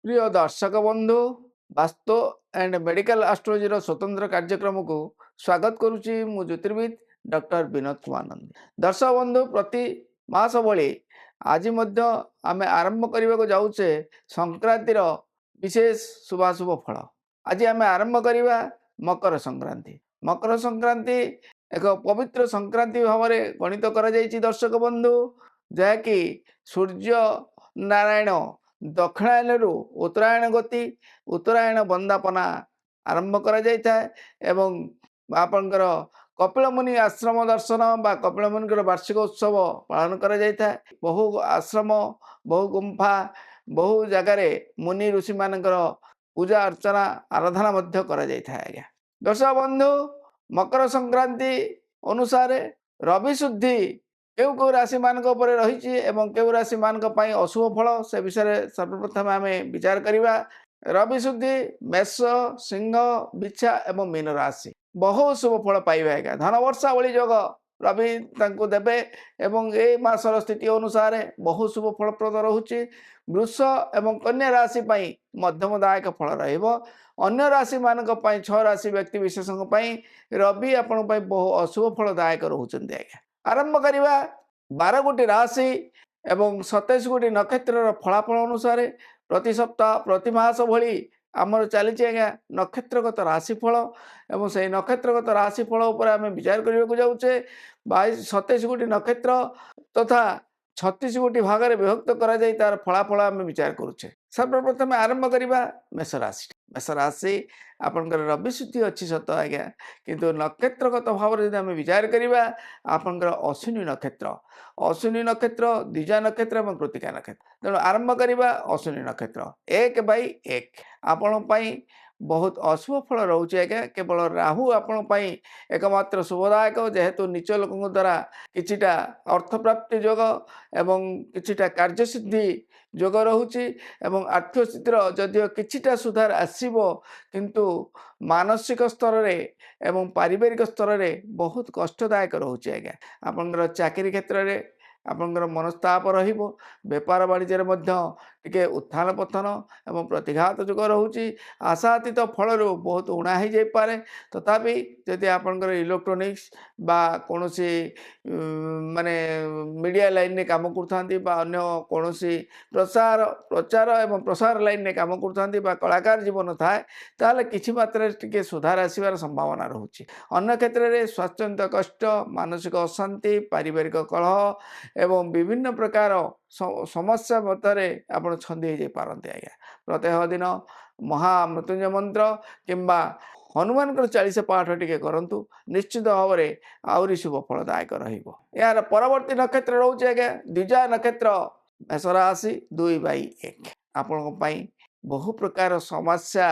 प्रिय दर्शक बंधु वास्तु एंड मेडिकल एस्ट्रोलोजी स्वतंत्र कार्यक्रम को स्वागत करुच्ची मु ज्योतिर्विद डॉक्टर विनोद कुमार नंदी। दर्शक बंधु प्रति मास भली आज आम आरंभ करने को जाऊे संक्रांतिर विशेष शुभाशुभ फल। आज आम आरंभ करवा मकर संक्रांति। मकर संक्रांति एक पवित्र संक्रांति भाव में गणित कर दर्शक बंधु जहाँकि सूर्य नारायण दक्षिणायन उत्तरायण गति उत्तरायण बंदापना आरंभ कर आपणकर कपिल मुनि आश्रम दर्शन बा कपिल मुनि वार्षिक उत्सव पालन कर बहु आश्रम बहु गुंफा बहु जगार मुनि ऋषि मान पूजा अर्चना आराधना आज्ञा। दर्शक बंधु मकर संक्रांति अनुसार रवि शुद्धि केउ केउ राशि मान रही केउ राशि मान अशुभ फल से विषय सर्वप्रथम आम विचार करवा। रवि शुद्धि मेष सिंह बिछा एवं मीन राशि बहुत शुभ फल पाइबे आज्ञा। धन वर्षा भली जोग रवि देवे एवं ए मासर स्थिति अनुसार बहुत शुभ फलप्रद रोचे। वृष एवं कन्या राशि मध्यमदायक फल अन्य राशि मान 6 राशि व्यक्ति विशेष रवि आपण बहु अशुभ फलदायक रोचे आज्ञा। आरंभ करवा 12 गोटी राशि एवं 27 गोटी नक्षत्र फलाफल अनुसार प्रति सप्ताह प्रति मास भली आमर चली आज्ञा नक्षत्रगत राशिफल एवं से नक्षत्रगत राशिफल उपर आम विचार करने को जाऊे। 27 गोटी नक्षत्र तथा 36 गोटी भाग में विभक्त करा जाय तार फलाफल आम विचार करुचे। सर्वप्रथम आरंभ करवा मेष राशि। मेष राशि आपंकर रवि शुद्धि अच्छी सत आज्ञा किंतु नक्षत्रगत भाव में आम विचार करवा आपंकर अश्विनी नक्षत्र द्विजा नक्षत्र और कृतिका नक्षत्र। तेणु आरंभ करवा अश्विनी नक्षत्र 1/1 आपण बहुत अशुभ फल रोचे आज्ञा। केवल राहु आपण एकमात्र शुभदायक जेहेतु नीच लोक द्वारा किछिटा अर्थ प्राप्ति योग एवं किछिटा कार्यसिद्धि योग रोचे एवं आर्थिक स्थितिर जदिओ किछिटा सुधार आसीबो किंतु मानसिक स्तर रे एवं पारिवारिक स्तर रे बहुत कष्टदायक रोचे आज्ञा। आपनकर चाकरी क्षेत्र रे आपनकर मनस्ताप रहिबो। व्यापार वाणिज्य टिके उत्थान पतन एवं प्रतिघात जुग रोचे। आशातीत फल बहुत उणा हो जाए तथापि जदि आपनकर इलेक्ट्रोनिक्स बा कोनोसी माने मीडिया लाइन में काम करथांती बा अन्य कोनोसी प्रचार एवं प्रसार लाइन में काम करथांती बा कलाकार जीवन थाए ताले किछि मात्रा टिके सुधार आसीबार संभावना रोचे। अन्य क्षेत्र में स्वास्थ्यजनित कष्ट मानसिक अशांति पारिवारिक कलह एवं विभिन्न प्रकार समस्या मध्य आप छंदी हो पारती आज्ञा। प्रत्येक दिन महामृत्युंजय मंत्र किंबा हनुमान 40 पाठ टिके करंतु निश्चित भाव में आहरी शुभ फलदायक यार परवर्ती नक्षत्र रोचे आज्ञा द्विजा नक्षत्र मेष राशि 2/1 आपण बहु प्रकार समस्या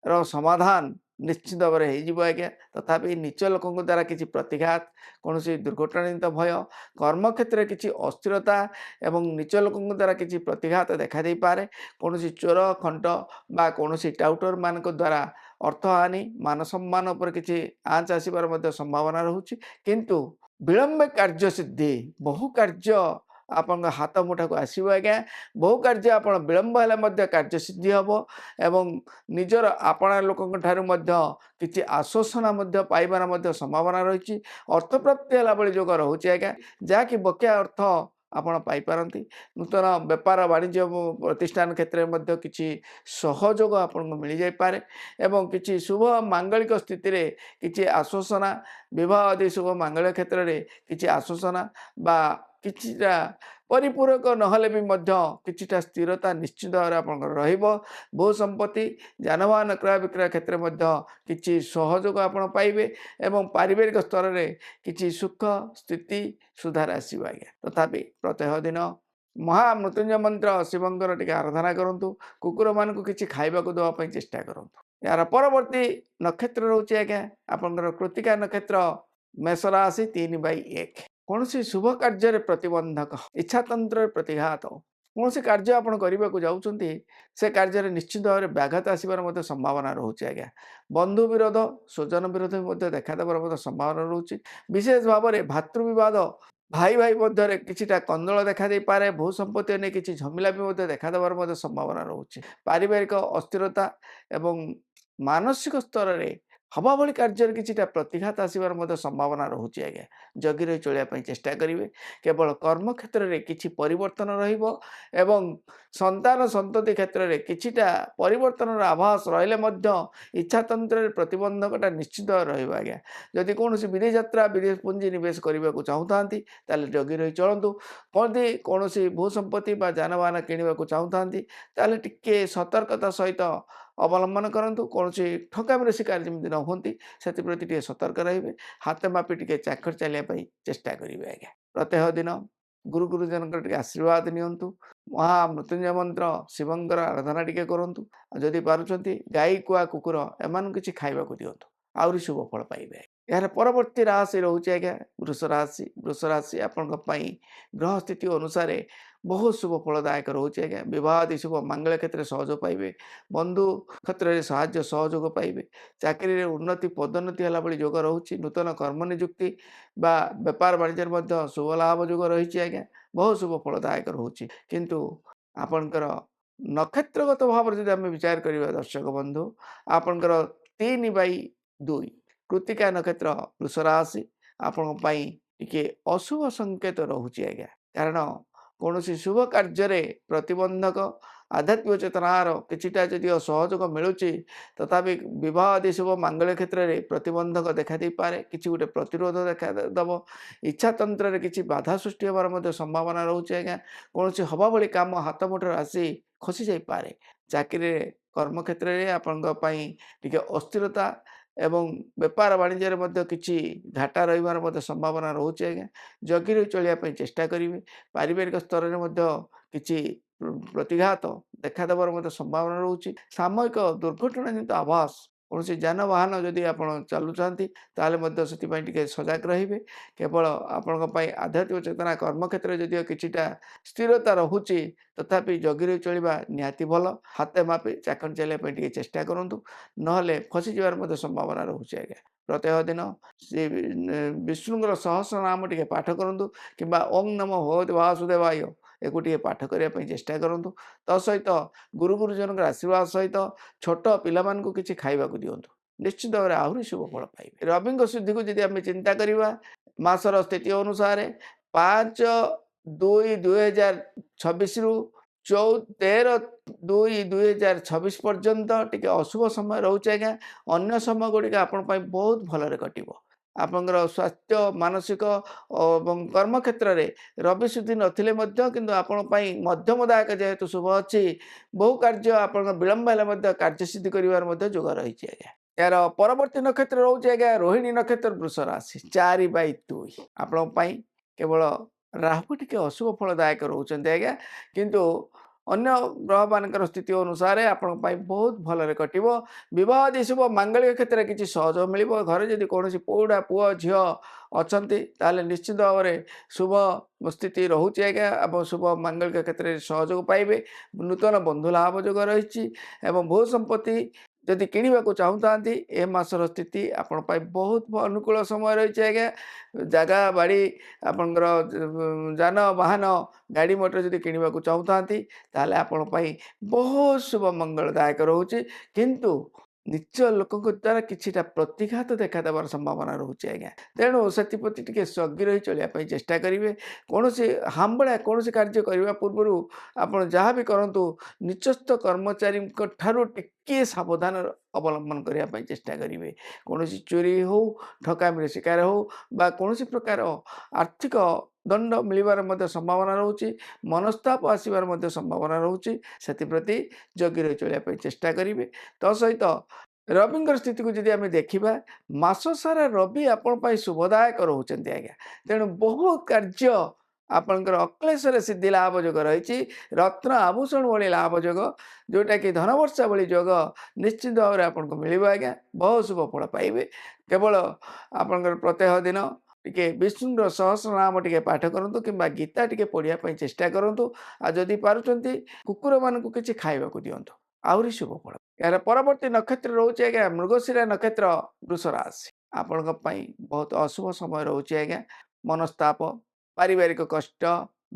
रो समाधान निश्चित भाव में आज्ञा। तथापि नीच लोक द्वारा किसी प्रतिघात कौन दुर्घटनाजनित भय कर्म क्षेत्र किसी अस्थिरता एवं नीच लोक द्वारा किसी प्रतिघात देखा दे पारे। कौन चोर खंट बा कौन टाउटर मान द्वारा अर्थहानि मान सम्मान पर किसी आँच आसबार संभावना रोचे किंतु विलंब कार्य सिद्धि बहु कार्य आपण हाथ मुठा को आसो आज्ञा। बहु कार्य आप विलंब है कार्य सिद्धि हम एवं निजर आपणा लोक किसी आश्वासना पाइबार संभावना रही। अर्थप्राप्ति है जोग रोचे आज्ञा जहाँकि बकिया अर्थ आपण पाइपारती। नूतन व्यापार वाणिज्य प्रतिष्ठान क्षेत्र में किसी सहयोग आपको मिल जापे एवं किसी शुभ मांगलिक स्थिति रे किसी आश्वासना विवाह आदि शुभ मांगलिक क्षेत्र में किसी आश्वासना बा किछिटा परिपूरक नहले भी किछिटा स्थिरता निश्चित भाव भू संपत्ति जानवाहन क्रय विक्रय क्षेत्र में किसी सहयोग आप पाइबे एवं पारिवारिक स्तर में किसी सुख स्थिति सुधार आसो आज्ञा। तथापि प्रत्येक दिन महामृत्युंजय मंत्र शिवंकर टिके आराधना करूँ। कुकुर मान को किसी खाइबा को देवाई चेष्टा करूँ। यार परवर्ती नक्षत्र रोचे आज्ञा आपंकर कृतिका नक्षत्र मेष राशि 3/1 कौन शुभ कार्य प्रतिबंधक इच्छातंत्र प्रतिघात कौन कार्य आप करने को जाऊँच से कार्य निश्चित भाव में व्याघात आसबार संभावना रोचे आज्ञा। बंधु विरोध स्वजन विरोध भी देखा देवर संभावना रोचे। विशेष भाव में भातृविवाद ଭାଇ ଭାଇ ମଧ୍ୟରେ କିଛିଟା କନ୍ଦଳ ଦେଖାଦେଇପାରେ। ଭୂ ସମ୍ପତ୍ତି ନେଇ କିଛି ଝମିଲା ବି ମଧ୍ୟ ଦେଖାଦେବାର ମଧ୍ୟ ସମ୍ଭାବନା ରହୁଛି। ପାରିବାରିକ ଅସ୍ଥିରତା ଏବଂ ମାନସିକ ସ୍ତରରେ ହବା ଭଳି କାର୍ଯ୍ୟରେ କିଛିଟା ପ୍ରତିଘାତ ଆସିବାର ମଧ୍ୟ ସମ୍ଭାବନା ରହୁଛି ଆଜ୍ଞା। ଜଗି ରହି ଚଳିବା ପାଇଁ ଚେଷ୍ଟା କରିବେ। କେବଳ କର୍ମକ୍ଷେତ୍ରରେ କିଛି ପରିବର୍ତ୍ତନ ରହିବ ଏବଂ ସନ୍ତାନ ସନ୍ତତି କ୍ଷେତ୍ରରେ କିଛିଟା ପରିବର୍ତ୍ତନର ଆଭାସ ରହିଲେ ମଧ୍ୟ ଇଚ୍ଛାତନ୍ତ୍ରରେ ପ୍ରତିବନ୍ଧକଟା ନିଶ୍ଚିତ ରହିବ ଆଜ୍ଞା। ଯଦି କୌଣସି ବିଦେଶ ଯାତ୍ରା ବିଦେଶ ପୁଞ୍ଜି ନିବେଶ କରିବାକୁ ଚାହୁଁଥାନ୍ତି ତାହେଲେ ଜଗି ରହି ଚଳନ୍ତୁ। ଯଦି କୌଣସି ଭୂ ସମ୍ପତ୍ତି ବା ଯାନବାହନ କିଣିବାକୁ ଚାହୁଁଥାନ୍ତି ତାହେଲେ ଟିକେ ସତର୍କତା ସହିତ ଅବଲମ୍ବନ କରନ୍ତୁ। କୌଣସି ଠକାମିର ଶିକାର ଯେମିତି ନ ହୁଅନ୍ତି ସେଥିପ୍ରତି ଟିକେ ସତର୍କ ରହିବେ। ହାତ ମାପି ଟିକେ ଚାକର ଚାଲିବା ପାଇଁ ଚେଷ୍ଟା କରିବେ ଆଜ୍ଞା। ପ୍ରତ୍ୟହ ଦିନ ଗୁରୁଜନଙ୍କର ଟିକେ ଆଶୀର୍ବାଦ ନିଅନ୍ତୁ। ମହାମୃତ୍ୟୁଞ୍ଜୟ ମନ୍ତ୍ର ଶିବଙ୍କର ଆରାଧନା ଟିକେ କରନ୍ତୁ। ଆଉ ଯଦି ପାରୁଛନ୍ତି ଗାଈ କୁଆ କୁକୁର ଏମାନଙ୍କୁ କିଛି ଖାଇବାକୁ ଦିଅନ୍ତୁ। ଆହୁରି ଶୁଭ ଫଳ ପାଇବେ। ଏହାର ପରବର୍ତ୍ତୀ ରାଶି ରହୁଛି ଆଜ୍ଞା ବୃଷ ରାଶି। ବୃଷ ରାଶି ଆପଣଙ୍କ ପାଇଁ ଗ୍ରହ ସ୍ଥିତି ଅନୁସାରେ ବହୁତ ଶୁଭ ଫଳଦାୟକ ରହୁଛି ଆଜ୍ଞା। ବିବାହ ଆଦି ଶୁଭ ମାଙ୍ଗଳ କ୍ଷେତ୍ରରେ ସହଯୋଗ ପାଇବେ। ବନ୍ଧୁ କ୍ଷେତ୍ରରେ ସାହାଯ୍ୟ ସହଯୋଗ ପାଇବେ। ଚାକିରିରେ ଉନ୍ନତି ପଦୋନ୍ନତି ହେଲା ଭଳି ଯୋଗ ରହୁଛି। ନୂତନ କର୍ମ ନିଯୁକ୍ତି ବା ବେପାର ବାଣିଜ୍ୟରେ ମଧ୍ୟ ଶୁଭ ଲାଭ ଯୋଗ ରହିଛି ଆଜ୍ଞା। ବହୁତ ଶୁଭ ଫଳଦାୟକ ରହୁଛି। କିନ୍ତୁ ଆପଣଙ୍କର ନକ୍ଷତ୍ରଗତ ଭାବରେ ଯଦି ଆମେ ବିଚାର କରିବା ଦର୍ଶକ ବନ୍ଧୁ ଆପଣଙ୍କର 3/2 କୃତିକା ନକ୍ଷତ୍ର ବୃଷ ରାଶି ଆପଣଙ୍କ ପାଇଁ ଟିକେ ଅଶୁଭ ସଂକେତ ରହୁଛି ଆଜ୍ଞା। କାରଣ କୌଣସି ଶୁଭ କାର୍ଯ୍ୟରେ ପ୍ରତିବନ୍ଧକ ଆଧ୍ୟାତ୍ମିକ ଚେତନାର କିଛିଟା ଯଦିଓ ସହଯୋଗ ମିଳୁଛି ତଥାପି ବିବାହ ଆଦି ଶୁଭ ମାଙ୍ଗଳିକ କ୍ଷେତ୍ରରେ ପ୍ରତିବନ୍ଧକ ଦେଖାଦେଇପାରେ। କିଛି ଗୋଟେ ପ୍ରତିରୋଧ ଦେଖାଦେବ। ଇଚ୍ଛାତନ୍ତ୍ରରେ କିଛି ବାଧା ସୃଷ୍ଟି ହେବାର ମଧ୍ୟ ସମ୍ଭାବନା ରହୁଛି ଆଜ୍ଞା। କୌଣସି ହେବା ଭଳି କାମ ହାତ ମୁଠରେ ଆସି ଖସି ଯାଇପାରେ। ଚାକିରିରେ କର୍ମକ୍ଷେତ୍ରରେ ଆପଣଙ୍କ ପାଇଁ ଟିକେ ଅସ୍ଥିରତା ଏବଂ ବେପାର ବାଣିଜ୍ୟରେ ମଧ୍ୟ କିଛି ଘାଟା ରହିବାର ମଧ୍ୟ ସମ୍ଭାବନା ରହୁଛି ଆଜ୍ଞା। ଜଗି ରହି ଚଳିବା ପାଇଁ ଚେଷ୍ଟା କରିବେ। ପାରିବାରିକ ସ୍ତରରେ ମଧ୍ୟ କିଛି ପ୍ରତିଘାତ ଦେଖାଦେବାର ମଧ୍ୟ ସମ୍ଭାବନା ରହୁଛି। ସାମୟିକ ଦୁର୍ଘଟଣା ଜନିତ ଆଭାସ କୌଣସି ଯାନବାହନ ଯଦି ଆପଣ ଚାଲୁଛନ୍ତି ତାହେଲେ ମଧ୍ୟ ସେଥିପାଇଁ ଟିକେ ସଜାଗ ରହିବେ। କେବଳ ଆପଣଙ୍କ ପାଇଁ ଆଧ୍ୟାତ୍ମିକ ଚେତନା କର୍ମକ୍ଷେତ୍ରରେ ଯଦିଓ କିଛିଟା ସ୍ଥିରତା ରହୁଛି ତଥାପି ଜଗି ରହି ଚଳିବା ନିହାତି ଭଲ। ହାତେ ମାପି ଚାକର ଚାଲିବା ପାଇଁ ଟିକେ ଚେଷ୍ଟା କରନ୍ତୁ। ନହେଲେ ଫସିଯିବାର ମଧ୍ୟ ସମ୍ଭାବନା ରହୁଛି ଆଜ୍ଞା। ପ୍ରତ୍ୟହ ଦିନ ଶ୍ରୀ ବିଷ୍ଣୁଙ୍କର ସହସ୍ର ନାମ ଟିକେ ପାଠ କରନ୍ତୁ କିମ୍ବା ଓಂ ନମୋ ଭଗବତେ ବାସୁଦେବାୟ ଏକୁ ଟିକେ ପାଠ କରିବା ପାଇଁ ଚେଷ୍ଟା କରନ୍ତୁ। ତା ସହିତ ଗୁରୁଜନଙ୍କର ଆଶୀର୍ବାଦ ସହିତ ଛୋଟ ପିଲାମାନଙ୍କୁ କିଛି ଖାଇବାକୁ ଦିଅନ୍ତୁ। ନିଶ୍ଚିତ ଭାବରେ ଆହୁରି ଶୁଭ ଫଳ ପାଇବେ। ରବିଙ୍କ ଶୁଦ୍ଧିକୁ ଯଦି ଆମେ ଚିନ୍ତା କରିବା ମାସର ସ୍ଥିତି ଅନୁସାରେ 5/2/2026ରୁ 13/2/2026 ପର୍ଯ୍ୟନ୍ତ ଟିକେ ଅଶୁଭ ସମୟ ରହୁଛି ଆଜ୍ଞା। ଅନ୍ୟ ସମୟ ଗୁଡ଼ିକ ଆପଣଙ୍କ ପାଇଁ ବହୁତ ଭଲରେ କଟିବ। ଆପଣଙ୍କର ସ୍ୱାସ୍ଥ୍ୟ ମାନସିକ ଏବଂ କର୍ମକ୍ଷେତ୍ରରେ ରବି ଶୁଦ୍ଧି ନଥିଲେ ମଧ୍ୟ କିନ୍ତୁ ଆପଣଙ୍କ ପାଇଁ ମଧ୍ୟମଦାୟକ ଯେହେତୁ ଶୁଭ ଅଛି ବହୁ କାର୍ଯ୍ୟ ଆପଣଙ୍କ ବିଳମ୍ବ ହେଲେ ମଧ୍ୟ କାର୍ଯ୍ୟସିଦ୍ଧି କରିବାର ମଧ୍ୟ ଯୋଗ ରହିଛି ଆଜ୍ଞା। ଏହାର ପରବର୍ତ୍ତୀ ନକ୍ଷତ୍ର ରହୁଛି ଆଜ୍ଞା ରୋହିଣୀ ନକ୍ଷତ୍ର ବୃଷ ରାଶି 4/2 ଆପଣଙ୍କ ପାଇଁ କେବଳ ରାହୁ ଟିକେ ଅଶୁଭ ଫଳଦାୟକ ରହୁଛନ୍ତି ଆଜ୍ଞା। କିନ୍ତୁ ଅନ୍ୟ ଗ୍ରହମାନଙ୍କର ସ୍ଥିତି ଅନୁସାରେ ଆପଣଙ୍କ ପାଇଁ ବହୁତ ଭଲରେ କଟିବ। ବିବାହ ଆଦି ଶୁଭ ମାଙ୍ଗଳିକ କ୍ଷେତ୍ରରେ କିଛି ସହଯୋଗ ମିଳିବ। ଘରେ ଯଦି କୌଣସି ପୁଅଟା ପୁଅ ଝିଅ ଅଛନ୍ତି ତାହେଲେ ନିଶ୍ଚିତ ଭାବରେ ଶୁଭ ସ୍ଥିତି ରହୁଛି ଆଜ୍ଞା ଏବଂ ଶୁଭ ମାଙ୍ଗଳିକ କ୍ଷେତ୍ରରେ ସହଯୋଗ ପାଇବେ। ନୂତନ ବନ୍ଧୁ ଲାଭ ଯୋଗ ରହିଛି ଏବଂ ଭୂ ସମ୍ପତ୍ତି ଯଦି କିଣିବାକୁ ଚାହୁଁଥାନ୍ତି ଏ ମାସର ସ୍ଥିତି ଆପଣଙ୍କ ପାଇଁ ବହୁତ ଅନୁକୂଳ ସମୟ ରହିଛି ଆଜ୍ଞା। ଜାଗା ବାଡ଼ି ଆପଣଙ୍କର ଯାନବାହନ ଗାଡ଼ି ମଟର ଯଦି କିଣିବାକୁ ଚାହୁଁଥାନ୍ତି ତାହେଲେ ଆପଣଙ୍କ ପାଇଁ ବହୁତ ଶୁଭ ମଙ୍ଗଳଦାୟକ ରହୁଛି। କିନ୍ତୁ ନିଜ ଲୋକଙ୍କ ଦ୍ୱାରା କିଛିଟା ପ୍ରତିଘାତ ଦେଖାଦେବାର ସମ୍ଭାବନା ରହୁଛି ଆଜ୍ଞା। ତେଣୁ ସେଥିପ୍ରତି ଟିକେ ଜଗି ରହି ଚଳିବା ପାଇଁ ଚେଷ୍ଟା କରିବେ। କୌଣସି ହାମ୍ବଡ଼ା କୌଣସି କାର୍ଯ୍ୟ କରିବା ପୂର୍ବରୁ ଆପଣ ଯାହା ବି କରନ୍ତୁ ନିଚସ୍ଥ କର୍ମଚାରୀଙ୍କ ଠାରୁ ଟିକିଏ ସାବଧାନ ଅବଲମ୍ବନ କରିବା ପାଇଁ ଚେଷ୍ଟା କରିବେ। କୌଣସି ଚୋରି ହେଉ ଠକାମିର ଶିକାର ହେଉ ବା କୌଣସି ପ୍ରକାର ଆର୍ଥିକ ଦଣ୍ଡ ମିଳିବାର ମଧ୍ୟ ସମ୍ଭାବନା ରହୁଛି। ମନସ୍ତାପ ଆସିବାର ମଧ୍ୟ ସମ୍ଭାବନା ରହୁଛି। ସେଥିପ୍ରତି ଜଗି ରହି ଚଳିବା ପାଇଁ ଚେଷ୍ଟା କରିବେ। ତା ସହିତ ରବିଙ୍କର ସ୍ଥିତିକୁ ଯଦି ଆମେ ଦେଖିବା ମାସ ସାରା ରବି ଆପଣ ପାଇଁ ଶୁଭଦାୟକ ରହୁଛନ୍ତି ଆଜ୍ଞା। ତେଣୁ ବହୁ କାର୍ଯ୍ୟ ଆପଣଙ୍କର ଅକ୍ଲେଶରେ ସିଦ୍ଧି ଲାଭ ଯୋଗ ରହିଛି। ରତ୍ନ ଆଭୂଷଣ ଭଳି ଲାଭ ଯୋଗ ଯେଉଁଟାକି ଧନବର୍ଷା ଭଳି ଯୋଗ ନିଶ୍ଚିତ ଭାବରେ ଆପଣଙ୍କୁ ମିଳିବ ଆଜ୍ଞା। ବହୁତ ଶୁଭ ଫଳ ପାଇବେ। କେବଳ ଆପଣଙ୍କର ପ୍ରତ୍ୟହ ଦିନ ଟିକେ ବିଷ୍ଣୁଙ୍କର ସହସ୍ର ନାମ ଟିକେ ପାଠ କରନ୍ତୁ କିମ୍ବା ଗୀତା ଟିକେ ପଢ଼ିବା ପାଇଁ ଚେଷ୍ଟା କରନ୍ତୁ। ଆଉ ଯଦି ପାରୁଛନ୍ତି କୁକୁରମାନଙ୍କୁ କିଛି ଖାଇବାକୁ ଦିଅନ୍ତୁ। ଆହୁରି ଶୁଭ ଫଳ। ଏହାର ପରବର୍ତ୍ତୀ ନକ୍ଷତ୍ର ରହୁଛି ଆଜ୍ଞା ମୃଗଶିରା ନକ୍ଷତ୍ର ବୃଷ ରାଶି। ଆପଣଙ୍କ ପାଇଁ ବହୁତ ଅଶୁଭ ସମୟ ରହୁଛି ଆଜ୍ଞା। ମନସ୍ତାପ पारिवारिक कष्ट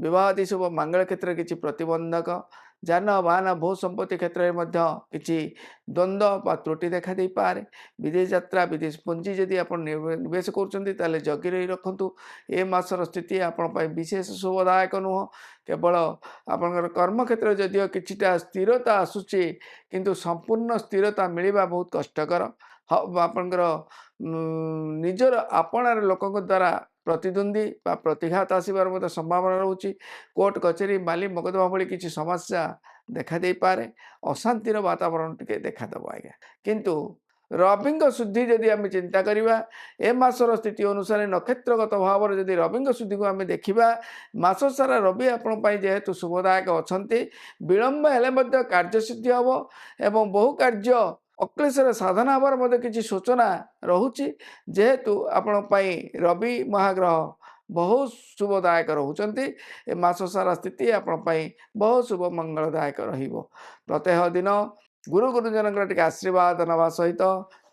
विवाह आदि शुभ मंगल क्षेत्र किसी प्रतिबंधक जानवाहन भू संपत्ति क्षेत्र में किसी द्वंद्व व त्रुटि देखा दे पारे विदेश यात्रा विदेश पुंजी जदि आप निवेश कर जगी रही रखु ए मासर स्थिति आपण विशेष शुभदायक नुह केवल आपंकर कर्म क्षेत्र जदिओ किछिटा स्थिरता आसूची किंतु संपूर्ण स्थिरता मिलवा बहुत कष्टकर आपंकर निजर आपणार लोक द्वारा प्रतिद्वंदी प्रतिघात आसबार संभावना रोचे कोर्ट कचेरी माली मकदमा भली किसी समस्या देखा दे पारे अशांतिर वातावरण टिके देखादेव आज्ञा किंतु रविंग शुद्धि जदि आम चिंता करवा ए मासर स्थिति अनुसार नक्षत्रगत भाव में जदि रविंग शुद्धि को आम देखा मास सारा रवि आपण जेहेतु शुभदायक अच्छा विलंब हेले कार्यसिद्धि हम एवं बहु कार्य अक्लेशर साधन हबार किसी सूचना रोचे जेहेतु आपण रवि महाग्रह बहुत शुभदायक रोचंती ए मास सारा स्थिति आपण बहुत शुभ मंगलदायक प्रत्येक दिन गुरु गुरुजन टे आशीर्वाद नवा सहित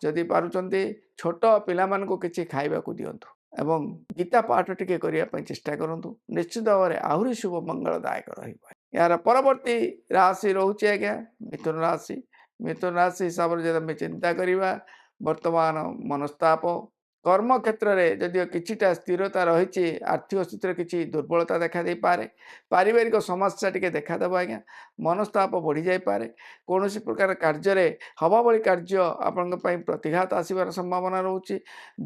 जदि पारुचंती छोट पिला मानकु किछि खाइबाकु दियंतु एवं गीता पाठ टिके करने चेष्टा करूँ निश्चित भाव में आहरी शुभ मंगलदायक यार परवर्ती राशि रोचे आज्ञा मिथुन राशि हिसाब से जब चिंता करवा वर्तमान मनस्ताप कर्म क्षेत्र में जदिओ किछिटा स्थिरता रही आर्थिक स्थिति किसी दुर्बलता देखा दे पारे पारिवारिक समस्या टिके देखादेव आज्ञा मनस्ताप बढ़ी जाए पारे कौन प्रकार कार्य हवा भली कार्य आपण प्रतिघात आसबार संभावना रोचे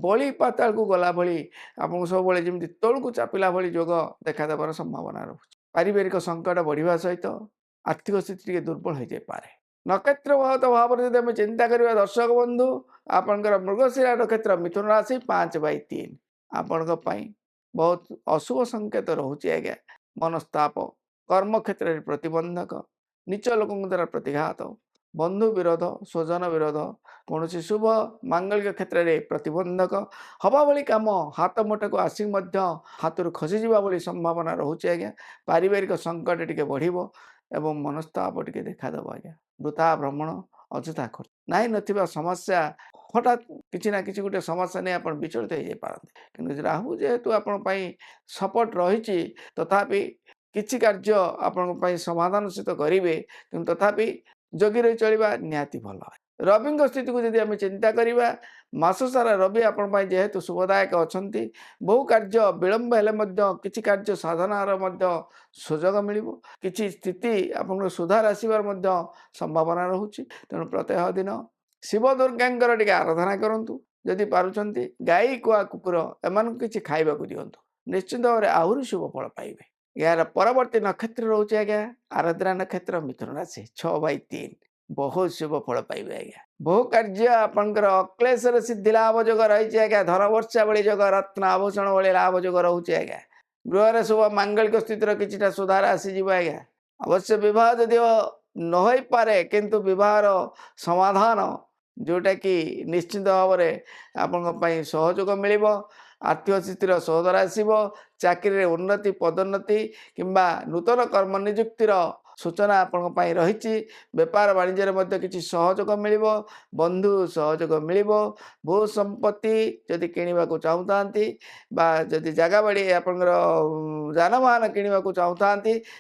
बलि पाताल को गला भली आपको सब जमी तौल को चापिला भली जोग देखादेवार संभावना रोचे पारिवारिक संकट बढ़िया सहित आर्थिक स्थिति टिके दुर्बल हो जाए पारे नक्षत्र भाव में जब चिंता करवा दर्शक बंधु आपंकर मृगशिरा नक्षत्र मिथुन राशि 5/3 आपण बहुत अशुभ संकेत रोचे आज्ञा मनस्ताप कर्म क्षेत्र में प्रतिबंधक नीच लोक द्वारा प्रतिघात बंधु विरोध स्वजन विरोध कौन शुभ मांगलिक क्षेत्र में प्रतिबंधक हवा भली कम हाथ मुठा को आसिक हाथ खसी जा संभावना रोचे आज्ञा पारिवारिक संकट टिके बढ़ एवं मनस्ताप टिके देखादेव आज्ञा वृथा भ्रमण अଯଥା खर्च नाई नथिबा समस्या हठात किसी ना किसी गोटे समस्या नहीं आप विचलित हो पारते कि राहु जेहेतु आपण सपोर्ट रही तथापि किसी कार्य आपण समाधान सहित करेंगे कि तथापि जगी रही चलवा निहाती भल रविंग स्थिति को जब आम चिंता करवा मास सारा रवि आपण जेहेतु शुभदायक अच्छा बहु कार्य विलंब हेले किसी कार्य साधनार सुजोग मिल किसी स्थिति आप सुधार आसबार संभावना रोचे तेणु प्रत्येक दिन शिव दुर्गा टे आराधना करूँ जदि पारुंट गाई कुआ कुकुर एम किसी खाइबा दिंतु निश्चित भाव में आहरी शुभ फल पाइबे यार परवर्ती नक्षत्र रोचे आज्ञा आराधना नक्षत्र मिथुन राशि 6/3 बहुत शुभ फल पाइबे आज्ञा बहु कार्य आपंकर अक्लेशर सिद्धि लाभ जोग रही आज्ञा धन वर्षा भली जोग रत्न आभूषण भली लाभ जोग रोचे आज्ञा गृह शुभ मांगलिक स्थितिर किछिटा सुधार आसीज आज्ञा अवश्य विवाह जदिओ न हो पारे किंतु विवाहर समाधान जोटा कि निश्चित भाव में आपण सहयोग मिल आर्थिक स्थितिर सुधार आसब चाकरी उन्नति पदोन्नति किंबा नूतन कर्म नियुक्तिर सूचना आपण रही बेपार वाणिज्य किसी सहयोग मिल बंधु सहयोग मिल भू संपत्ति जदि किणवा को चाहता जदि जगह बाड़ी आपंकर जानवाहन किणवा को चाहता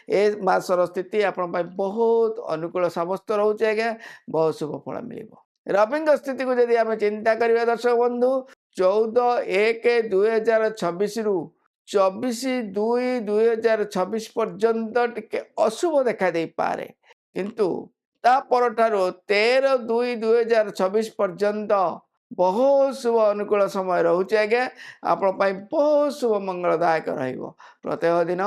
ए मासर स्थिति आपण बहुत अनुकूल सब्यस्त रोचे आज्ञा बहुत शुभ फल मिल रविंग स्थिति को जदि आम चिंता करवा दर्शक बंधु 14/1/2026 रु 24/2/2026 पर्यंत टिके अशुभ देखा दे पारे किंतु ता पर ठारो 13/2/2026 पर्यंत बहुत शुभ अनुकूल समय रोचे आज्ञा आपण बहुत शुभ मंगलदायक प्रत्येक दिन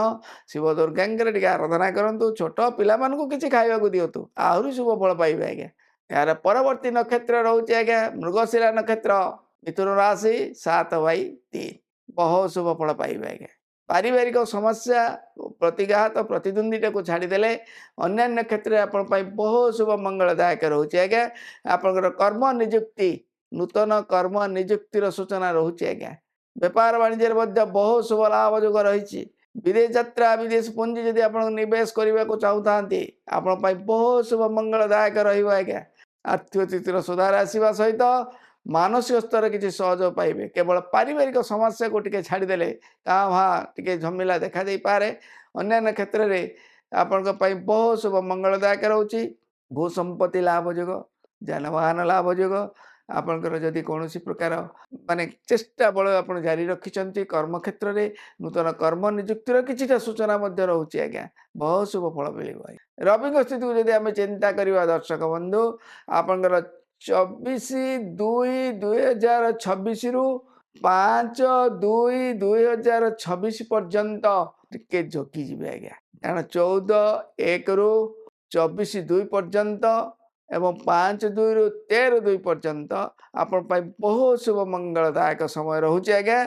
शिव दुर्गा टे आराधना करूँ छोट पिला किसी खाइबा दिंतु आहरी शुभ फल पाइबे आज्ञा यार परवर्ती नक्षत्र रोचे आज्ञा मृगशिरा नक्षत्र मिथुन राशि 7/3 बहुत शुभ फल पाइबे आज्ञा पारिवारिक समस्या प्रतिघात प्रतिद्वंदिता को छाड़देले अन्य क्षेत्र में आपण बहुत शुभ मंगलदायक रोचे आज्ञा आपंकर कर्म नियुक्ति नूतन कर्म नियुक्तिर सूचना रोचे आज्ञा बेपार वाणिज्य बहुत शुभ लाभ जोग रही विदेश यात्रा विदेश पुंजी जदि आप निवेश करने को चाहता आपण बहुत शुभ मंगलदायक रहा आज्ञा आर्थिक स्थितिर सुधार आसवा सहित ମାନସିକ ସ୍ତରରେ କିଛି ସହଯୋଗ ପାଇବେ। କେବଳ ପାରିବାରିକ ସମସ୍ୟାକୁ ଟିକେ ଛାଡ଼ିଦେଲେ କାଁ ଭାଁ ଟିକେ ଝମିଲା ଦେଖାଦେଇପାରେ। ଅନ୍ୟାନ୍ୟ କ୍ଷେତ୍ରରେ ଆପଣଙ୍କ ପାଇଁ ବହୁତ ଶୁଭ ମଙ୍ଗଳଦାୟକ ରହୁଛି। ଭୂସମ୍ପତ୍ତି ଲାଭ ଯୋଗ, ଯାନବାହନ ଲାଭ ଯୋଗ, ଆପଣଙ୍କର ଯଦି କୌଣସି ପ୍ରକାର ମାନେ ଚେଷ୍ଟା ବଳ ଆପଣ ଜାରି ରଖିଛନ୍ତି କର୍ମକ୍ଷେତ୍ରରେ ନୂତନ କର୍ମ ନିଯୁକ୍ତିର କିଛିଟା ସୂଚନା ମଧ୍ୟ ରହୁଛି ଆଜ୍ଞା। ବହୁତ ଶୁଭ ଫଳ ମିଳିବ। ରବିଙ୍କ ସ୍ଥିତିକୁ ଯଦି ଆମେ ଚିନ୍ତା କରିବା ଦର୍ଶକ ବନ୍ଧୁ, ଆପଣଙ୍କର 24/2/2026ରୁ 5/2/2026 ପର୍ଯ୍ୟନ୍ତ ଟିକେ ଜଗିଯିବେ ଆଜ୍ଞା। କାରଣ 14/1ରୁ 24/2 ପର୍ଯ୍ୟନ୍ତ ଏବଂ 5/2ରୁ 13/2 ପର୍ଯ୍ୟନ୍ତ ଆପଣ ପାଇଁ ବହୁତ ଶୁଭ ମଙ୍ଗଳଦାୟକ ସମୟ ରହୁଛି ଆଜ୍ଞା।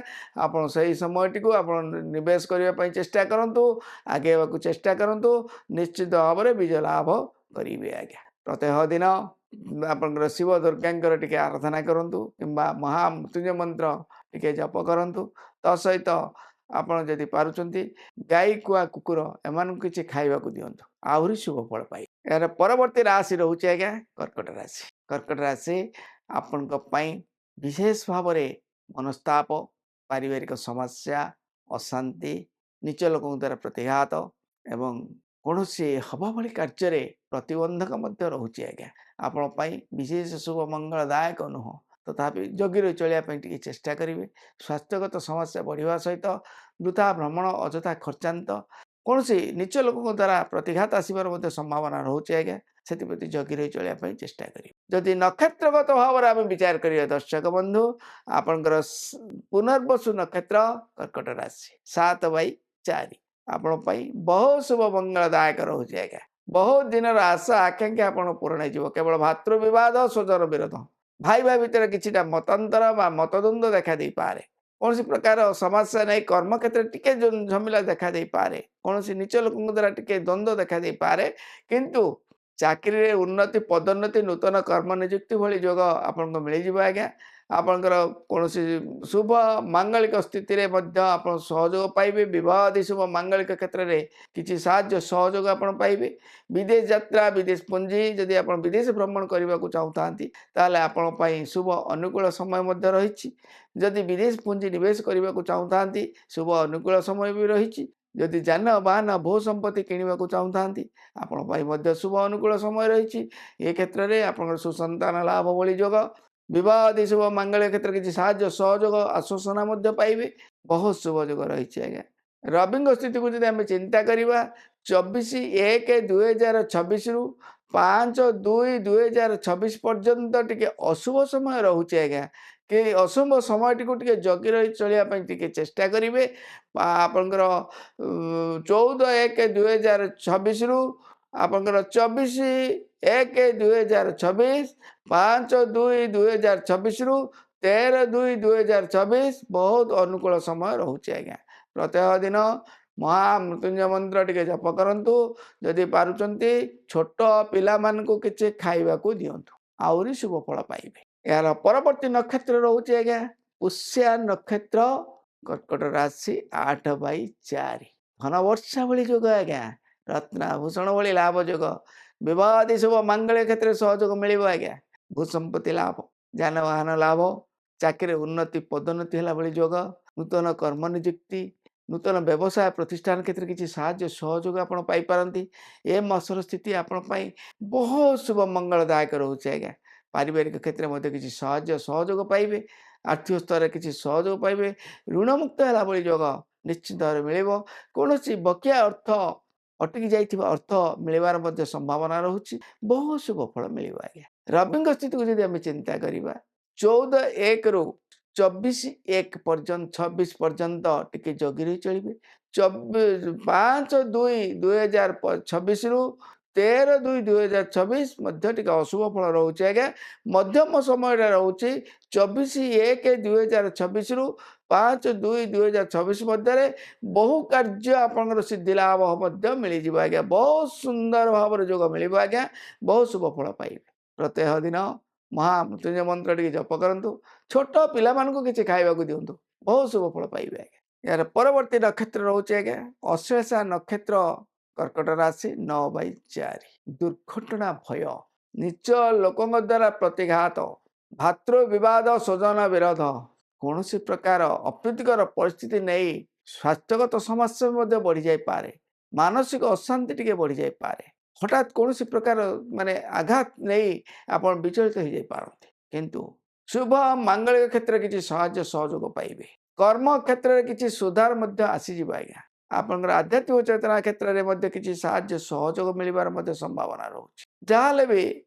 ଆପଣ ସେହି ସମୟଟିକୁ ଆପଣ ନିବେଶ କରିବା ପାଇଁ ଚେଷ୍ଟା କରନ୍ତୁ, ଆଗେଇବାକୁ ଚେଷ୍ଟା କରନ୍ତୁ, ନିଶ୍ଚିତ ଭାବରେ ବିଜୟ ଲାଭ କରିବେ ଆଜ୍ଞା। ପ୍ରତ୍ୟହ ଦିନ ଆପଣଙ୍କର ଶିବ ଦୁର୍ଗାଙ୍କର ଟିକେ ଆରାଧନା କରନ୍ତୁ କିମ୍ବା ମହାମୃତ୍ୟୁଞ୍ଜୟ ମନ୍ତ୍ର ଟିକେ ଜପ କରନ୍ତୁ। ତା ସହିତ ଆପଣ ଯଦି ପାରୁଛନ୍ତି ଗାଈ କୁଆ କୁକୁର ଏମାନଙ୍କୁ କିଛି ଖାଇବାକୁ ଦିଅନ୍ତୁ, ଆହୁରି ଶୁଭ ଫଳ ପାଇବେ। ଏହାର ପରବର୍ତ୍ତୀ ରାଶି ରହୁଛି ଆଜ୍ଞା କର୍କଟ ରାଶି। କର୍କଟ ରାଶି ଆପଣଙ୍କ ପାଇଁ ବିଶେଷ ଭାବରେ ମନସ୍ତାପ, ପାରିବାରିକ ସମସ୍ୟା, ଅଶାନ୍ତି, ନିଜ ଲୋକଙ୍କ ଦ୍ୱାରା ପ୍ରତିଘାତ ଏବଂ କୌଣସି ହବା ଭଳି କାର୍ଯ୍ୟରେ ପ୍ରତିବନ୍ଧକ ମଧ୍ୟ ରହୁଛି ଆଜ୍ଞା। ଆପଣ ପାଇଁ ବିଶେଷ ଶୁଭ ମଙ୍ଗଳଦାୟକ ନୁହଁ, ତଥାପି ଜଗି ରହି ଚଳିବା ପାଇଁ ଟିକେ ଚେଷ୍ଟା କରିବେ। ସ୍ୱାସ୍ଥ୍ୟଗତ ସମସ୍ୟା ବଢ଼ିବା ସହିତ ବୃଥା ଭ୍ରମଣ, ଅଯଥା ଖର୍ଚ୍ଚାନ୍ତ, କୌଣସି ନିଜ ଲୋକଙ୍କ ଦ୍ୱାରା ପ୍ରତିଘାତ ଆସିବାର ମଧ୍ୟ ସମ୍ଭାବନା ରହୁଛି ଆଜ୍ଞା। ସେଥିପ୍ରତି ଜଗି ରହି ଚଳିବା ପାଇଁ ଚେଷ୍ଟା କରିବେ। ଯଦି ନକ୍ଷତ୍ରଗତ ଭାବରେ ଆମେ ବିଚାର କରିବା ଦର୍ଶକ ବନ୍ଧୁ, ଆପଣଙ୍କର ପୁନର୍ବସୁ ନକ୍ଷତ୍ର କର୍କଟ ରାଶି 7/4 ଆପଣ ପାଇଁ ବହୁତ ଶୁଭ ମଙ୍ଗଳଦାୟକ ରହୁଛି ଆଜ୍ଞା। ବହୁତ ଦିନର ଆଶା ଆକାଂକ୍ଷା ଆପଣ ପୂରଣ ହେଇଯିବ। କେବଳ ଭାତୃ ବିବାଦ, ସ୍ୱଜନ ବିରୋଧ, ଭାଇ ଭାଇ ଭିତରେ କିଛିଟା ମତାନ୍ତର ବା ମତଦ୍ୱନ୍ଦ୍ୱ ଦେଖା ଦେଇପାରେ। କୌଣସି ପ୍ରକାର ସମସ୍ୟା ନେଇ କର୍ମକ୍ଷେତ୍ରରେ ଟିକେ ଝମିଲା ଦେଖା ଦେଇପାରେ। କୌଣସି ନିଚ ଲୋକଙ୍କ ଦ୍ୱାରା ଟିକେ ଦ୍ୱନ୍ଦ୍ୱ ଦେଖା ଦେଇପାରେ। କିନ୍ତୁ ଚାକିରିରେ ଉନ୍ନତି, ପଦୋନ୍ନତି, ନୂତନ କର୍ମ ନିଯୁକ୍ତି ଭଳି ଯୋଗ ଆପଣଙ୍କୁ ମିଳିଯିବ ଆଜ୍ଞା। ଆପଣଙ୍କର କୌଣସି ଶୁଭ ମାଙ୍ଗଳିକ ସ୍ଥିତିରେ ମଧ୍ୟ ଆପଣ ସହଯୋଗ ପାଇବେ। ବିବାହ ଆଦି ଶୁଭ ମାଙ୍ଗଳିକ କ୍ଷେତ୍ରରେ କିଛି ସାହାଯ୍ୟ ସହଯୋଗ ଆପଣ ପାଇବେ। ବିଦେଶ ଯାତ୍ରା, ବିଦେଶ ପୁଞ୍ଜି, ଯଦି ଆପଣ ବିଦେଶ ଭ୍ରମଣ କରିବାକୁ ଚାହୁଁଥାନ୍ତି ତାହେଲେ ଆପଣଙ୍କ ପାଇଁ ଶୁଭ ଅନୁକୂଳ ସମୟ ମଧ୍ୟ ରହିଛି। ଯଦି ବିଦେଶ ପୁଞ୍ଜି ନିବେଶ କରିବାକୁ ଚାହୁଁଥାନ୍ତି ଶୁଭ ଅନୁକୂଳ ସମୟ ବି ରହିଛି। ଯଦି ଯାନବାହନ ଭୂ ସମ୍ପତ୍ତି କିଣିବାକୁ ଚାହୁଁଥାନ୍ତି ଆପଣଙ୍କ ପାଇଁ ମଧ୍ୟ ଶୁଭ ଅନୁକୂଳ ସମୟ ରହିଛି। ଏ କ୍ଷେତ୍ରରେ ଆପଣଙ୍କର ସୁସନ୍ତାନ ଲାଭ ଭଳି ଯୋଗ, ବିବାହ ଆଦି ଶୁଭ ମାଙ୍ଗଳିକ କ୍ଷେତ୍ରରେ କିଛି ସାହାଯ୍ୟ ସହଯୋଗ ଆଶ୍ୱାସନା ମଧ୍ୟ ପାଇବେ। ବହୁତ ଶୁଭ ଯୋଗ ରହିଛି ଆଜ୍ଞା। ରବିଙ୍କ ସ୍ଥିତିକୁ ଯଦି ଆମେ ଚିନ୍ତା କରିବା 24/1/2026ରୁ 5/2/2026 ପର୍ଯ୍ୟନ୍ତ ଟିକେ ଅଶୁଭ ସମୟ ରହୁଛି ଆଜ୍ଞା। କି ଅଶୁଭ ସମୟଟିକୁ ଟିକେ ଜଗି ରହି ଚଳିବା ପାଇଁ ଟିକେ ଚେଷ୍ଟା କରିବେ। ଆପଣଙ୍କର 14/1/2026ରୁ ଆପଣଙ୍କର 24/1/2026, 5/2/2026ରୁ 13/2/2026 ବହୁତ ଅନୁକୂଳ ସମୟ ରହୁଛି ଆଜ୍ଞା। ପ୍ରତ୍ୟହ ଦିନ ମହାମୃତ୍ୟୁଞ୍ଜୟ ମନ୍ତ୍ର ଟିକେ ଜପ କରନ୍ତୁ। ଯଦି ପାରୁଛନ୍ତି ଛୋଟ ପିଲାମାନଙ୍କୁ କିଛି ଖାଇବାକୁ ଦିଅନ୍ତୁ, ଆହୁରି ଶୁଭ ଫଳ ପାଇବେ। ଏହାର ପରବର୍ତ୍ତୀ ନକ୍ଷତ୍ର ରହୁଛି ଆଜ୍ଞା ପୁଷ୍ୟା ନକ୍ଷତ୍ର କର୍କଟ ରାଶି 8/4 ଧନ ବର୍ଷା ଭଳି ଯୋଗ ଆଜ୍ଞା। ରତ୍ନାଭୂଷଣ ଭଳି ଲାଭ ଯୋଗ, ବିବାହ ଆଦି ଶୁଭ ମାଙ୍ଗଳିକ କ୍ଷେତ୍ରରେ ସହଯୋଗ ମିଳିବ ଆଜ୍ଞା। ଭୂସମ୍ପତ୍ତି ଲାଭ, ଯାନବାହନ ଲାଭ, ଚାକିରି ଉନ୍ନତି ପଦୋନ୍ନତି ହେଲା ଭଳି ଯୋଗ, ନୂତନ କର୍ମ ନିଯୁକ୍ତି, ନୂତନ ବ୍ୟବସାୟ ପ୍ରତିଷ୍ଠାନ କ୍ଷେତ୍ରରେ କିଛି ସାହାଯ୍ୟ ସହଯୋଗ ଆପଣ ପାଇପାରନ୍ତି। ଏ ମାସର ସ୍ଥିତି ଆପଣ ପାଇଁ ବହୁତ ଶୁଭ ମଙ୍ଗଳଦାୟକ ରହୁଛି ଆଜ୍ଞା। ପାରିବାରିକ କ୍ଷେତ୍ରରେ ମଧ୍ୟ କିଛି ସାହାଯ୍ୟ ସହଯୋଗ ପାଇବେ। ଆର୍ଥିକ ସ୍ତରରେ କିଛି ସହଯୋଗ ପାଇବେ। ଋଣମୁକ୍ତ ହେଲା ଭଳି ଯୋଗ ନିଶ୍ଚିତ ଭାବରେ ମିଳିବ। କୌଣସି ବକେୟା ଅର୍ଥ, ଅଟକି ଯାଇଥିବା ଅର୍ଥ ମିଳିବାର ମଧ୍ୟ ସମ୍ଭାବନା ରହୁଛି। ବହୁତ ଶୁଭ ଫଳ ମିଳିବ ଆଜ୍ଞା। ରବିଙ୍କ ସ୍ଥିତିକୁ ଯଦି ଆମେ ଚିନ୍ତା କରିବା 14/1ରୁ 24/1 ପର୍ଯ୍ୟନ୍ତ 26 ପର୍ଯ୍ୟନ୍ତ ଟିକେ ଜଗି ରହି ଚଳିବେ। 5/2/2026ରୁ 13/2/2026 ମଧ୍ୟ ଟିକେ ଅଶୁଭ ଫଳ ରହୁଛି ଆଜ୍ଞା। ମଧ୍ୟମ ସମୟଟା ରହୁଛି 24/1/2026ରୁ 5/2/2026 ମଧ୍ୟରେ ବହୁ କାର୍ଯ୍ୟ ଆପଣଙ୍କର ସିଦ୍ଧି ଲାଭ ମଧ୍ୟ ମିଳିଯିବ ଆଜ୍ଞା। ବହୁତ ସୁନ୍ଦର ଭାବରେ ଯୋଗ ମିଳିବ ଆଜ୍ଞା। ବହୁତ ଶୁଭ ଫଳ ପାଇବେ। ପ୍ରତ୍ୟହ ଦିନ ମହାମୃତ୍ୟୁଞ୍ଜୟ ମନ୍ତ୍ର ଟିକେ ଜପ କରନ୍ତୁ। ଛୋଟ ପିଲାମାନଙ୍କୁ କିଛି ଖାଇବାକୁ ଦିଅନ୍ତୁ, ବହୁତ ଶୁଭ ଫଳ ପାଇବେ ଆଜ୍ଞା। ଏହାର ପରବର୍ତ୍ତୀ ନକ୍ଷତ୍ର ରହୁଛି ଆଜ୍ଞା ଅଶ୍ଳେଷା ନକ୍ଷତ୍ର କର୍କଟ ରାଶି 9/4 ଦୁର୍ଘଟଣା ଭୟ, ନିଜ ଲୋକଙ୍କ ଦ୍ୱାରା ପ୍ରତିଘାତ, ଭାତୃ ବିବାଦ ସ୍ୱଜନ ବିରୋଧ କୌଣସି ପ୍ରକାର ଅପ୍ରୀତିକର ପରିସ୍ଥିତି ନେଇ ସ୍ୱାସ୍ଥ୍ୟଗତ ସମସ୍ୟା ମଧ୍ୟ ବଢ଼ିଯାଇପାରେ। ମାନସିକ ଅଶାନ୍ତି ଟିକେ ବଢ଼ିଯାଇପାରେ। ହଠାତ୍ କୌଣସି ପ୍ରକାର ମାନେ ଆଘାତ ନେଇ ଆପଣ ବିଚଳିତ ହୋଇଯାଇପାରନ୍ତି। କିନ୍ତୁ ଶୁଭ ମାଙ୍ଗଳିକ କ୍ଷେତ୍ରରେ କିଛି ସାହାଯ୍ୟ ସହଯୋଗ ପାଇବେ। କର୍ମ କ୍ଷେତ୍ରରେ କିଛି ସୁଧାର ମଧ୍ୟ ଆସିଯିବ ଆଜ୍ଞା। ଆପଣଙ୍କର ଆଧ୍ୟାତ୍ମିକ ଚେତନା କ୍ଷେତ୍ରରେ ମଧ୍ୟ କିଛି ସାହାଯ୍ୟ ସହଯୋଗ ମିଳିବାର ମଧ୍ୟ ସମ୍ଭାବନା ରହୁଛି। ଯାହାହେଲେ ବି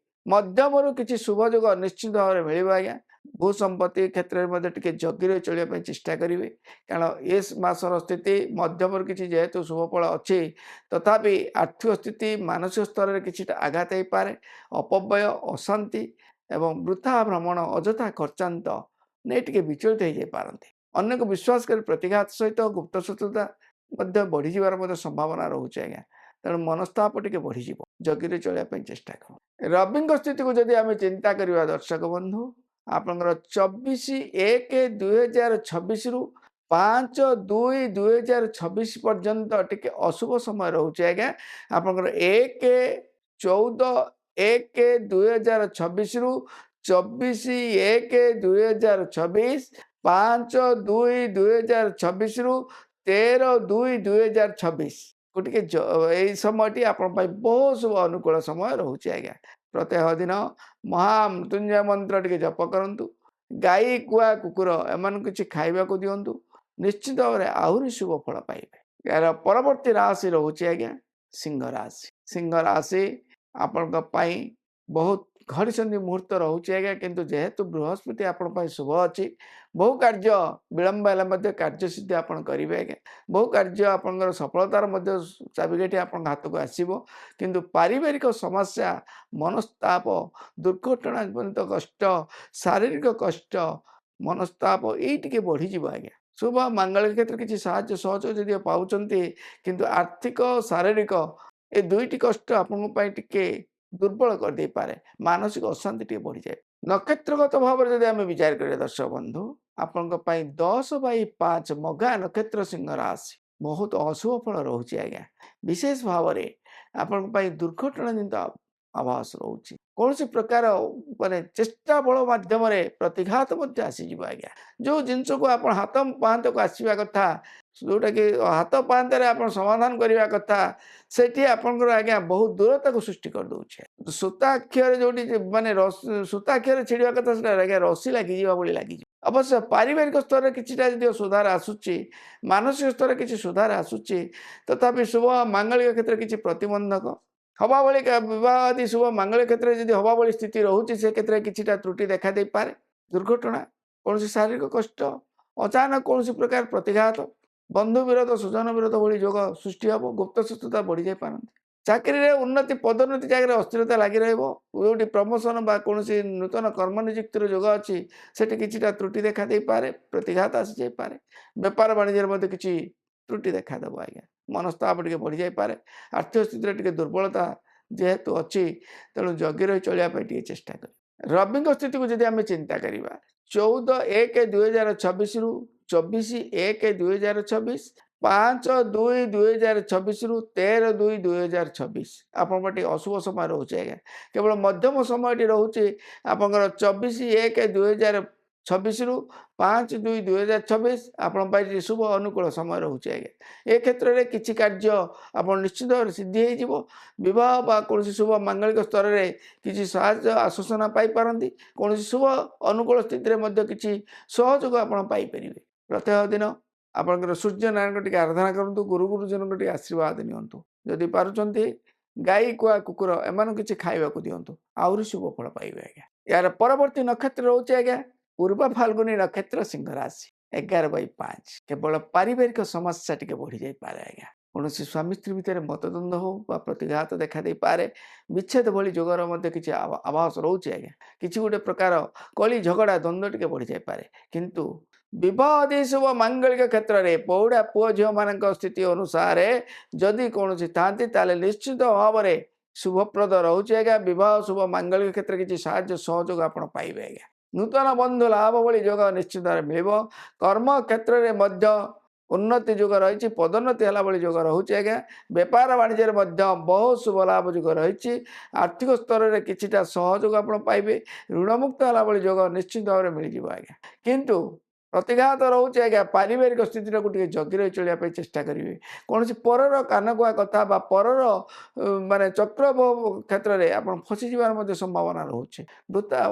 ମଧ୍ୟମରୁ କିଛି ଶୁଭ ଯୋଗ ନିଶ୍ଚିତ ଭାବରେ ମିଳିବ ଆଜ୍ଞା। ଭୂ ସମ୍ପତ୍ତି କ୍ଷେତ୍ରରେ ମଧ୍ୟ ଟିକେ ଜଗି ରହି ଚଳିବା ପାଇଁ ଚେଷ୍ଟା କରିବେ। କାରଣ ଏ ମାସର ସ୍ଥିତି ମଧ୍ୟମରୁ କିଛି ଯେହେତୁ ଶୁଭ ଫଳ ଅଛି, ତଥାପି ଆର୍ଥିକ ସ୍ଥିତି ମାନସିକ ସ୍ତରରେ କିଛିଟା ଆଘାତ ହେଇପାରେ। ଅପବ୍ୟୟ, ଅଶାନ୍ତି ଏବଂ ବୃଥା ଭ୍ରମଣ, ଅଯଥା ଖର୍ଚ୍ଚାନ୍ତ ନେଇ ଟିକେ ବିଚଳିତ ହେଇଯାଇପାରନ୍ତି। ଅନ୍ୟକୁ ବିଶ୍ୱାସ କରି ପ୍ରତିଘାତ ସହିତ ଗୁପ୍ତ ଶତ୍ରୁତା ମଧ୍ୟ ବଢ଼ିଯିବାର ମଧ୍ୟ ସମ୍ଭାବନା ରହୁଛି ଆଜ୍ଞା। ତେଣୁ ମନସ୍ତାପ ଟିକେ ବଢ଼ିଯିବ। ଜଗିରେ ଚଳିବା ପାଇଁ ଚେଷ୍ଟା କରନ୍ତୁ। ରବିଙ୍କ ସ୍ଥିତିକୁ ଯଦି ଆମେ ଚିନ୍ତା କରିବା ଦର୍ଶକ ବନ୍ଧୁ, ଆପଣଙ୍କର 24/1/2026ରୁ 5/2/2026 ପର୍ଯ୍ୟନ୍ତ ଟିକେ ଅଶୁଭ ସମୟ ରହୁଛି ଆଜ୍ଞା। ଆପଣଙ୍କର 1/14/1/2026ରୁ 24/1/2026, 5/2/2026ରୁ 13/2/2026 କୁ ଟିକେ ଏଇ ସମୟଟି ଆପଣଙ୍କ ପାଇଁ ବହୁତ ଶୁଭ ଅନୁକୂଳ ସମୟ ରହୁଛି ଆଜ୍ଞା। ପ୍ରତ୍ୟେକ ଦିନ ମହାମୃତ୍ୟୁଞ୍ଜୟ ମନ୍ତ୍ର ଟିକେ ଜପ କରନ୍ତୁ। ଗାଈ, କୁଆ, କୁକୁର ଏମାନଙ୍କୁ କିଛି ଖାଇବାକୁ ଦିଅନ୍ତୁ। ନିଶ୍ଚିତ ଭାବରେ ଆହୁରି ଶୁଭ ଫଳ ପାଇବେ। ଏହାର ପରବର୍ତ୍ତୀ ରାଶି ରହୁଛି ଆଜ୍ଞା ସିଂହ ରାଶି। ସିଂହ ରାଶି ଆପଣଙ୍କ ପାଇଁ ବହୁତ ଘଡ଼ିସନ୍ଧି ମୁହୂର୍ତ୍ତ ରହୁଛି ଆଜ୍ଞା। କିନ୍ତୁ ଯେହେତୁ ବୃହସ୍ପତି ଆପଣଙ୍କ ପାଇଁ ଶୁଭ ଅଛି, ବହୁ କାର୍ଯ୍ୟ ବିଳମ୍ବ ହେଲେ ମଧ୍ୟ କାର୍ଯ୍ୟସିଦ୍ଧି ଆପଣ କରିବେ ଆଜ୍ଞା। ବହୁ କାର୍ଯ୍ୟ ଆପଣଙ୍କର ସଫଳତାର ମଧ୍ୟ ଚାବିକାଠି ଆପଣଙ୍କ ହାତକୁ ଆସିବ। କିନ୍ତୁ ପାରିବାରିକ ସମସ୍ୟା, ମନସ୍ତାପ, ଦୁର୍ଘଟଣା ଜନିତ କଷ୍ଟ, ଶାରୀରିକ କଷ୍ଟ, ମନସ୍ତାପ ଏଇ ଟିକେ ବଢ଼ିଯିବ ଆଜ୍ଞା। ଶୁଭ ମାଙ୍ଗଳିକ କ୍ଷେତ୍ରରେ କିଛି ସାହାଯ୍ୟ ସହଯୋଗ ଯଦିଓ ପାଉଛନ୍ତି, କିନ୍ତୁ ଆର୍ଥିକ, ଶାରୀରିକ ଏ ଦୁଇଟି କଷ୍ଟ ଆପଣଙ୍କ ପାଇଁ ଟିକେ ଦୁର୍ବଳ କରିଦେଇପାରେ। ମାନସିକ ଅଶାନ୍ତି ଟିକେ ବଢ଼ିଯାଏ। ନକ୍ଷତ୍ରଗତ ଭାବରେ ଯଦି ଆମେ ବିଚାର କରିବା ଦର୍ଶକ ବନ୍ଧୁ, ଆପଣଙ୍କ ପାଇଁ 10/5 ମଘା ନକ୍ଷତ୍ର ସିଂହ ରାଶି ବହୁତ ଅଶୁଭ ଫଳ ରହୁଛି ଆଜ୍ଞା। ବିଶେଷ ଭାବରେ ଆପଣଙ୍କ ପାଇଁ ଦୁର୍ଘଟଣା ଜନିତ ଆଭାସ ରହୁଛି। କୌଣସି ପ୍ରକାର ମାନେ ଚେଷ୍ଟା ବଳ ମାଧ୍ୟମରେ ପ୍ରତିଘାତ ମଧ୍ୟ ଆସିଯିବ ଆଜ୍ଞା। ଯେଉଁ ଜିନିଷକୁ ଆପଣ ହାତ ପାହାନ୍ତକୁ ଆସିବା କଥା, ଯେଉଁଟାକି ହାତ ପାହାନ୍ତରେ ଆପଣ ସମାଧାନ କରିବା କଥା, ସେଠି ଆପଣଙ୍କର ଆଜ୍ଞା ବହୁତ ଦୂରତାକୁ ସୃଷ୍ଟି କରିଦେଉଛି। ସୂତା ଅକ୍ଷରେ ଯେଉଁଠି ମାନେ ସୂତା ଅକ୍ଷରେ ଛିଡ଼ିବା କଥା, ସେଟା ଆଜ୍ଞା ରସି ଲାଗିଯିବା ଭଳି ଲାଗିଯିବ। ଅବଶ୍ୟ ପାରିବାରିକ ସ୍ତରରେ କିଛିଟା ଯଦିଓ ସୁଧାର ଆସୁଛି, ମାନସିକ ସ୍ତରରେ କିଛି ସୁଧାର ଆସୁଛି, ତଥାପି ଶୁଭ ମାଙ୍ଗଳିକ କ୍ଷେତ୍ରରେ କିଛି ପ୍ରତିବନ୍ଧକ ହବା ଭଳି ବିବାହ ଆଦି ଶୁଭ ମାଙ୍ଗଳିକ କ୍ଷେତ୍ରରେ ଯଦି ହବା ଭଳି ସ୍ଥିତି ରହୁଛି, ସେ କ୍ଷେତ୍ରରେ କିଛିଟା ତ୍ରୁଟି ଦେଖାଦେଇପାରେ। ଦୁର୍ଘଟଣା, କୌଣସି ଶାରୀରିକ କଷ୍ଟ, ଅଚାନକ କୌଣସି ପ୍ରକାର ପ୍ରତିଘାତ, ବନ୍ଧୁ ବିରୋଧ, ସୁଜନ ବିରୋଧ ଭଳି ଯୋଗ ସୃଷ୍ଟି ହେବ। ଗୁପ୍ତ ଶତ୍ରୁତା ବଢ଼ିଯାଇପାରନ୍ତି। ଚାକିରିରେ ଉନ୍ନତି, ପଦୋନ୍ନତି ଜାଗାରେ ଅସ୍ଥିରତା ଲାଗି ରହିବ। ଯେଉଁଠି ପ୍ରମୋସନ ବା କୌଣସି ନୂତନ କର୍ମ ନିଯୁକ୍ତିର ଯୋଗ ଅଛି, ସେଠି କିଛିଟା ତ୍ରୁଟି ଦେଖାଦେଇପାରେ, ପ୍ରତିଘାତ ଆସିଯାଇପାରେ। ବେପାର ବାଣିଜ୍ୟରେ ମଧ୍ୟ କିଛି ତ୍ରୁଟି ଦେଖାଦେବ ଆଜ୍ଞା। ମନସ୍ତାପ ଟିକେ ବଢ଼ିଯାଇପାରେ। ଆର୍ଥିକ ସ୍ଥିତିରେ ଟିକେ ଦୁର୍ବଳତା ଯେହେତୁ ଅଛି, ତେଣୁ ଜଗି ରହି ଚଳିବା ପାଇଁ ଟିକେ ଚେଷ୍ଟା କରିବେ। ରବିଙ୍କ ସ୍ଥିତିକୁ ଯଦି ଆମେ ଚିନ୍ତା କରିବା, 14/1/2026ରୁ 24/1/2026, 5/2/2026ରୁ 13/2/2026 ଆପଣଙ୍କ ଟିକେ ଅଶୁଭ ସମୟ ରହୁଛି ଆଜ୍ଞା। କେବଳ ମଧ୍ୟମ ସମୟଟି ରହୁଛି ଆପଣଙ୍କର 24/1/2026ରୁ 5/2/2026 ଆପଣଙ୍କ ପାଇଁ ଶୁଭ ଅନୁକୂଳ ସମୟ ରହୁଛି ଆଜ୍ଞା। ଏ କ୍ଷେତ୍ରରେ କିଛି କାର୍ଯ୍ୟ ଆପଣ ନିଶ୍ଚିତ ଭାବରେ ସିଦ୍ଧି ହେଇଯିବ। ବିବାହ ବା କୌଣସି ଶୁଭ ମାଙ୍ଗଳିକ ସ୍ତରରେ କିଛି ସାହାଯ୍ୟ ଆଶ୍ୱାସନା ପାଇପାରନ୍ତି। କୌଣସି ଶୁଭ ଅନୁକୂଳ ସ୍ଥିତିରେ ମଧ୍ୟ କିଛି ସହଯୋଗ ଆପଣ ପାଇପାରିବେ। ପ୍ରତ୍ୟେକ ଦିନ ଆପଣଙ୍କର ସୂର୍ଯ୍ୟ ନାରାୟଣଙ୍କ ଟିକେ ଆରାଧନା କରନ୍ତୁ। ଗୁରୁ ଗୁରୁଜନଙ୍କ ଟିକେ ଆଶୀର୍ବାଦ ନିଅନ୍ତୁ। ଯଦି ପାରୁଛନ୍ତି ଗାଈ, କୁଆ, କୁକୁର ଏମାନଙ୍କୁ କିଛି ଖାଇବାକୁ ଦିଅନ୍ତୁ। ଆହୁରି ଶୁଭ ଫଳ ପାଇବେ ଆଜ୍ଞା। ଏହାର ପରବର୍ତ୍ତୀ ନକ୍ଷତ୍ର ରହୁଛି ଆଜ୍ଞା ପୂର୍ବ ଫାଲ୍ଗୁନୀ ନକ୍ଷତ୍ର ସିଂହ ରାଶି। 11/5 କେବଳ ପାରିବାରିକ ସମସ୍ୟା ଟିକେ ବଢ଼ିଯାଇପାରେ ଆଜ୍ଞା। କୌଣସି ସ୍ୱାମୀ ସ୍ତ୍ରୀ ଭିତରେ ମତଦ୍ୱନ୍ଦ୍ୱ ହଉ ବା ପ୍ରତିଘାତ ଦେଖାଦେଇପାରେ। ବିଚ୍ଛେଦ ଭଳି ଯୋଗର ମଧ୍ୟ କିଛି ଆଭାସ ରହୁଛି ଆଜ୍ଞା। କିଛି ଗୋଟେ ପ୍ରକାର କଳି ଝଗଡ଼ା ଦ୍ୱନ୍ଦ୍ୱ ଟିକେ ବଢ଼ିଯାଇପାରେ। କିନ୍ତୁ ବିବାହ ଆଦି ଶୁଭ ମାଙ୍ଗଳିକ କ୍ଷେତ୍ରରେ ପୌଢ଼ା ପୁଅ ଝିଅମାନଙ୍କ ସ୍ଥିତି ଅନୁସାରେ ଯଦି କୌଣସି ଥାନ୍ତି, ତାହେଲେ ନିଶ୍ଚିତ ଭାବରେ ଶୁଭପ୍ରଦ ରହୁଛି ଆଜ୍ଞା। ବିବାହ ଶୁଭ ମାଙ୍ଗଳିକ କ୍ଷେତ୍ରରେ କିଛି ସାହାଯ୍ୟ ସହଯୋଗ ଆପଣ ପାଇବେ ଆଜ୍ଞା। ନୂତନ ବନ୍ଧୁ ଲାଭ ଭଳି ଯୋଗ ନିଶ୍ଚିତ ଭାବରେ ମିଳିବ। କର୍ମ କ୍ଷେତ୍ରରେ ମଧ୍ୟ ଉନ୍ନତି ଯୋଗ ରହିଛି, ପଦୋନ୍ନତି ହେଲା ଭଳି ଯୋଗ ରହୁଛି ଆଜ୍ଞା। ବେପାର ବାଣିଜ୍ୟରେ ମଧ୍ୟ ବହୁତ ଶୁଭ ଲାଭ ଯୋଗ ରହିଛି। ଆର୍ଥିକ ସ୍ତରରେ କିଛିଟା ସହଯୋଗ ଆପଣ ପାଇବେ। ଋଣମୁକ୍ତ ହେଲା ଭଳି ଯୋଗ ନିଶ୍ଚିତ ଭାବରେ ମିଳିଯିବ ଆଜ୍ଞା। କିନ୍ତୁ ପ୍ରତିଘାତ ରହୁଛି ଆଜ୍ଞା, ପାରିବାରିକ ସ୍ଥିତିଟାକୁ ଟିକେ ଜଗି ରହି ଚଳିବା ପାଇଁ ଚେଷ୍ଟା କରିବେ। କୌଣସି ପରର କାନକୁହା କଥା ବା ପରର ମାନେ ଚକ୍ର କ୍ଷେତ୍ରରେ ଆପଣ ଫସିଯିବାର ମଧ୍ୟ ସମ୍ଭାବନା ରହୁଛି।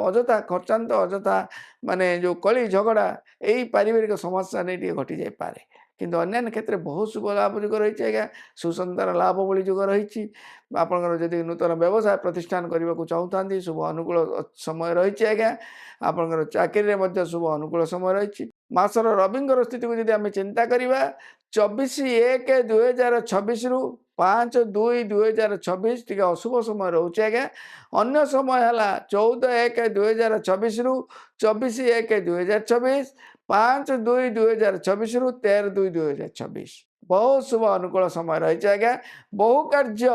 ଅଯଥା ଖର୍ଚ୍ଚାନ୍ତ, ଅଯଥା ମାନେ ଯେଉଁ କଳି ଝଗଡ଼ା, ଏଇ ପାରିବାରିକ ସମସ୍ୟା ନେଇ ଟିକେ ଘଟି ଯାଇପାରେ। କିନ୍ତୁ ଅନ୍ୟାନ୍ୟ କ୍ଷେତ୍ରରେ ବହୁତ ଶୁଭ ଲାଭ ଯୋଗ ରହିଛି ଆଜ୍ଞା। ସୁସନ୍ତାନ ଲାଭ ଭଳି ଯୋଗ ରହିଛି। ଆପଣଙ୍କର ଯଦି ନୂତନ ବ୍ୟବସାୟ ପ୍ରତିଷ୍ଠାନ କରିବାକୁ ଚାହୁଁଥାନ୍ତି, ଶୁଭ ଅନୁକୂଳ ସମୟ ରହିଛି ଆଜ୍ଞା। ଆପଣଙ୍କର ଚାକିରିରେ ମଧ୍ୟ ଶୁଭ ଅନୁକୂଳ ସମୟ ରହିଛି। ମାସର ରବିଙ୍କର ସ୍ଥିତିକୁ ଯଦି ଆମେ ଚିନ୍ତା କରିବା, 24/1/2026ରୁ 5/2/2026 ଟିକେ ଅଶୁଭ ସମୟ ରହୁଛି ଆଜ୍ଞା। ଅନ୍ୟ ସମୟ ହେଲା 14/1/2026ରୁ 24/1/2026, 5/2/2026ରୁ 13/2/2026। ବହୁତ ଶୁଭ ଅନୁକୂଳ ସମୟ ରହିଛି ଆଜ୍ଞା। ବହୁ କାର୍ଯ୍ୟ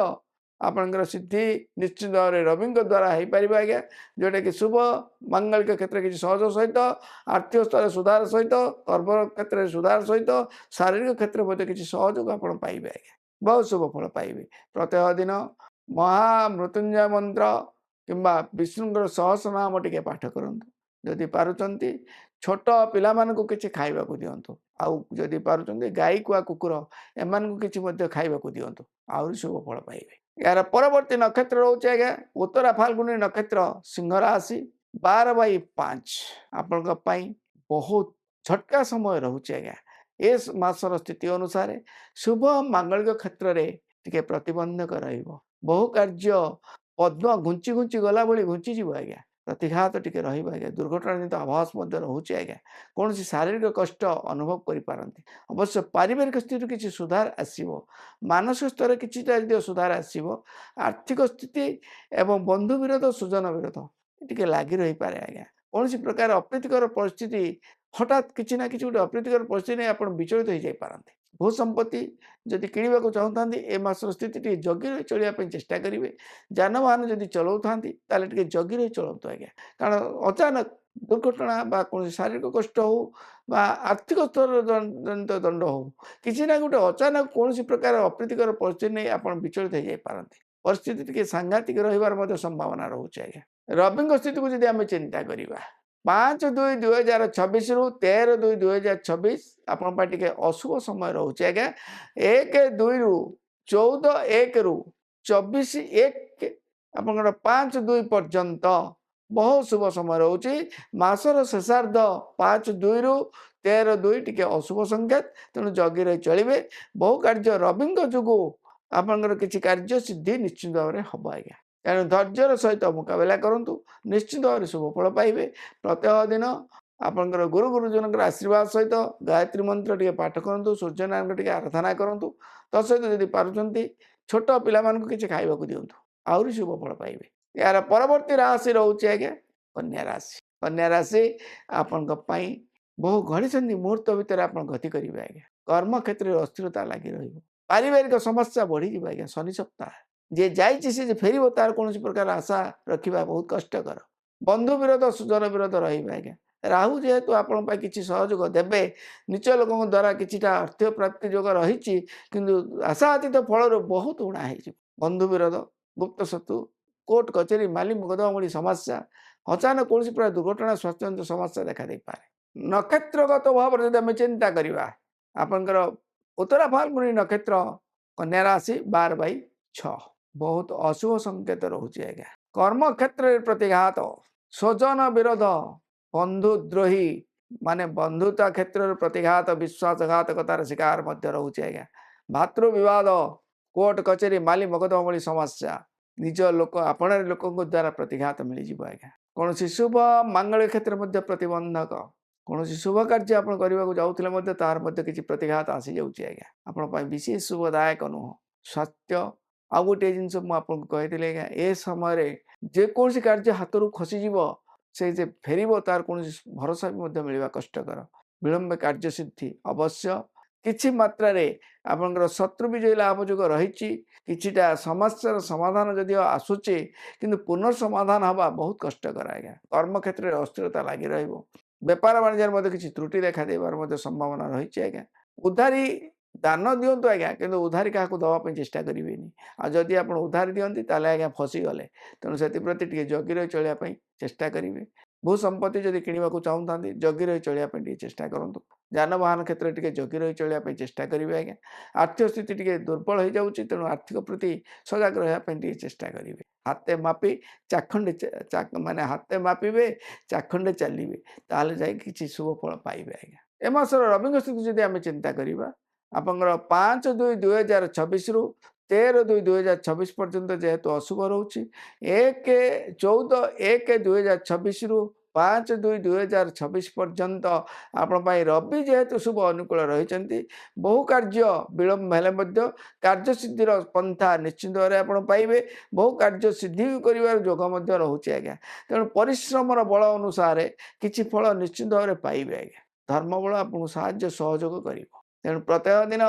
ଆପଣଙ୍କର ସିଦ୍ଧି ନିଶ୍ଚିତ ଭାବରେ ରବିଙ୍କ ଦ୍ୱାରା ହେଇପାରିବ ଆଜ୍ଞା। ଯେଉଁଟାକି ଶୁଭ ମାଙ୍ଗଳିକ କ୍ଷେତ୍ରରେ କିଛି ସହଯୋଗ ସହିତ, ଆର୍ଥିକ ସ୍ତରରେ ସୁଧାର ସହିତ, କର୍ମ କ୍ଷେତ୍ରରେ ସୁଧାର ସହିତ, ଶାରୀରିକ କ୍ଷେତ୍ରରେ ମଧ୍ୟ କିଛି ସହଯୋଗ ଆପଣ ପାଇବେ ଆଜ୍ଞା। ବହୁତ ଶୁଭ ଫଳ ପାଇବେ। ପ୍ରତ୍ୟହ ଦିନ ମହାମୃତ୍ୟୁଞ୍ଜୟ ମନ୍ତ୍ର କିମ୍ବା ବିଷ୍ଣୁଙ୍କର ସହସ୍ରନାମ ଟିକେ ପାଠ କରନ୍ତୁ। ଯଦି ପାରୁଛନ୍ତି ଛୋଟ ପିଲାମାନଙ୍କୁ କିଛି ଖାଇବାକୁ ଦିଅନ୍ତୁ। ଆଉ ଯଦି ପାରୁଛନ୍ତି ଗାଈ କୁଆ କୁକୁର ଏମାନଙ୍କୁ କିଛି ମଧ୍ୟ ଖାଇବାକୁ ଦିଅନ୍ତୁ। ଆହୁରି ଶୁଭ ଫଳ ପାଇବେ। ଏହାର ପରବର୍ତ୍ତୀ ନକ୍ଷତ୍ର ରହୁଛି ଆଜ୍ଞା ଉତ୍ତରା ଫାଲ୍ଗୁନୀ ନକ୍ଷତ୍ର, ସିଂହ ରାଶି, 12/5 ଆପଣଙ୍କ ପାଇଁ ବହୁତ ଝଟକା ସମୟ ରହୁଛି ଆଜ୍ଞା। ଏ ମାସର ସ୍ଥିତି ଅନୁସାରେ ଶୁଭ ମାଙ୍ଗଳିକ କ୍ଷେତ୍ରରେ ଟିକେ ପ୍ରତିବନ୍ଧକ ରହିବ। ବହୁ କାର୍ଯ୍ୟ ପଦ୍ମ ଘୁଞ୍ଚି ଘୁଞ୍ଚି ଗଲା ଭଳି ଘୁଞ୍ଚିଯିବ ଆଜ୍ଞା। ପ୍ରତିଘାତ ଟିକେ ରହିବ ଆଜ୍ଞା। ଦୁର୍ଘଟଣା ଜନିତ ଆଭାସ ମଧ୍ୟ ରହୁଛି ଆଜ୍ଞା। କୌଣସି ଶାରୀରିକ କଷ୍ଟ ଅନୁଭବ କରିପାରନ୍ତି। ଅବଶ୍ୟ ପାରିବାରିକ ସ୍ଥିତିରୁ କିଛି ସୁଧାର ଆସିବ। ମାନସିକ ସ୍ତରରେ କିଛିଟା ଯଦି ସୁଧାର ଆସିବ। ଆର୍ଥିକ ସ୍ଥିତି ଏବଂ ବନ୍ଧୁ ବିରୋଧ, ସୁଜନ ବିରୋଧ ଟିକେ ଲାଗି ରହିପାରେ ଆଜ୍ଞା। କୌଣସି ପ୍ରକାର ଅପ୍ରୀତିକର ପରିସ୍ଥିତି, ହଠାତ୍ କିଛି ନା କିଛି ଗୋଟେ ଅପ୍ରୀତିକର ପରିସ୍ଥିତି ନେଇ ଆପଣ ବିଚଳିତ ହୋଇଯାଇପାରନ୍ତି। ଭୂ ସମ୍ପତ୍ତି ଯଦି କିଣିବାକୁ ଚାହୁଁଥାନ୍ତି, ଏ ମାସର ସ୍ଥିତି ଟିକେ ଜଗି ରହି ଚଳିବା ପାଇଁ ଚେଷ୍ଟା କରିବେ। ଯାନବାହନ ଯଦି ଚଲାଉଥାନ୍ତି ତାହେଲେ ଟିକେ ଜଗି ରହି ଚଳନ୍ତୁ ଆଜ୍ଞା। କାରଣ ଅଚାନକ ଦୁର୍ଘଟଣା ବା କୌଣସି ଶାରୀରିକ କଷ୍ଟ ହେଉ ବା ଆର୍ଥିକ ସ୍ତରରେ ଜନିତ ଦଣ୍ଡ ହେଉ, କିଛି ନା ଗୋଟେ ଅଚାନକ କୌଣସି ପ୍ରକାର ଅପ୍ରୀତିକର ପରିସ୍ଥିତି ନେଇ ଆପଣ ବିଚଳିତ ହୋଇଯାଇପାରନ୍ତି। ପରିସ୍ଥିତି ଟିକେ ସାଂଘାତିକ ରହିବାର ମଧ୍ୟ ସମ୍ଭାବନା ରହୁଛି ଆଜ୍ଞା। ରବିଙ୍କ ସ୍ଥିତିକୁ ଯଦି ଆମେ ଚିନ୍ତା କରିବା, 5/2/2026ରୁ 13/2/2026 ଆପଣଙ୍କ ପାଇଁ ଟିକେ ଅଶୁଭ ସମୟ ରହୁଛି ଆଜ୍ଞା। 1/2ରୁ 14/1ରୁ 24/1 ଆପଣଙ୍କର 5/2 ପର୍ଯ୍ୟନ୍ତ ବହୁତ ଶୁଭ ସମୟ ରହୁଛି। ମାସର ଶେଷାର୍ଦ୍ଧ 5/2ରୁ 13/2 ଟିକେ ଅଶୁଭ ସଂକେତ, ତେଣୁ ଜଗି ରହି ଚଳିବେ। ବହୁ କାର୍ଯ୍ୟ ରବିଙ୍କ ଯୋଗୁଁ ଆପଣଙ୍କର କିଛି କାର୍ଯ୍ୟ ସିଦ୍ଧି ନିଶ୍ଚିତ ଭାବରେ ହେବ ଆଜ୍ଞା। ତେଣୁ ଧୈର୍ଯ୍ୟର ସହିତ ମୁକାବିଲା କରନ୍ତୁ, ନିଶ୍ଚିତ ଭାବରେ ଶୁଭ ଫଳ ପାଇବେ। ପ୍ରତ୍ୟହ ଦିନ ଆପଣଙ୍କର ଗୁରୁ ଗୁରୁଜନଙ୍କର ଆଶୀର୍ବାଦ ସହିତ ଗାୟତ୍ରୀ ମନ୍ତ୍ର ଟିକେ ପାଠ କରନ୍ତୁ, ସୂର୍ଯ୍ୟନାରାୟଣଙ୍କ ଟିକେ ଆରାଧନା କରନ୍ତୁ। ତା ସହିତ ଯଦି ପାରୁଛନ୍ତି ଛୋଟ ପିଲାମାନଙ୍କୁ କିଛି ଖାଇବାକୁ ଦିଅନ୍ତୁ, ଆହୁରି ଶୁଭ ଫଳ ପାଇବେ। ଏହାର ପରବର୍ତ୍ତୀ ରାଶି ରହୁଛି ଆଜ୍ଞା କନ୍ୟା ରାଶି। କନ୍ୟା ରାଶି ଆପଣଙ୍କ ପାଇଁ ବହୁ ଘଡ଼ିସନ୍ଧି ମୁହୂର୍ତ୍ତ ଭିତରେ ଆପଣ ଗତି କରିବେ ଆଜ୍ଞା। କର୍ମ କ୍ଷେତ୍ରରେ ଅସ୍ଥିରତା ଲାଗି ରହିବ। ପାରିବାରିକ ସମସ୍ୟା ବଢ଼ିଯିବ ଆଜ୍ଞା। ଶନି ସପ୍ତାହ ଯିଏ ଯାଇଛି ସେ ଯେ ଫେରିବ ତାର କୌଣସି ପ୍ରକାର ଆଶା ରଖିବା ବହୁତ କଷ୍ଟକର। ବନ୍ଧୁ ବିରୋଧ, ସୁଜନ ବିରୋଧ ରହିବେ ଆଜ୍ଞା। ରାହୁ ଯେହେତୁ ଆପଣଙ୍କ ପାଇଁ କିଛି ସହଯୋଗ ଦେବେ, ନିଜ ଲୋକଙ୍କ ଦ୍ୱାରା କିଛିଟା ଅର୍ଥ ପ୍ରାପ୍ତି ଯୋଗ ରହିଛି, କିନ୍ତୁ ଆଶାତୀତ ଫଳରୁ ବହୁତ ଉଣା ହେଇଯିବ। ବନ୍ଧୁ ବିରୋଧ, ଗୁପ୍ତ ଶତ୍ରୁ, କୋର୍ଟ କଚେରୀ, ମାଲି ମକଦ୍ଦମା ଭଳି ସମସ୍ୟା, ଅଚାନକ କୌଣସି ପ୍ରକାର ଦୁର୍ଘଟଣା, ସ୍ୱାସ୍ଥ୍ୟଜନିତ ସମସ୍ୟା ଦେଖା ଦେଇପାରେ। ନକ୍ଷତ୍ରଗତ ଭାବରେ ଯଦି ଆମେ ଚିନ୍ତା କରିବା, ଆପଣଙ୍କର ଉତ୍ତରା ଫାଲ୍ଗୁନୀ ନକ୍ଷତ୍ର, କନ୍ୟା ରାଶି, 12/6 ବହୁତ ଅଶୁଭ ସଂକେତ ରହୁଛି ଆଜ୍ଞା। କର୍ମକ୍ଷେତ୍ରରେ ପ୍ରତିଘାତ, ସ୍ୱଜନ ବିରୋଧ, ବନ୍ଧୁଦ୍ରୋହୀ ମାନେ ବନ୍ଧୁତା କ୍ଷେତ୍ରରେ ପ୍ରତିଘାତ, ବିଶ୍ୱାସଘାତକତାର ଶିକାର ମଧ୍ୟ ରହୁଛି ଆଜ୍ଞା। ଭାତୃ ବିବାଦ, କୋର୍ଟ କଚେରୀ, ମାଲି ମକଦ୍ଦମା ଭଳି ସମସ୍ୟା, ନିଜ ଲୋକ ଆପଣାର ଲୋକଙ୍କ ଦ୍ୱାରା ପ୍ରତିଘାତ ମିଳିଯିବ ଆଜ୍ଞା। କୌଣସି ଶୁଭ ମାଙ୍ଗଳିକ କ୍ଷେତ୍ରରେ ମଧ୍ୟ ପ୍ରତିବନ୍ଧକ, କୌଣସି ଶୁଭ କାର୍ଯ୍ୟ ଆପଣ କରିବାକୁ ଯାଉଥିଲେ ମଧ୍ୟ ତାହାର ମଧ୍ୟ କିଛି ପ୍ରତିଘାତ ଆସିଯାଉଛି ଆଜ୍ଞା। ଆପଣଙ୍କ ପାଇଁ ବିଶେଷ ଶୁଭଦାୟକ ନୁହଁ। ସ୍ୱାସ୍ଥ୍ୟ, ଆଉ ଗୋଟିଏ ଜିନିଷ ମୁଁ ଆପଣଙ୍କୁ କହିଥିଲି ଆଜ୍ଞା, ଏ ସମୟରେ ଯେକୌଣସି କାର୍ଯ୍ୟ ହାତରୁ ଖସିଯିବ, ସେ ଯେ ଫେରିବ ତାର କୌଣସି ଭରସା ବି ମଧ୍ୟ ମିଳିବା କଷ୍ଟକର। ବିଳମ୍ବ କାର୍ଯ୍ୟ ସିଦ୍ଧି ଅବଶ୍ୟ। କିଛି ମାତ୍ରାରେ ଆପଣଙ୍କର ଶତ୍ରୁ ବିଜୟୀ ଲାଭ ଯୋଗ ରହିଛି। କିଛିଟା ସମସ୍ୟାର ସମାଧାନ ଯଦିଓ ଆସୁଛି, କିନ୍ତୁ ପୁନଃସମାଧାନ ହେବା ବହୁତ କଷ୍ଟକର ଆଜ୍ଞା। କର୍ମକ୍ଷେତ୍ରରେ ଅସ୍ଥିରତା ଲାଗି ରହିବ। ବେପାର ବାଣିଜ୍ୟରେ ମଧ୍ୟ କିଛି ତ୍ରୁଟି ଦେଖାଦେବାର ମଧ୍ୟ ସମ୍ଭାବନା ରହିଛି ଆଜ୍ଞା। ଉଧାରି ଦାନ ଦିଅନ୍ତୁ ଆଜ୍ଞା, କିନ୍ତୁ ଉଧାରି କାହାକୁ ଦେବା ପାଇଁ ଚେଷ୍ଟା କରିବେନି। ଆଉ ଯଦି ଆପଣ ଉଧାରି ଦିଅନ୍ତି ତାହେଲେ ଆଜ୍ଞା ଫସିଗଲେ। ତେଣୁ ସେଥିପ୍ରତି ଟିକେ ଜଗି ରହି ଚଳିବା ପାଇଁ ଚେଷ୍ଟା କରିବେ। ଭୂ ସମ୍ପତ୍ତି ଯଦି କିଣିବାକୁ ଚାହୁଁଥାନ୍ତି ଜଗି ରହି ଚଳିବା ପାଇଁ ଟିକେ ଚେଷ୍ଟା କରନ୍ତୁ। ଯାନବାହନ କ୍ଷେତ୍ରରେ ଟିକେ ଜଗି ରହି ଚଳିବା ପାଇଁ ଚେଷ୍ଟା କରିବେ ଆଜ୍ଞା। ଆର୍ଥିକ ସ୍ଥିତି ଟିକେ ଦୁର୍ବଳ ହେଇଯାଉଛି, ତେଣୁ ଆର୍ଥିକ ପ୍ରତି ସଜାଗ ରହିବା ପାଇଁ ଟିକେ ଚେଷ୍ଟା କରିବେ। ହାତେ ମାପି ଚାଖଣ୍ଡେ ମାନେ ହାତେ ମାପିବେ ଚାଖଣ୍ଡେ ଚାଲିବେ, ତାହେଲେ ଯାଇ କିଛି ଶୁଭ ଫଳ ପାଇବେ ଆଜ୍ଞା। ଏ ମାସର ରବିଙ୍କ ସ୍ଥିତି ଯଦି ଆମେ ଚିନ୍ତା କରିବା, ଆପଣଙ୍କର 5/2/2026ରୁ 13/2/2026 ପର୍ଯ୍ୟନ୍ତ ଯେହେତୁ ଅଶୁଭ ରହୁଛି, 14/1/2026ରୁ 5/2/2026 ପର୍ଯ୍ୟନ୍ତ ଆପଣ ପାଇଁ ରବି ଯେହେତୁ ଶୁଭ ଅନୁକୂଳ ରହିଛନ୍ତି, ବହୁ କାର୍ଯ୍ୟ ବିଳମ୍ବ ହେଲେ ମଧ୍ୟ କାର୍ଯ୍ୟସିଦ୍ଧିର ପନ୍ଥା ନିଶ୍ଚିତ ଭାବରେ ଆପଣ ପାଇବେ। ବହୁ କାର୍ଯ୍ୟ ସିଦ୍ଧି କରିବାର ଯୋଗ ମଧ୍ୟ ରହୁଛି ଆଜ୍ଞା। ତେଣୁ ପରିଶ୍ରମର ବଳ ଅନୁସାରେ କିଛି ଫଳ ନିଶ୍ଚିତ ଭାବରେ ପାଇବେ ଆଜ୍ଞା। ଧର୍ମବଳ ଆପଣଙ୍କୁ ସାହାଯ୍ୟ ସହଯୋଗ କରିବ। ତେଣୁ ପ୍ରତ୍ୟେକ ଦିନ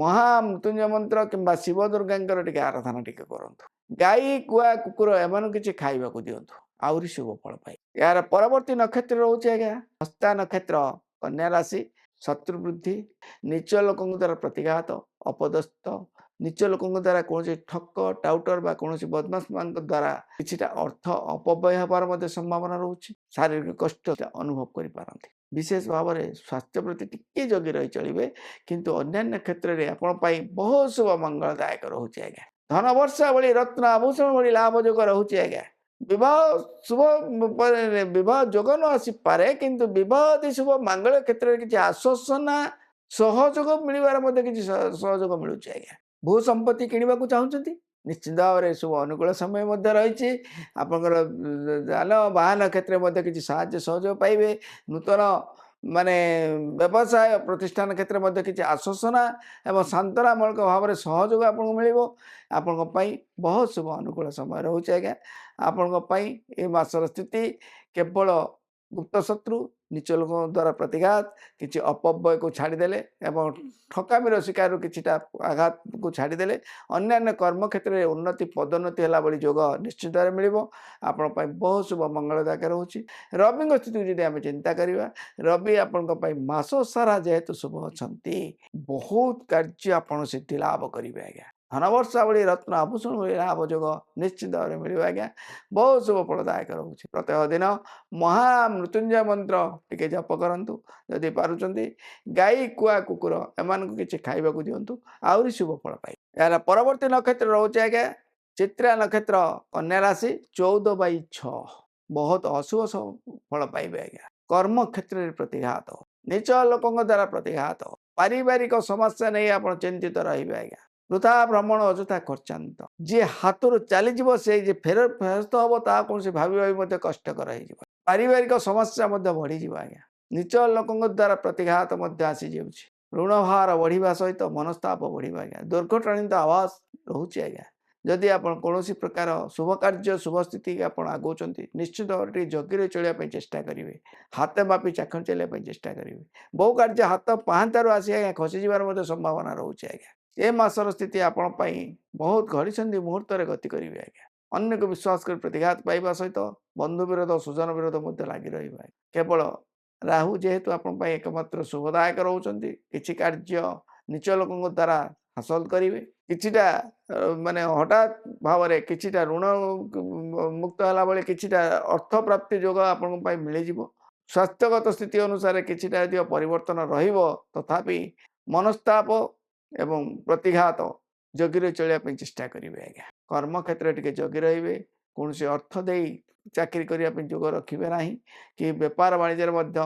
ମହାମୃତ୍ୟୁଞ୍ଜୟ ମନ୍ତ୍ର କିମ୍ବା ଶିବ ଦୁର୍ଗାଙ୍କର ଟିକେ ଆରାଧନା ଟିକେ କରନ୍ତୁ। ଗାଈ କୁଆ କୁକୁର ଏମାନଙ୍କୁ କିଛି ଖାଇବାକୁ ଦିଅନ୍ତୁ, ଆହୁରି ଶୁଭ ଫଳ ପାଇ। ଏହାର ପରବର୍ତ୍ତୀ ନକ୍ଷତ୍ର ରହୁଛି ଆଜ୍ଞା ହସ୍ତା ନକ୍ଷତ୍ର, କନ୍ୟା ରାଶି। ଶତ୍ରୁ ବୃଦ୍ଧି, ନିଚ ଲୋକଙ୍କ ଦ୍ୱାରା ପ୍ରତିଘାତ, ଅପଦସ୍ଥ, ନିଚ ଲୋକଙ୍କ ଦ୍ୱାରା କୌଣସି ଠକ ଟାଉଟର ବା କୌଣସି ବଦମାସମାନଙ୍କ ଦ୍ୱାରା କିଛିଟା ଅର୍ଥ ଅପବ୍ୟୟ ହେବାର ମଧ୍ୟ ସମ୍ଭାବନା ରହୁଛି। ଶାରୀରିକ କଷ୍ଟ ଅନୁଭବ କରିପାରନ୍ତି। ବିଶେଷ ଭାବରେ ସ୍ୱାସ୍ଥ୍ୟ ପ୍ରତି ଟିକେ ଜଗି ରହି ଚଳିବେ, କିନ୍ତୁ ଅନ୍ୟାନ୍ୟ କ୍ଷେତ୍ରରେ ଆପଣ ପାଇଁ ବହୁତ ଶୁଭ ମଙ୍ଗଳଦାୟକ ରହୁଛି ଆଜ୍ଞା। ଧନ ବର୍ଷା ଭଳି ରତ୍ନ ଆଭୂଷଣ ଭଳି ଲାଭ ଯୋଗ ରହୁଛି ଆଜ୍ଞା। ବିବାହ ଶୁଭ ବିବାହ ଯୋଗ ନ ଆସିପାରେ, କିନ୍ତୁ ବିବାହ ଆଦି ଶୁଭ ମାଙ୍ଗଳ କ୍ଷେତ୍ରରେ କିଛି ଆଶ୍ୱାସନା ସହଯୋଗ ମିଳିବାର ମଧ୍ୟ କିଛି ସହଯୋଗ ମିଳୁଛି ଆଜ୍ଞା। ଭୂ ସମ୍ପତ୍ତି କିଣିବାକୁ ଚାହୁଁଛନ୍ତି, ନିଶ୍ଚିତ ଭାବରେ ଶୁଭ ଅନୁକୂଳ ସମୟ ମଧ୍ୟ ରହିଛି। ଆପଣଙ୍କର ଯାନବାହନ କ୍ଷେତ୍ରରେ ମଧ୍ୟ କିଛି ସାହାଯ୍ୟ ସହଯୋଗ ପାଇବେ। ନୂତନ ମାନେ ବ୍ୟବସାୟ ପ୍ରତିଷ୍ଠାନ କ୍ଷେତ୍ରରେ ମଧ୍ୟ କିଛି ଆଶ୍ୱାସନା ଏବଂ ସାନ୍ତ୍ୱନାମୂଳକ ଭାବରେ ସହଯୋଗ ଆପଣଙ୍କୁ ମିଳିବ। ଆପଣଙ୍କ ପାଇଁ ବହୁତ ଶୁଭ ଅନୁକୂଳ ସମୟ ରହୁଛି ଆଜ୍ଞା। ଆପଣଙ୍କ ପାଇଁ ଏ ମାସର ସ୍ଥିତି କେବଳ ଗୁପ୍ତ ଶତ୍ରୁ, ନିଚ ଲୋକଙ୍କ ଦ୍ୱାରା ପ୍ରତିଘାତ, କିଛି ଅପବ୍ୟୟକୁ ଛାଡ଼ିଦେଲେ ଏବଂ ଠକାମିର ଶିକାରରୁ କିଛିଟା ଆଘାତକୁ ଛାଡ଼ିଦେଲେ ଅନ୍ୟାନ୍ୟ କର୍ମକ୍ଷେତ୍ରରେ ଉନ୍ନତି ପଦୋନ୍ନତି ହେଲା ଭଳି ଯୋଗ ନିଶ୍ଚିତ ଭାବରେ ମିଳିବ। ଆପଣଙ୍କ ପାଇଁ ବହୁତ ଶୁଭ ମଙ୍ଗଳଦାୟକ ରହୁଛି। ରବିଙ୍କ ସ୍ଥିତିକୁ ଯଦି ଆମେ ଚିନ୍ତା କରିବା, ରବି ଆପଣଙ୍କ ପାଇଁ ମାସ ସାରା ଯେହେତୁ ଶୁଭ ଅଛନ୍ତି, ବହୁତ କାର୍ଯ୍ୟ ଆପଣ ସିଦ୍ଧି ଲାଭ କରିବେ ଆଜ୍ଞା। ଧନବର୍ଷା ଭଳି ରତ୍ନ ଆଭୂଷଣ ଭଳି ଲାଭ ଯୋଗ ନିଶ୍ଚିତ ଭାବରେ ମିଳିବ ଆଜ୍ଞା। ବହୁତ ଶୁଭ ଫଳଦାୟକ ରହୁଛି। ପ୍ରତ୍ୟେକ ଦିନ ମହାମୃତ୍ୟୁଞ୍ଜୟ ମନ୍ତ୍ର ଟିକେ ଜପ କରନ୍ତୁ। ଯଦି ପାରୁଛନ୍ତି ଗାଈ କୁଆ କୁକୁର ଏମାନଙ୍କୁ କିଛି ଖାଇବାକୁ ଦିଅନ୍ତୁ, ଆହୁରି ଶୁଭ ଫଳ ପାଇବେ। ଏହାର ପରବର୍ତ୍ତୀ ନକ୍ଷତ୍ର ରହୁଛି ଆଜ୍ଞା ଚିତ୍ରା ନକ୍ଷତ୍ର, କନ୍ୟା ରାଶି। 14/6 ବହୁତ ଅଶୁଭ ଫଳ ପାଇବେ ଆଜ୍ଞା। କର୍ମ କ୍ଷେତ୍ରରେ ପ୍ରତିଘାତ, ନିଚ ଲୋକଙ୍କ ଦ୍ୱାରା ପ୍ରତିଘାତ, ପାରିବାରିକ ସମସ୍ୟା ନେଇ ଆପଣ ଚିନ୍ତିତ ରହିବେ ଆଜ୍ଞା। ବୃଥା ଭ୍ରମଣ, ଅଯଥା ଖର୍ଚ୍ଚାନ୍ତ। ଯିଏ ହାତରୁ ଚାଲିଯିବ ସେ ଯେ ଫେରସ୍ତ ହେବ ତାହା କୌଣସି ଭାବି ଭାବି ମଧ୍ୟ କଷ୍ଟକର ହେଇଯିବ। ପାରିବାରିକ ସମସ୍ୟା ମଧ୍ୟ ବଢ଼ିଯିବ ଆଜ୍ଞା। ନିଚ ଲୋକଙ୍କ ଦ୍ୱାରା ପ୍ରତିଘାତ ମଧ୍ୟ ଆସିଯାଉଛି। ଋଣ ଭାର ବଢ଼ିବା ସହିତ ମନସ୍ତାପ ବଢ଼ିବ ଆଜ୍ଞା। ଦୁର୍ଘଟଣିତ ଆବାସ ରହୁଛି ଆଜ୍ଞା। ଯଦି ଆପଣ କୌଣସି ପ୍ରକାର ଶୁଭ କାର୍ଯ୍ୟ ଶୁଭ ସ୍ଥିତିକି ଆପଣ ଆଗଉଛନ୍ତି, ନିଶ୍ଚିତ ଭାବରେ ଟିକେ ଜଗିରେ ଚଳିବା ପାଇଁ ଚେଷ୍ଟା କରିବେ। ହାତ ମାପି ଚାଖଣ୍ଡ ଚାଲିବା ପାଇଁ ଚେଷ୍ଟା କରିବେ। ବହୁ କାର୍ଯ୍ୟ ହାତ ପାହାନ୍ତାରୁ ଆସି ଆଜ୍ଞା ଖସିଯିବାର ମଧ୍ୟ ସମ୍ଭାବନା ରହୁଛି ଆଜ୍ଞା। ଏ ମାସର ସ୍ଥିତି ଆପଣ ପାଇଁ ବହୁତ ଘଡ଼ିସନ୍ଧି ମୁହୂର୍ତ୍ତରେ ଗତି କରିବେ ଆଜ୍ଞା। ଅନ୍ୟକୁ ବିଶ୍ୱାସ କରି ପ୍ରତିଘାତ ପାଇବା ସହିତ ବନ୍ଧୁ ବିରୋଧ ସୁଜନ ବିରୋଧ ମଧ୍ୟ ଲାଗି ରହିବ। କେବଳ ରାହୁ ଯେହେତୁ ଆପଣଙ୍କ ପାଇଁ ଏକମାତ୍ର ଶୁଭଦାୟକ ରହୁଛନ୍ତି, କିଛି କାର୍ଯ୍ୟ ନିଚ ଲୋକଙ୍କ ଦ୍ୱାରା ହାସଲ କରିବେ। କିଛିଟା ମାନେ ହଠାତ୍ ଭାବରେ କିଛିଟା ଋଣ ମୁକ୍ତ ହେଲା ଭଳି କିଛିଟା ଅର୍ଥ ପ୍ରାପ୍ତି ଯୋଗ ଆପଣଙ୍କ ପାଇଁ ମିଳିଯିବ। ସ୍ୱାସ୍ଥ୍ୟଗତ ସ୍ଥିତି ଅନୁସାରେ କିଛିଟା ଯଦିଓ ପରିବର୍ତ୍ତନ ରହିବ, ତଥାପି ମନସ୍ତାପ ଏବଂ ପ୍ରତିଘାତ ଜଗିରେ ଚଳିବା ପାଇଁ ଚେଷ୍ଟା କରିବେ ଆଜ୍ଞା। କର୍ମକ୍ଷେତ୍ରରେ ଟିକେ ଜଗି ରହିବେ। କୌଣସି ଅର୍ଥ ଦେଇ ଚାକିରି କରିବା ପାଇଁ ଯୋଗ ରଖିବେ ନାହିଁ, କି ବେପାର ବାଣିଜ୍ୟରେ ମଧ୍ୟ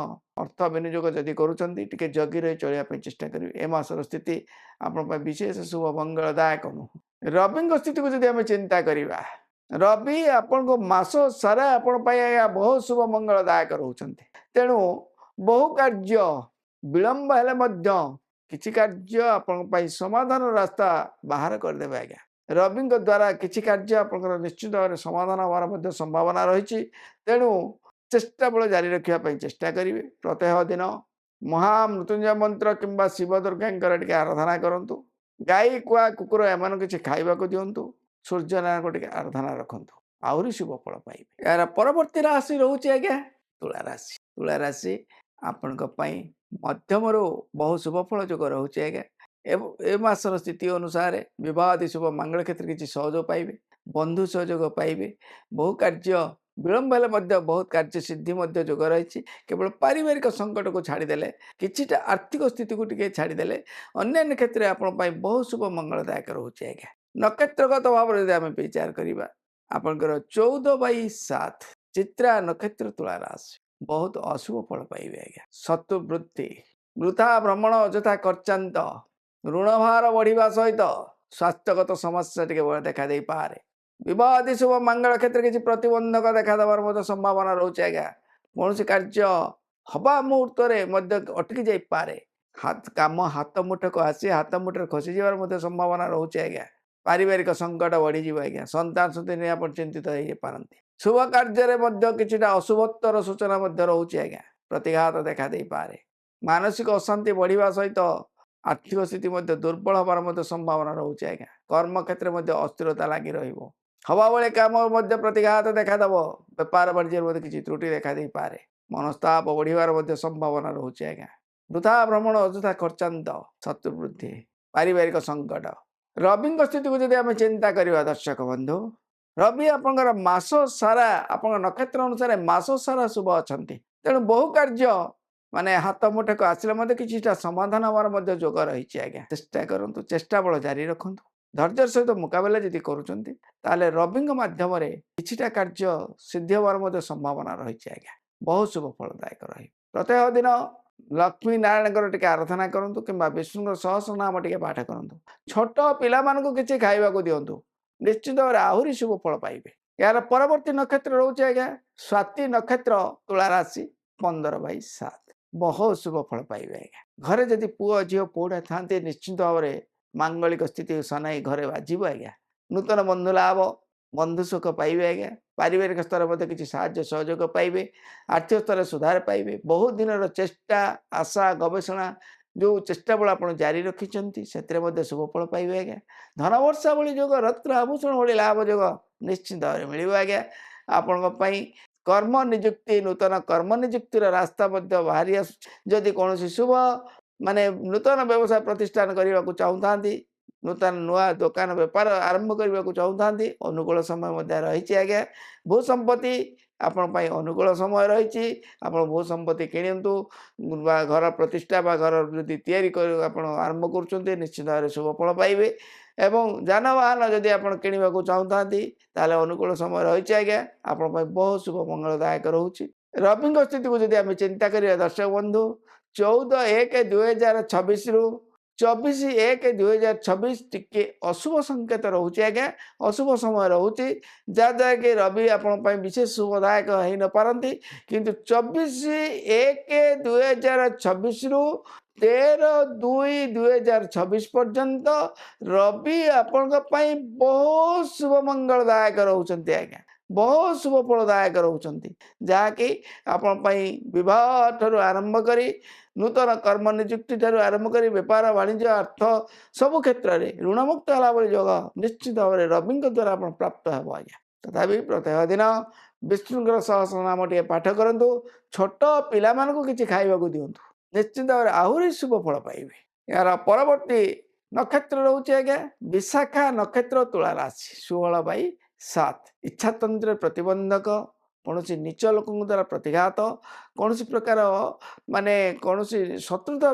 ଅର୍ଥ ବିନିଯୋଗ ଯଦି କରୁଛନ୍ତି ଟିକେ ଜଗି ରହି ଚଳିବା ପାଇଁ ଚେଷ୍ଟା କରିବେ। ଏ ମାସର ସ୍ଥିତି ଆପଣଙ୍କ ପାଇଁ ବିଶେଷ ଶୁଭ ମଙ୍ଗଳଦାୟକ ନୁହଁ। ରବିଙ୍କ ସ୍ଥିତିକୁ ଯଦି ଆମେ ଚିନ୍ତା କରିବା, ରବି ଆପଣଙ୍କ ମାସ ସାରା ଆପଣ ପାଇଁ ଆଜ୍ଞା ବହୁତ ଶୁଭ ମଙ୍ଗଳଦାୟକ ରହୁଛନ୍ତି। ତେଣୁ ବହୁ କାର୍ଯ୍ୟ ବିଳମ୍ବ ହେଲେ ମଧ୍ୟ କିଛି କାର୍ଯ୍ୟ ଆପଣଙ୍କ ପାଇଁ ସମାଧାନ ରାସ୍ତା ବାହାର କରିଦେବେ ଆଜ୍ଞା। ରବିଙ୍କ ଦ୍ୱାରା କିଛି କାର୍ଯ୍ୟ ଆପଣଙ୍କର ନିଶ୍ଚିତ ଭାବରେ ସମାଧାନ ହେବାର ମଧ୍ୟ ସମ୍ଭାବନା ରହିଛି। ତେଣୁ ଚେଷ୍ଟା ବଳ ଜାରି ରଖିବା ପାଇଁ ଚେଷ୍ଟା କରିବେ। ପ୍ରତ୍ୟେକ ଦିନ ମହାମୃତ୍ୟୁଞ୍ଜୟ ମନ୍ତ୍ର କିମ୍ବା ଶିବ ଦୁର୍ଗାଙ୍କର ଟିକେ ଆରାଧନା କରନ୍ତୁ। ଗାଈ କୁଆ କୁକୁର ଏମାନଙ୍କୁ କିଛି ଖାଇବାକୁ ଦିଅନ୍ତୁ। ସୂର୍ଯ୍ୟନାରାୟଣଙ୍କୁ ଟିକେ ଆରାଧନା ରଖନ୍ତୁ, ଆହୁରି ଶୁଭ ଫଳ ପାଇବେ। ଏହାର ପରବର୍ତ୍ତୀ ରାଶି ରହୁଛି ଆଜ୍ଞା ତୁଳା ରାଶି। ତୁଳା ରାଶି ଆପଣଙ୍କ ପାଇଁ ମଧ୍ୟମରୁ ବହୁ ଶୁଭଫଳ ଯୋଗ ରହୁଛି ଆଜ୍ଞା। ଏ ମାସର ସ୍ଥିତି ଅନୁସାରେ ବିବାହ ଆଦି ଶୁଭ ମାଙ୍ଗଳ କ୍ଷେତ୍ରରେ କିଛି ସହଯୋଗ ପାଇବେ, ବନ୍ଧୁ ସହଯୋଗ ପାଇବେ। ବହୁ କାର୍ଯ୍ୟ ବିଳମ୍ବ ହେଲେ ମଧ୍ୟ ବହୁତ କାର୍ଯ୍ୟ ସିଦ୍ଧି ମଧ୍ୟ ଯୋଗ ରହିଛି। କେବଳ ପାରିବାରିକ ସଙ୍କଟକୁ ଛାଡ଼ିଦେଲେ, କିଛିଟା ଆର୍ଥିକ ସ୍ଥିତିକୁ ଟିକେ ଛାଡ଼ିଦେଲେ ଅନ୍ୟାନ୍ୟ କ୍ଷେତ୍ରରେ ଆପଣଙ୍କ ପାଇଁ ବହୁ ଶୁଭ ମଙ୍ଗଳଦାୟକ ରହୁଛି ଆଜ୍ଞା। ନକ୍ଷତ୍ରଗତ ଭାବରେ ଯଦି ଆମେ ବିଚାର କରିବା, ଆପଣଙ୍କର 14/7 ଚିତ୍ରା ନକ୍ଷତ୍ର ତୁଳା ରାଶି ବହୁତ ଅଶୁଭ ଫଳ ପାଇବେ ଆଜ୍ଞା। ଶତ୍ରୁ ବୃଦ୍ଧି, ବୃଥା ଭ୍ରମଣ ଅଯଥା ଖର୍ଚ୍ଚାନ୍ତ, ଋଣଭାର ବଢ଼ିବା ସହିତ ସ୍ୱାସ୍ଥ୍ୟଗତ ସମସ୍ୟା ଟିକେ ଦେଖା ଦେଇପାରେ। ବିବାହ ଆଦି ଶୁଭ ମାଙ୍ଗଳ କ୍ଷେତ୍ରରେ କିଛି ପ୍ରତିବନ୍ଧକ ଦେଖାଦେବାର ମଧ୍ୟ ସମ୍ଭାବନା ରହୁଛି ଆଜ୍ଞା। କୌଣସି କାର୍ଯ୍ୟ ହବା ମୁହୂର୍ତ୍ତରେ ମଧ୍ୟ ଅଟକି ଯାଇପାରେ। କାମ ହାତ ମୁଠକୁ ଆସି ହାତ ମୁଠରେ ଖସିଯିବାର ମଧ୍ୟ ସମ୍ଭାବନା ରହୁଛି ଆଜ୍ଞା। ପାରିବାରିକ ସଙ୍କଟ ବଢ଼ିଯିବ ଆଜ୍ଞା। ସନ୍ତାନ ସନ୍ତତି ନେଇ ଆପଣ ଚିନ୍ତିତ ହେଇପାରନ୍ତି। ଶୁଭ କାର୍ଯ୍ୟରେ ମଧ୍ୟ କିଛିଟା ଅଶୁଭତ୍ୱର ସୂଚନା ମଧ୍ୟ ରହୁଛି ଆଜ୍ଞା। ପ୍ରତିଘାତ ଦେଖା ଦେଇପାରେ। ମାନସିକ ଅଶାନ୍ତି ବଢ଼ିବା ସହିତ ଆର୍ଥିକ ସ୍ଥିତି ମଧ୍ୟ ଦୁର୍ବଳ ହେବାର ମଧ୍ୟ ସମ୍ଭାବନା ରହୁଛି ଆଜ୍ଞା। କର୍ମକ୍ଷେତ୍ରରେ ମଧ୍ୟ ଅସ୍ଥିରତା ଲାଗି ରହିବ। ହବା ବେଳେ କାମ ମଧ୍ୟ ପ୍ରତିଘାତ ଦେଖାଦେବ। ବେପାର ବାଣିଜ୍ୟରେ ମଧ୍ୟ କିଛି ତ୍ରୁଟି ଦେଖା ଦେଇପାରେ। ମନସ୍ତାପ ବଢ଼ିବାର ମଧ୍ୟ ସମ୍ଭାବନା ରହୁଛି ଆଜ୍ଞା। ବୃଥା ଭ୍ରମଣ ଅଯଥା ଖର୍ଚ୍ଚାନ୍ତ, ଶତ୍ରୁ ବୃଦ୍ଧି, ପାରିବାରିକ ସଙ୍କଟ। ରବିଙ୍କ ସ୍ଥିତିକୁ ଯଦି ଆମେ ଚିନ୍ତା କରିବା ଦର୍ଶକ ବନ୍ଧୁ, ରବି ଆପଣଙ୍କର ମାସ ସାରା ଆପଣଙ୍କ ନକ୍ଷତ୍ର ଅନୁସାରେ ମାସ ସାରା ଶୁଭ ଅଛନ୍ତି। ତେଣୁ ବହୁ କାର୍ଯ୍ୟ ମାନେ ହାତ ମୁଠକୁ ଆସିଲେ ମଧ୍ୟ କିଛିଟା ସମାଧାନ ହେବାର ମଧ୍ୟ ଯୋଗ ରହିଛି ଆଜ୍ଞା। ଚେଷ୍ଟା କରନ୍ତୁ, ଚେଷ୍ଟା ବଳ ଜାରି ରଖନ୍ତୁ। ଧୈର୍ଯ୍ୟର ସହିତ ମୁକାବିଲା ଯଦି କରୁଛନ୍ତି ତାହେଲେ ରବିଙ୍କ ମାଧ୍ୟମରେ କିଛିଟା କାର୍ଯ୍ୟ ସିଦ୍ଧି ହେବାର ମଧ୍ୟ ସମ୍ଭାବନା ରହିଛି ଆଜ୍ଞା। ବହୁତ ଶୁଭ ଫଳଦାୟକ ରହିବ। ପ୍ରତ୍ୟେକ ଦିନ ଲକ୍ଷ୍ମୀ ନାରାୟଣଙ୍କର ଟିକେ ଆରାଧନା କରନ୍ତୁ କିମ୍ବା ବିଷ୍ଣୁଙ୍କର ସହସ୍ରନାମ ଟିକେ ପାଠ କରନ୍ତୁ। ଛୋଟ ପିଲାମାନଙ୍କୁ କିଛି ଖାଇବାକୁ ଦିଅନ୍ତୁ, ନିଶ୍ଚିତ ଭାବରେ ଆହୁରି ଶୁଭ ଫଳ ପାଇବେ। ଏହାର ପରବର୍ତ୍ତୀ ନକ୍ଷତ୍ର ରହୁଛି ଆଜ୍ଞା ସ୍ୱାତୀ ନକ୍ଷତ୍ର ତୁଳା ରାଶି 15/7 ବହୁତ ଶୁଭ ଫଳ ପାଇବେ ଆଜ୍ଞା। ଘରେ ଯଦି ପୁଅ ଝିଅ ପୁଅଟା ଥାନ୍ତି ନିଶ୍ଚିତ ଭାବରେ ମାଙ୍ଗଳିକ ସ୍ଥିତି ସନାଇ ଘରେ ବାଜିବ ଆଜ୍ଞା। ନୂତନ ବନ୍ଧୁ ଲାଭ, ବନ୍ଧୁ ସୁଖ ପାଇବେ ଆଜ୍ଞା। ପାରିବାରିକ ସ୍ତରରେ ମଧ୍ୟ କିଛି ସାହାଯ୍ୟ ସହଯୋଗ ପାଇବେ। ଆର୍ଥିକ ସ୍ତରରେ ସୁଧାର ପାଇବେ। ବହୁତ ଦିନର ଚେଷ୍ଟା, ଆଶା, ଗବେଷଣା ଯେଉଁ ଚେଷ୍ଟା ବଳ ଆପଣ ଜାରି ରଖିଛନ୍ତି ସେଥିରେ ମଧ୍ୟ ଶୁଭ ଫଳ ପାଇବେ ଆଜ୍ଞା। ଧନବର୍ଷା ଭଳି ଯୋଗ, ରତ୍ନ ଆଭୂଷଣ ଭଳି ଲାଭ ଯୋଗ ନିଶ୍ଚିତ ଭାବରେ ମିଳିବ ଆଜ୍ଞା। ଆପଣଙ୍କ ପାଇଁ କର୍ମ ନିଯୁକ୍ତି, ନୂତନ କର୍ମ ନିଯୁକ୍ତିର ରାସ୍ତା ମଧ୍ୟ ବାହାରି ଆସୁଛି। ଯଦି କୌଣସି ଶୁଭ ମାନେ ନୂତନ ବ୍ୟବସାୟ ପ୍ରତିଷ୍ଠାନ କରିବାକୁ ଚାହୁଁଥାନ୍ତି, ନୂତନ ନୂଆ ଦୋକାନ ବେପାର ଆରମ୍ଭ କରିବାକୁ ଚାହୁଁଥାନ୍ତି, ଅନୁକୂଳ ସମୟ ମଧ୍ୟ ରହିଛି ଆଜ୍ଞା। ଭୂ ସମ୍ପତ୍ତି ଆପଣଙ୍କ ପାଇଁ ଅନୁକୂଳ ସମୟ ରହିଛି। ଆପଣ ଭୂ ସମ୍ପତ୍ତି କିଣନ୍ତୁ ବା ଘର ପ୍ରତିଷ୍ଠା ବା ଘର ଯଦି ତିଆରି ଆପଣ ଆରମ୍ଭ କରୁଛନ୍ତି ନିଶ୍ଚିତ ଭାବରେ ଶୁଭ ଫଳ ପାଇବେ। ଏବଂ ଯାନବାହନ ଯଦି ଆପଣ କିଣିବାକୁ ଚାହୁଁଥାନ୍ତି ତାହେଲେ ଅନୁକୂଳ ସମୟ ରହିଛି ଆଜ୍ଞା। ଆପଣଙ୍କ ପାଇଁ ବହୁତ ଶୁଭ ମଙ୍ଗଳଦାୟକ ରହୁଛି। ରବିଙ୍କ ସ୍ଥିତିକୁ ଯଦି ଆମେ ଚିନ୍ତା କରିବା ଦର୍ଶକ ବନ୍ଧୁ, 14/1/2026ରୁ 24/1/2026 ଟିକେ ଅଶୁଭ ସଂକେତ ରହୁଛି ଆଜ୍ଞା। ଅଶୁଭ ସମୟ ରହୁଛି, ଯାହାଦ୍ୱାରା କି ରବି ଆପଣଙ୍କ ପାଇଁ ବିଶେଷ ଶୁଭଦାୟକ ହେଇନପାରନ୍ତି। କିନ୍ତୁ 24/1/2026ରୁ 13/2/2026 ପର୍ଯ୍ୟନ୍ତ ରବି ଆପଣଙ୍କ ପାଇଁ ବହୁତ ଶୁଭ ମଙ୍ଗଳଦାୟକ ରହୁଛନ୍ତି ଆଜ୍ଞା। ବହୁତ ଶୁଭ ଫଳଦାୟକ ରହୁଛନ୍ତି, ଯାହାକି ଆପଣଙ୍କ ପାଇଁ ବିବାହ ଠାରୁ ଆରମ୍ଭ କରି ନୂତନ କର୍ମ ନିଯୁକ୍ତି ଠାରୁ ଆରମ୍ଭ କରି ବେପାର ବାଣିଜ୍ୟ ଅର୍ଥ ସବୁ କ୍ଷେତ୍ରରେ ଋଣମୁକ୍ତ ହେଲା ଭଳି ଯୋଗ ନିଶ୍ଚିତ ଭାବରେ ରବିଙ୍କ ଦ୍ୱାରା ଆପଣ ପ୍ରାପ୍ତ ହେବ ଆଜ୍ଞା। ତଥାପି ପ୍ରତ୍ୟେକ ଦିନ ବିଷ୍ଣୁଙ୍କର ସହସ୍ରନାମ ଟିକେ ପାଠ କରନ୍ତୁ। ଛୋଟ ପିଲାମାନଙ୍କୁ କିଛି ଖାଇବାକୁ ଦିଅନ୍ତୁ, ନିଶ୍ଚିତ ଭାବରେ ଆହୁରି ଶୁଭ ଫଳ ପାଇବେ। ଏହାର ପରବର୍ତ୍ତୀ ନକ୍ଷତ୍ର ରହୁଛି ଆଜ୍ଞା ବିଶାଖା ନକ୍ଷତ୍ର ତୁଳା ରାଶି 16/7 ଇଚ୍ଛାତନ୍ତ୍ରରେ ପ୍ରତିବନ୍ଧକ, କୌଣସି ନିଚ ଲୋକଙ୍କ ଦ୍ୱାରା ପ୍ରତିଘାତ, କୌଣସି ପ୍ରକାର ମାନେ କୌଣସି ଶତ୍ରୁତା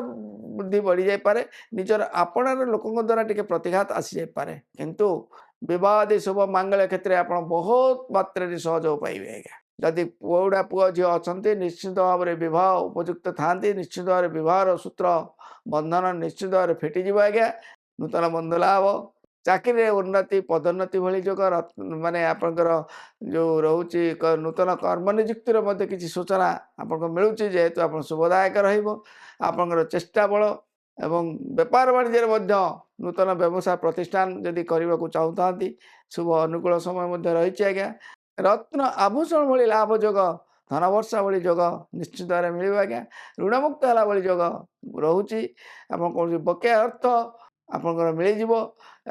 ବୃଦ୍ଧି ବଢ଼ିଯାଇପାରେ। ନିଜର ଆପଣାର ଲୋକଙ୍କ ଦ୍ୱାରା ଟିକେ ପ୍ରତିଘାତ ଆସିଯାଇପାରେ। କିନ୍ତୁ ବିବାହ ଆଦି ଶୁଭ ମାଙ୍ଗଳ କ୍ଷେତ୍ରରେ ଆପଣ ବହୁତ ମାତ୍ରାରେ ସହଯୋଗ ପାଇବେ ଆଜ୍ଞା। ଯଦି ପୁଅ ଝିଅ ଅଛନ୍ତି ନିଶ୍ଚିତ ଭାବରେ ବିବାହ ଉପଯୁକ୍ତ ଥାନ୍ତି, ନିଶ୍ଚିତ ଭାବରେ ବିବାହର ସୂତ୍ର ବନ୍ଧନ ନିଶ୍ଚିତ ଭାବରେ ଫିଟିଯିବ ଆଜ୍ଞା। ନୂତନ ବନ୍ଧୁ ଲାଭ, ଚାକିରିରେ ଉନ୍ନତି, ପଦୋନ୍ନତି ଭଳି ଯୋଗ, ମାନେ ଆପଣଙ୍କର ଯେଉଁ ରହୁଛି ନୂତନ କର୍ମ ନିଯୁକ୍ତିର ମଧ୍ୟ କିଛି ସୂଚନା ଆପଣଙ୍କୁ ମିଳୁଛି, ଯେହେତୁ ଆପଣ ଶୁଭଦାୟକ ରହିବ। ଆପଣଙ୍କର ଚେଷ୍ଟା ବଳ ଏବଂ ବେପାର ବାଣିଜ୍ୟରେ ମଧ୍ୟ ନୂତନ ବ୍ୟବସାୟ ପ୍ରତିଷ୍ଠାନ ଯଦି କରିବାକୁ ଚାହୁଁଥାନ୍ତି ଶୁଭ ଅନୁକୂଳ ସମୟ ମଧ୍ୟ ରହିଛି ଆଜ୍ଞା। ରତ୍ନ ଆଭୂଷଣ ଭଳି ଲାଭ ଯୋଗ, ଧନବର୍ଷା ଭଳି ଯୋଗ ନିଶ୍ଚିତ ଭାବରେ ମିଳିବ ଆଜ୍ଞା। ଋଣମୁକ୍ତ ହେଲା ଭଳି ଯୋଗ ରହୁଛି। ଆପଣ କୌଣସି ବକେୟା ଅର୍ଥ ଆପଣଙ୍କର ମିଳିଯିବ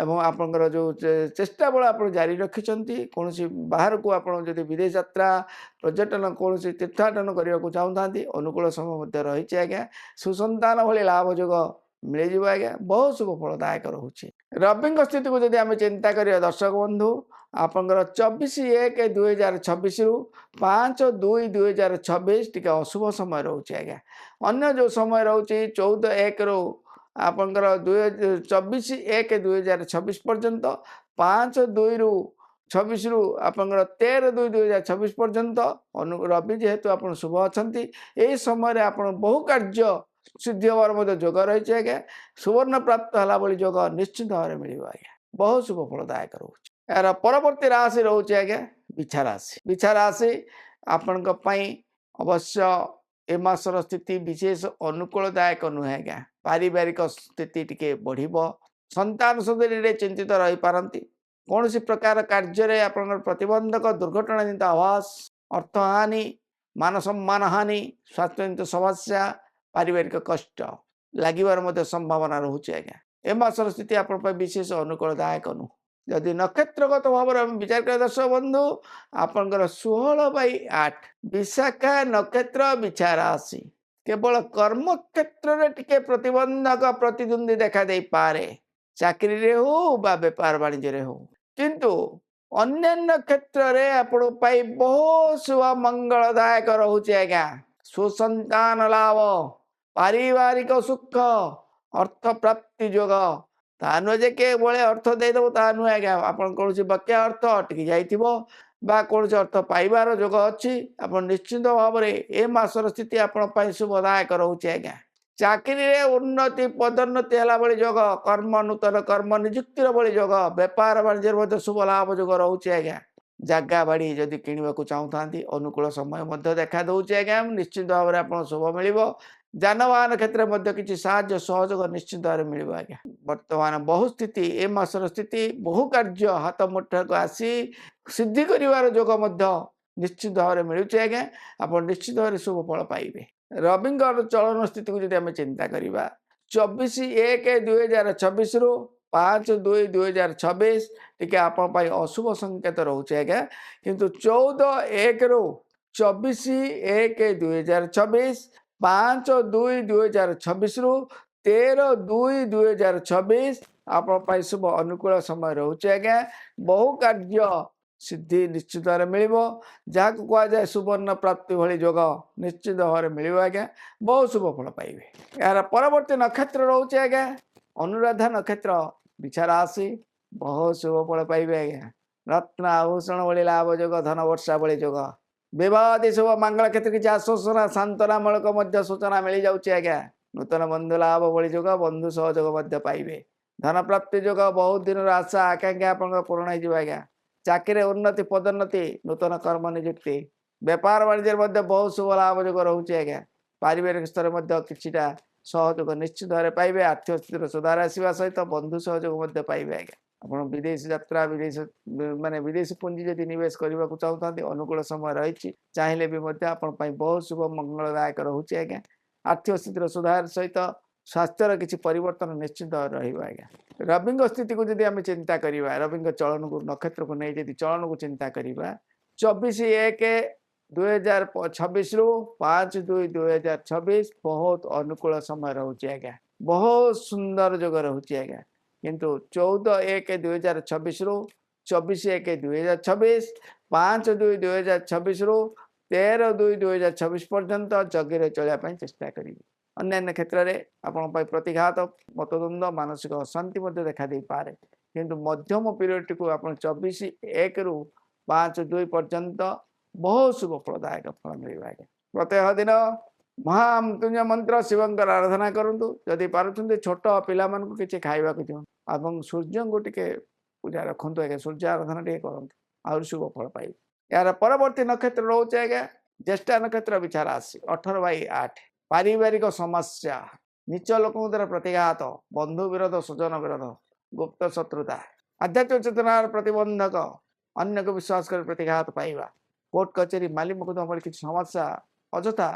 ଏବଂ ଆପଣଙ୍କର ଯେଉଁ ଚେଷ୍ଟା ବଳ ଆପଣ ଜାରି ରଖିଛନ୍ତି କୌଣସି ବାହାରକୁ ଆପଣ ଯଦି ବିଦେଶ ଯାତ୍ରା ପର୍ଯ୍ୟଟନ କୌଣସି ତୀର୍ଥାଟନ କରିବାକୁ ଚାହୁଁଥାନ୍ତି ଅନୁକୂଳ ସମୟ ମଧ୍ୟ ରହିଛି ଆଜ୍ଞା। ସୁସନ୍ତାନ ଭଳି ଲାଭ ଯୋଗ ମିଳିଯିବ ଆଜ୍ଞା। ବହୁତ ଶୁଭ ଫଳଦାୟକ ରହୁଛି। ରବିଙ୍କ ସ୍ଥିତିକୁ ଯଦି ଆମେ ଚିନ୍ତା କରିବା ଦର୍ଶକ ବନ୍ଧୁ ଆପଣଙ୍କର 24/1/2026ରୁ 5/2/2026 ଟିକେ ଅଶୁଭ ସମୟ ରହୁଛି ଆଜ୍ଞା। ଅନ୍ୟ ଯେଉଁ ସମୟ ରହୁଛି 14/1ରୁ ଆପଣଙ୍କର 24/1/2026 ପର୍ଯ୍ୟନ୍ତ 5/2/26ରୁ ଆପଣଙ୍କର 13/2/2026 ପର୍ଯ୍ୟନ୍ତ ରବି ଯେହେତୁ ଆପଣ ଶୁଭ ଅଛନ୍ତି ଏହି ସମୟରେ ଆପଣ ବହୁ କାର୍ଯ୍ୟ ସିଦ୍ଧି ହେବାର ମଧ୍ୟ ଯୋଗ ରହିଛି ଆଜ୍ଞା। ସୁବର୍ଣ୍ଣ ପ୍ରାପ୍ତ ହେଲା ଭଳି ଯୋଗ ନିଶ୍ଚିତ ଭାବରେ ମିଳିବ ଆଜ୍ଞା। ବହୁତ ଶୁଭ ଫଳଦାୟକ ରହୁଛି। ଏହାର ପରବର୍ତ୍ତୀ ରାଶି ରହୁଛି ଆଜ୍ଞା ବିଛା ରାଶି। ବିଛା ରାଶି ଆପଣଙ୍କ ପାଇଁ ଅବଶ୍ୟ ଏ ମାସର ସ୍ଥିତି ବିଶେଷ ଅନୁକୂଳଦାୟକ ନୁହେଁ ଆଜ୍ଞା। ପାରିବାରିକ ସ୍ଥିତି ଟିକେ ବଢ଼ିବ। ସନ୍ତାନ ସୁଧୀରେ ଚିନ୍ତିତ ରହିପାରନ୍ତି। କୌଣସି ପ୍ରକାର କାର୍ଯ୍ୟରେ ଆପଣଙ୍କର ପ୍ରତିବନ୍ଧକ ଦୁର୍ଘଟଣା ଜନିତ ଆଭାସ, ଅର୍ଥହାନି, ମାନ ସମ୍ମାନ ହାନି, ସ୍ୱାସ୍ଥ୍ୟଜନିତ ସମସ୍ୟା, ପାରିବାରିକ କଷ୍ଟ ଲାଗିବାର ମଧ୍ୟ ସମ୍ଭାବନା ରହୁଛି ଆଜ୍ଞା। ଏ ମାସର ସ୍ଥିତି ଆପଣଙ୍କ ପାଇଁ ବିଶେଷ ଅନୁକୂଳଦାୟକ ନୁହେଁ। ଯଦି ନକ୍ଷତ୍ରଗତ ଭାବରେ ଆମେ ବିଚାର କରିବା ଦର୍ଶକ ବନ୍ଧୁ ଆପଣଙ୍କର 16/8 ବିଶାଖା ନକ୍ଷତ୍ର ବିଛା ରାଶି। କେବଳ କର୍ମକ୍ଷେତ୍ରରେ ଟିକେ ପ୍ରତିବନ୍ଧକ ପ୍ରତିଦ୍ୱନ୍ଦ୍ୱୀ ଦେଖା ଦେଇପାରେ, ଚାକିରିରେ ହଉ ବା ବେପାର ବାଣିଜ୍ୟରେ ହଉ। କିନ୍ତୁ ଅନ୍ୟାନ୍ୟ କ୍ଷେତ୍ରରେ ଆପଣଙ୍କ ପାଇଁ ବହୁତ ଶୁଭ ମଙ୍ଗଳଦାୟକ ରହୁଛି ଆଜ୍ଞା। ସୁସନ୍ତାନ ଲାଭ, ପାରିବାରିକ ସୁଖ, ଅର୍ଥ ପ୍ରାପ୍ତି ଯୋଗ। ତାହା ନୁହେଁ ଯେ କେବଳ ଅର୍ଥ ଦେଇଦେବ ତାହା ନୁହେଁ ଆଜ୍ଞା। ଆପଣ କୌଣସି ବକେୟା ଅର୍ଥ ଅଟକି ଯାଇଥିବ ବା କୌଣସି ଅର୍ଥ ପାଇବାର ଯୋଗ ଅଛି। ଆପଣ ନିଶ୍ଚିନ୍ତ ଭାବରେ ଏ ମାସର ସ୍ଥିତି ଆପଣଙ୍କ ପାଇଁ ଶୁଭଦାୟକ ରହୁଛି ଆଜ୍ଞା। ଚାକିରିରେ ଉନ୍ନତି ପଦୋନ୍ନତି ହେଲା ଭଳି ଯୋଗ, କର୍ମ ନୂତନ କର୍ମ ନିଯୁକ୍ତିର ଭଳି ଯୋଗ, ବେପାର ବାଣିଜ୍ୟରେ ମଧ୍ୟ ଶୁଭ ଲାଭ ଯୋଗ ରହୁଛି ଆଜ୍ଞା। ଜାଗା ବାଡ଼ି ଯଦି କିଣିବାକୁ ଚାହୁଁଥାନ୍ତି ଅନୁକୂଳ ସମୟ ମଧ୍ୟ ଦେଖା ଦେଉଛି ଆଜ୍ଞା। ନିଶ୍ଚିନ୍ତ ଭାବରେ ଆପଣ ଶୁଭ ମିଳିବ। ଯାନବାହନ କ୍ଷେତ୍ରରେ ମଧ୍ୟ କିଛି ସାହାଯ୍ୟ ସହଯୋଗ ନିଶ୍ଚିତ ଭାବରେ ମିଳିବ ଆଜ୍ଞା। ବର୍ତ୍ତମାନ ବହୁ ସ୍ଥିତି ଏ ମାସର ସ୍ଥିତି ବହୁ କାର୍ଯ୍ୟ ହାତ ମୁଠାକୁ ଆସି ସିଦ୍ଧି କରିବାର ଯୋଗ ମଧ୍ୟ ନିଶ୍ଚିତ ଭାବରେ ମିଳୁଛି ଆଜ୍ଞା। ଆପଣ ନିଶ୍ଚିତ ଭାବରେ ଶୁଭ ଫଳ ପାଇବେ। ରବିଙ୍କର ଚଳନ ସ୍ଥିତିକୁ ଯଦି ଆମେ ଚିନ୍ତା କରିବା 24/1/2026ରୁ 5/2/2026 ଟିକେ ଆପଣ ପାଇଁ ଅଶୁଭ ସଂକେତ ରହୁଛି ଆଜ୍ଞା। କିନ୍ତୁ 14/1ରୁ 24/1/2026 5/2/2026ରୁ 13/2/2026 ଆପଣଙ୍କ ପାଇଁ ଶୁଭ ଅନୁକୂଳ ସମୟ ରହୁଛି ଆଜ୍ଞା। ବହୁ କାର୍ଯ୍ୟ ସିଦ୍ଧି ନିଶ୍ଚିତ ଭାବରେ ମିଳିବ। ଯାହାକୁ କୁହାଯାଏ ସୁବର୍ଣ୍ଣ ପ୍ରାପ୍ତି ଭଳି ଯୋଗ ନିଶ୍ଚିତ ଭାବରେ ମିଳିବ ଆଜ୍ଞା। ବହୁତ ଶୁଭ ଫଳ ପାଇବେ। ଏହାର ପରବର୍ତ୍ତୀ ନକ୍ଷତ୍ର ରହୁଛି ଆଜ୍ଞା ଅନୁରାଧା ନକ୍ଷତ୍ର ବିଛା ରାଶି। ବହୁତ ଶୁଭ ଫଳ ପାଇବେ ଆଜ୍ଞା। ରତ୍ନ ଆଭୂଷଣ ଭଳି ଲାଭ ଯୋଗ, ଧନ ବର୍ଷା ଭଳି ଯୋଗ, ବିବାହ ଆଦି ଶୁଭ ମଙ୍ଗଳ କ୍ଷେତ୍ର କିଛି ଆଶ୍ୱାସନା ସାନ୍ତ୍ୱନାମୂଳକ ମଧ୍ୟ ସୂଚନା ମିଳିଯାଉଛି ଆଜ୍ଞା। ନୂତନ ବନ୍ଧୁ ଲାଭ ଭଳି ଯୋଗ, ବନ୍ଧୁ ସହଯୋଗ ମଧ୍ୟ ପାଇବେ। ଧନ ପ୍ରାପ୍ତି ଯୋଗ, ବହୁତ ଦିନର ଆଶା ଆକାଂକ୍ଷା ଆପଣଙ୍କର ପୂରଣ ହେଇଯିବ ଆଜ୍ଞା। ଚାକିରିରେ ଉନ୍ନତି ପଦୋନ୍ନତି, ନୂତନ କର୍ମ ନିଯୁକ୍ତି, ବେପାର ବାଣିଜ୍ୟରେ ମଧ୍ୟ ବହୁତ ଶୁଭ ଲାଭ ଯୋଗ ରହୁଛି ଆଜ୍ଞା। ପାରିବାରିକ ସ୍ତରରେ ମଧ୍ୟ କିଛିଟା ସହଯୋଗ ନିଶ୍ଚିତ ଭାବରେ ପାଇବେ। ଆର୍ଥିକ ସ୍ଥିତିର ସୁଧାର ଆସିବା ସହିତ ବନ୍ଧୁ ସହଯୋଗ ମଧ୍ୟ ପାଇବେ ଆଜ୍ଞା। ଆପଣ ବିଦେଶ ଯାତ୍ରା ବିଦେଶୀ ପୁଞ୍ଜି ଯଦି ନିବେଶ କରିବାକୁ ଚାହୁଁଥାନ୍ତି ଅନୁକୂଳ ସମୟ ରହିଛି। ଚାହିଁଲେ ବି ମଧ୍ୟ ଆପଣଙ୍କ ପାଇଁ ବହୁତ ଶୁଭ ମଙ୍ଗଳଦାୟକ ରହୁଛି ଆଜ୍ଞା। ଆର୍ଥିକ ସ୍ଥିତିର ସୁଧାର ସହିତ ସ୍ୱାସ୍ଥ୍ୟର କିଛି ପରିବର୍ତ୍ତନ ନିଶ୍ଚିତ ରହିବ ଆଜ୍ଞା। ରବିଙ୍କ ସ୍ଥିତିକୁ ଯଦି ଆମେ ଚିନ୍ତା କରିବା, ରବିଙ୍କ ଚଳନକୁ ନକ୍ଷତ୍ରକୁ ନେଇ ଯଦି ଚଳନକୁ ଚିନ୍ତା କରିବା 24/1/2026ରୁ 5/2/2026 ବହୁତ ଅନୁକୂଳ ସମୟ ରହୁଛି ଆଜ୍ଞା। ବହୁତ ସୁନ୍ଦର ଯୋଗ ରହୁଛି ଆଜ୍ଞା। କିନ୍ତୁ 14/1/2026ରୁ 24/1/2026 5/2/2026ରୁ 13/2/2026 ପର୍ଯ୍ୟନ୍ତ ଜଗିରେ ଚଳିବା ପାଇଁ ଚେଷ୍ଟା କରିବେ। ଅନ୍ୟାନ୍ୟ କ୍ଷେତ୍ରରେ ଆପଣଙ୍କ ପାଇଁ ପ୍ରତିଘାତ, ମତଦ୍ୱନ୍ଦ୍ୱ, ମାନସିକ ଅଶାନ୍ତି ମଧ୍ୟ ଦେଖାଦେଇପାରେ। କିନ୍ତୁ ମଧ୍ୟମ ପିରିୟଡ଼ଟିକୁ ଆପଣ 24/1ରୁ 5/2 ପର୍ଯ୍ୟନ୍ତ ବହୁତ ଶୁଭ ଫଳଦାୟକ ଫଳ ମିଳିବ ଆଜ୍ଞା। ପ୍ରତ୍ୟେକ ଦିନ ମହାମୃତ୍ୟୁଞ୍ଜୟ ମନ୍ତ୍ର ଶିବଙ୍କର ଆରାଧନା କରନ୍ତୁ। ଯଦି ପାରୁଛନ୍ତି ଛୋଟ ପିଲାମାନଙ୍କୁ କିଛି ଖାଇବାକୁ ଦିଅନ୍ତୁ ଏବଂ ସୂର୍ଯ୍ୟଙ୍କୁ ଟିକେ ପୂଜା ରଖନ୍ତୁ ଆଜ୍ଞା। ସୂର୍ଯ୍ୟ ଆରାଧନା ଟିକେ କରନ୍ତୁ, ଆହୁରି ଶୁଭ ଫଳ ପାଇବେ। ଏହାର ପରବର୍ତ୍ତୀ ନକ୍ଷତ୍ର ରହୁଛି ଆଜ୍ଞା ଜ୍ୟେଷ୍ଠା ନକ୍ଷତ୍ର ବିଛା ରାଶି। 18/8 ପାରିବାରିକ ସମସ୍ୟା, ନିଚ ଲୋକଙ୍କ ଦ୍ୱାରା ପ୍ରତିଘାତ, ବନ୍ଧୁ ବିରୋଧ, ସ୍ୱଜନ ବିରୋଧ, ଗୁପ୍ତ ଶତ୍ରୁତା, ଆଧ୍ୟାତ୍ମିକ ଚେତନାର ପ୍ରତିବନ୍ଧକ, ଅନ୍ୟକୁ ବିଶ୍ୱାସ କରି ପ୍ରତିଘାତ ପାଇବା, କୋର୍ଟ କଚେରୀ ମାଲି ମକଦ୍ଦମା ଭଳି କିଛି ସମସ୍ୟା ଅଯଥା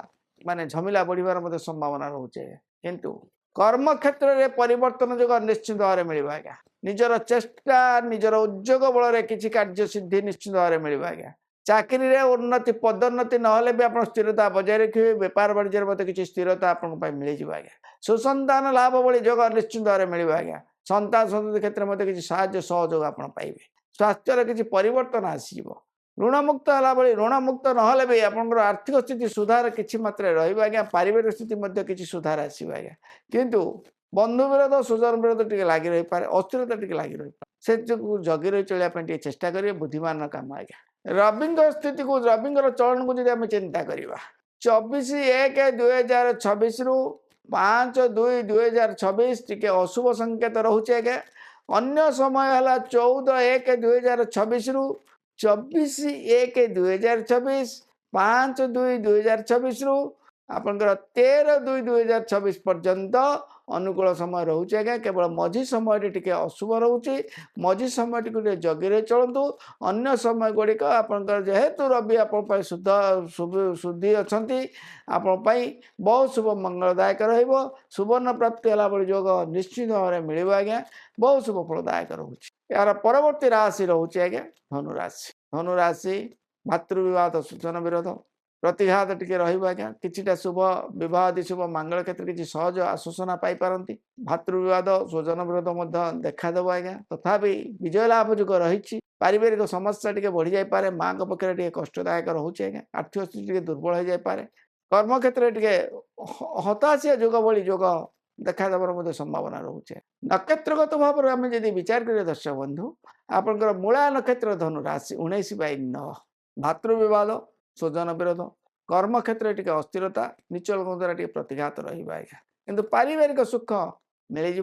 ଝମିଲା ବଢ଼ିବାର ମଧ୍ୟ ସମ୍ଭାବନା ରହୁଛି। କିନ୍ତୁ कर्म क्षेत्र में परिवर्तन जो निश्चित भाव में मिल आज्ञा निजर चेष्टा निजर उद्योग बल किसी कार्य सिद्धि निश्चित भाव में मिल आज्ञा चाकरी रे उन्नति पदोन्नति नहले भी आप स्थिरता बजाय रखिए बेपार बाणिज्य मत किसी स्थिरता आपन मिल आज्ञा सुसंतान लाभ भली जोग निश्चित भाव में मिल आज्ञा संतान संतति क्षेत्र में किसी साहाय्य सहयोग आप पाइबे स्वास्थ्य किसी परिवर्तन आसो ऋणमुक्त है ऋणमुक्त ना भी आप आर्थिक स्थिति सुधार किसी मात्रा रहा पारिवारिक स्थिति किसी सुधार आसो आज्ञा किंतु बंधु विरोध स्वजन विरोध टी लगी रही पारे अस्थिरता टी लगी रही से जो जगी रही चलिए चेष्टा करेंगे बुद्धिमान काम आज्ञा रवि स्थिति को रवि चलन को जब चिंता करवा 24/1/2026 रु 5/2/2026 टी अशुभ संकेत रोचे आज्ञा अन्य समय है 14/1/2026 रु 24/1/2026 5/2/2026 रु आपंकर 13/2/2026 पर्यंत अनुकूल समय रोचे आज्ञा केवल मझी समय टी अशुभ रोचे मझी समय टी जगी रही चलतु अन्य समय गुड़िक आपंकर जेहेतु रवि आप शुद्ध शुद्धि अच्छा आपण बहुत शुभ मंगलदायक रुवर्ण प्राप्ति है भाई योग निश्चित भाव में मिल आज्ञा बहुत शुभ फलदायक रोचे यार परवर्ती राशि रोचे आज्ञा धनुराशि भातृविवाद सूचना विरोध प्रतिघात टिके रहा किछिटा शुभ विवाह शुभ मंगल क्षेत्र किसी सहज आश्वासना पाई भातृविवाद स्वजन विरोध देखादेव आज्ञा तथापि विजय लाभ जुग रही पारिवारिक समस्या टी बढ़ी जापे माँ पक्षे कष्टदायक रोचे आज्ञा आर्थिक स्थिति दुर्बल हो जापे कर्म क्षेत्र टे हताशिया जुग भली जोग देखादेवर संभावना रोचे नक्षत्रगत भाव में आम जब विचार करें दर्शक बंधु आपंकर मूला नक्षत्र धनु राशि 19/9 भातृविवाद स्वजन विरोध कर्म क्षेत्र टी अस्थिरता निच लोक द्वारा प्रतिघात रहा किंतु पारिवारिक सुख मिल